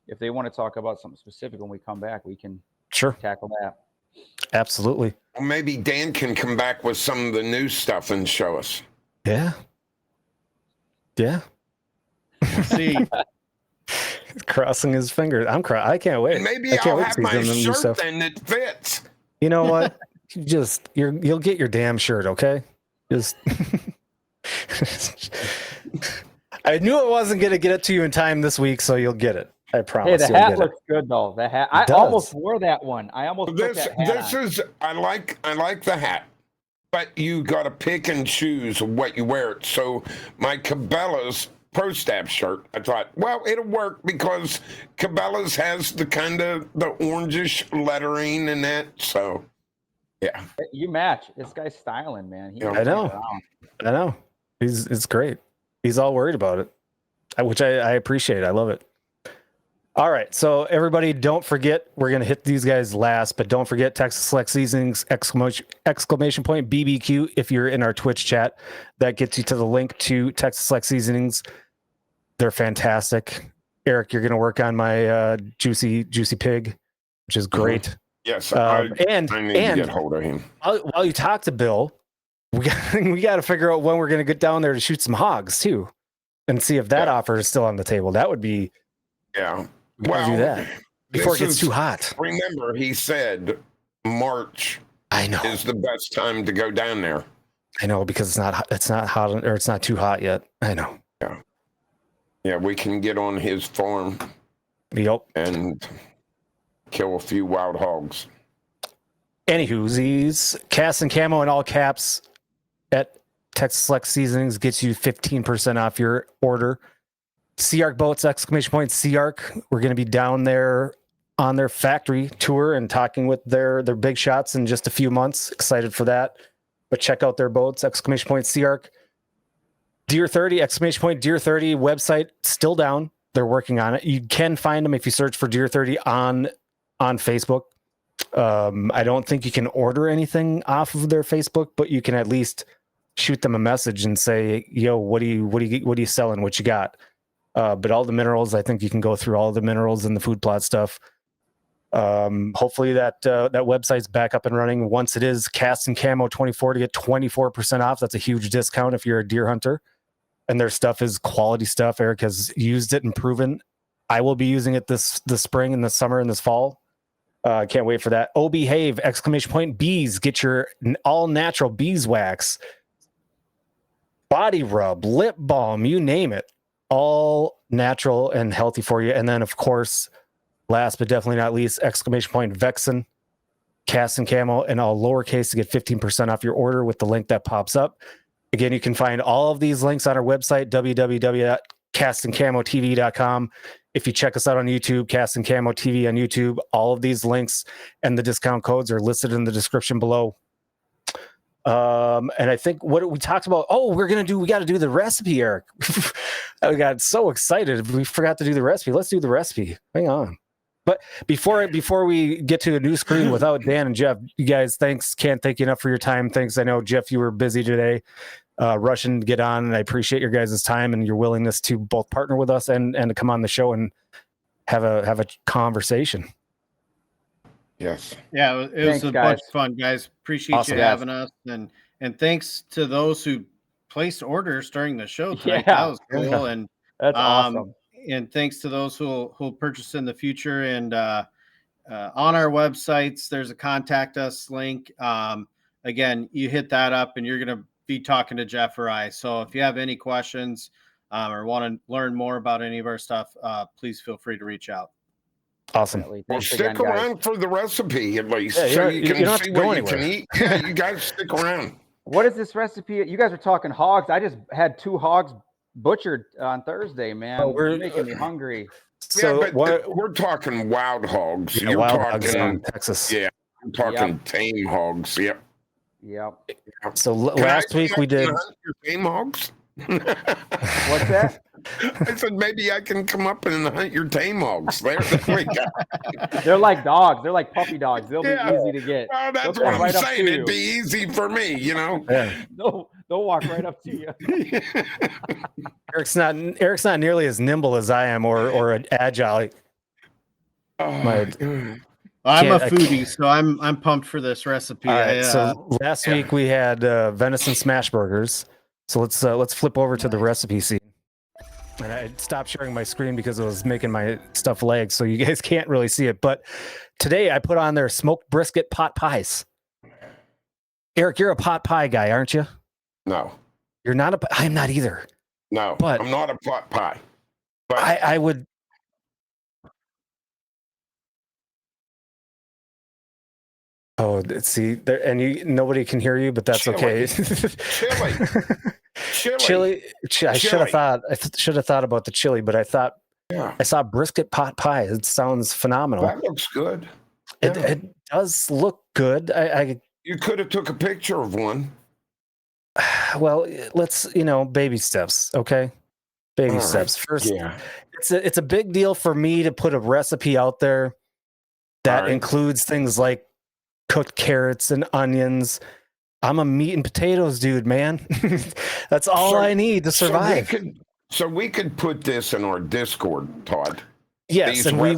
if they want to talk about something specific when we come back, we can tackle that. Absolutely. Well, maybe Dan can come back with some of the new stuff and show us. Yeah. Yeah. We'll see. Crossing his fingers. I can't wait. Maybe I'll have my shirt then that fits. You know what? You'll get your damn shirt, okay? Just I knew I wasn't going to get it to you in time this week, so you'll get it. I promise. Hey, the hat looks good though. The hat. I almost wore that one. I almost put that hat on. I like the hat, but you got to pick and choose what you wear. So my Cabela's Pro Staff shirt, I thought, well, it'll work because Cabela's has the kind of the orangish lettering and that. So, yeah, you match. This guy's styling, man. I know. It's great. He's all worried about it, which I appreciate. I love it. All right, so everybody, don't forget, we're going to hit these guys last, but don't forget Texas Select Seasonings, exclamation point BBQ, if you're in our Twitch chat. That gets you to the link to Texas Select Seasonings. They're fantastic. Eric, you're going to work on my juicy pig, which is great. Yes, And I need to get hold of him. While you talk to Bill, we got to figure out when we're going to get down there to shoot some hogs too, and see if that offer is still on the table. That would be we gotta do that before it gets too hot. Remember, he said March. I know is the best time to go down there. I know because it's not hot or it's not too hot yet. I know. Yeah, we can get on his farm. Yep. And kill a few wild hogs. Anywho, these Cast and Camo in all caps at Texas Select Seasonings gets you 15% off your order. Sea Arc Boats, ! Sea Arc. We're going to be down there on their factory tour and talking with their big shots in just a few months. Excited for that. But check out their boats, ! Sea Arc. Deer 30, ! Deer 30 website still down. They're working on it. You can find them if you search for Deer 30 on Facebook. I don't think you can order anything off of their Facebook, but you can at least shoot them a message and say, "Yo, what are you selling? What you got?" But all the minerals, I think you can go through all the minerals and the food plot stuff. Hopefully that website's back up and running. Once it is, Cast and Camo 24 to get 24% off. That's a huge discount if you're a deer hunter. And their stuff is quality stuff. Eric has used it and proven. I will be using it this spring and this summer and this fall. Can't wait for that. Oh, behave! ! Bees. Get your all natural beeswax, body rub, lip balm, you name it. All natural and healthy for you. And then, of course, last but definitely not least, ! Vexan, Cast and Camo, and all lowercase to get 15% off your order with the link that pops up. Again, you can find all of these links on our website, www.castandcamotv.com. If you check us out on YouTube, Cast and Camo TV on YouTube, all of these links and the discount codes are listed in the description below. And I think what we talked about, we got to do the recipe, Eric. I got so excited. We forgot to do the recipe. Let's do the recipe. Hang on. But before we get to a new screen without Dan and Jeff, you guys, thanks. Can't thank you enough for your time. Thanks. I know, Jeff, you were busy today, rushing to get on, and I appreciate your guys' time and your willingness to both partner with us and to come on the show and have a conversation. Yes. Yeah, it was a bunch of fun, guys. Appreciate you having us, and thanks to those who placed orders during the show tonight. That was cool, and that's awesome. And thanks to those who'll purchase in the future. And on our websites, there's a contact us link. Again, you hit that up and you're going to be talking to Jeff or I. So if you have any questions or want to learn more about any of our stuff, please feel free to reach out. Awesome. Well, stick around for the recipe at least, so you can see what you can eat. Yeah, you guys stick around. What is this recipe? You guys are talking hogs. I just had 2 hogs butchered on Thursday, man. You're making me hungry. So yeah, but we're talking wild hogs. Yeah, You're wild talking hogs in Texas. Yeah, I'm talking tame hogs. Yep. So last week we did tame hogs. What's that? I said maybe I can come up and hunt your tame hogs. There we go. They're like dogs. They're like puppy dogs. They'll be easy to get. Well, that's what I'm saying. It'd be easy for me, you know. Yeah. They'll walk right up to you. Eric's not nearly as nimble as I am or agile. I'm a foodie, so I'm pumped for this recipe. All right, so last week we had venison smash burgers. So let's flip over to the recipe scene. And I stopped sharing my screen because it was making my stuff lag, so you guys can't really see it. But today I put on their smoked brisket pot pies. Eric, you're a pot pie guy, aren't you? No. You're not I'm not either. No, but I'm not a pot pie. But I would. Oh, see, there, and nobody can hear you, but that's Chili. Okay. Chili. I should have thought. I should have thought about the chili, but I thought I saw brisket pot pie. It sounds phenomenal. That looks good. It does look good. You could have took a picture of one. Well, let's baby steps, okay? Baby steps first. Yeah. It's a big deal for me to put a recipe out there that includes things like cooked carrots and onions. I'm a meat and potatoes dude, man. That's all I need to survive. So we could put this in our Discord, Todd. Yes, and we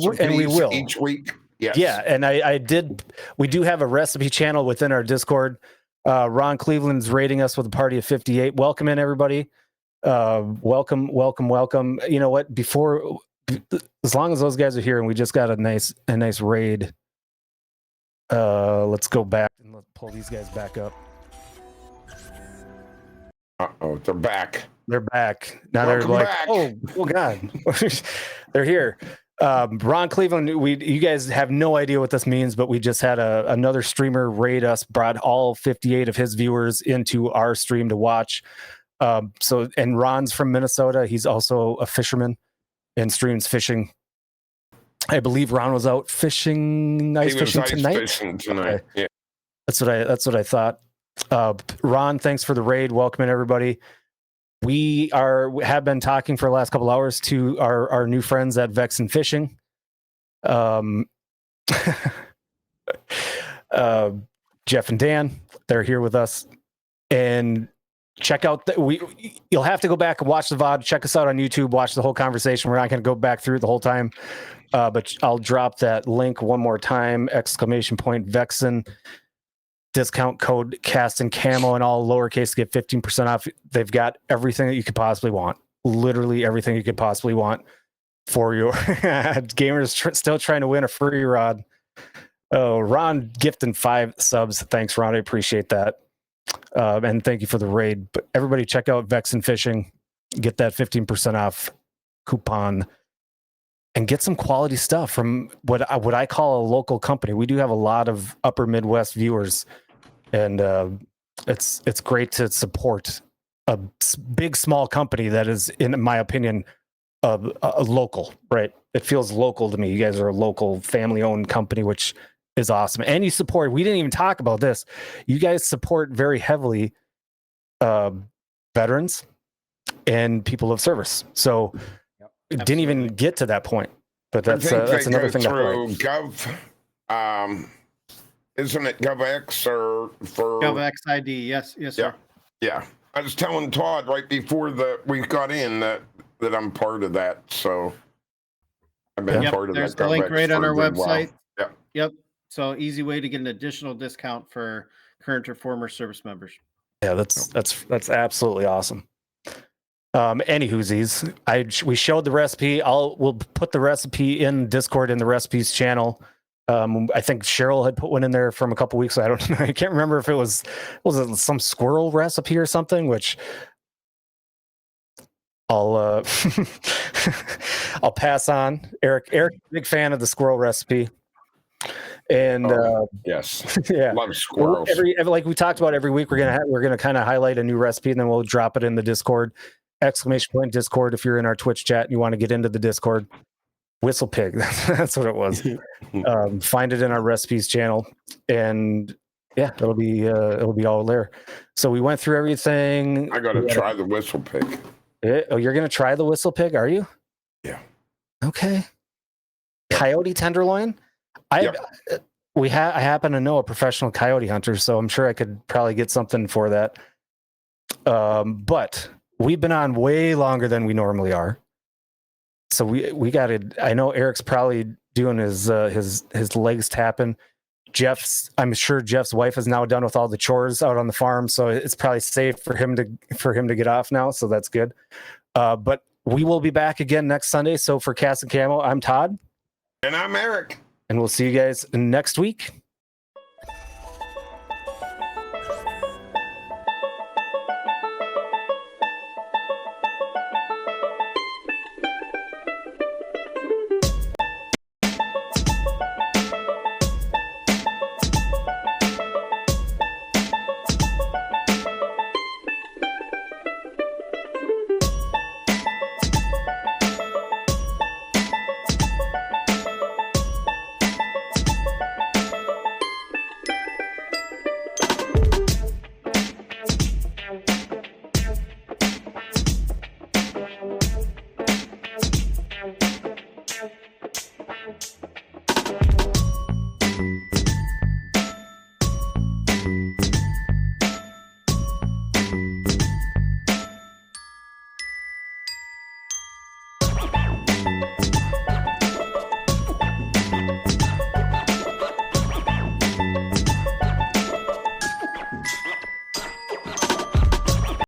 will each week. Yes. Yeah, and we do have a recipe channel within our Discord. Ron Cleveland's rating us with a party of 58. Welcome in, everybody. Welcome. You know what? As long as those guys are here and we just got a nice raid, let's go back and let's pull these guys back up. Uh-oh, they're back. They're back. Now Welcome they're like, back. oh God. They're here. Ron Cleveland, you guys have no idea what this means, but we just had another streamer raid us, brought all 58 of his viewers into our stream to watch. And Ron's from Minnesota. He's also a fisherman and streams fishing. I believe Ron was out fishing, ice fishing tonight. Okay. Yeah. That's what I thought. Ron, thanks for the raid. Welcome in, everybody. We have been talking for the last couple hours to our new friends at Vexan Fishing. Jeff and Dan, they're here with us. And check out you'll have to go back and watch the VOD. Check us out on YouTube. Watch the whole conversation. We're not going to go back through it the whole time, but I'll drop that link one more time. ! Vexan. Discount code Cast and Camo and all lowercase to get 15% off. They've got everything that you could possibly want. Literally everything you could possibly want for your gamers still trying to win a free rod. Oh, Ron gifting 5 subs. Thanks, Ron. I appreciate that. And thank you for the raid. But everybody check out Vexan Fishing. Get that 15% off coupon and get some quality stuff from what I call a local company. We do have a lot of upper Midwest viewers, and it's great to support a big, small company that is, in my opinion, a local, right? It feels local to me. You guys are a local family-owned company, which is awesome. And you support, we didn't even talk about this. You guys support very heavily veterans and people of service. So it didn't even get to that point, but that's another thing. Through Gov, isn't it GovX or for GovX ID? Yes, sir. Yeah. I was telling Todd right before we got in that I'm part of that. So I've been part of that. There's the link right on our website. Yeah. Yep. So easy way to get an additional discount for current or former service members. Yeah, that's absolutely awesome. Anywhoosies, we showed the recipe. We'll put the recipe in Discord in the recipes channel. I think Cheryl had put one in there from a couple weeks ago. I don't know. I can't remember if it was some squirrel recipe or something, which I'll I'll pass on. Eric, big fan of the squirrel recipe. And yes, yeah, love squirrels. Like we talked about, every week we're gonna kind of highlight a new recipe, and then we'll drop it in the Discord. ! Discord if you're in our Twitch chat and you want to get into the Discord. Whistle pig, that's what it was. Find it in our recipes channel, and yeah, it'll be all there. So we went through everything. I gotta try the whistle pig. Oh, you're gonna try the whistle pig, are you? Yeah. Okay. Coyote tenderloin. I happen to know a professional coyote hunter, so I'm sure I could probably get something for that. But we've been on way longer than we normally are, so we got to. I know Eric's probably doing his legs tapping. I'm sure Jeff's wife is now done with all the chores out on the farm, so it's probably safe for him to get off now. So that's good. But we will be back again next Sunday. So for Cast and Camo, I'm Todd, and I'm Eric. And we'll see you guys next week.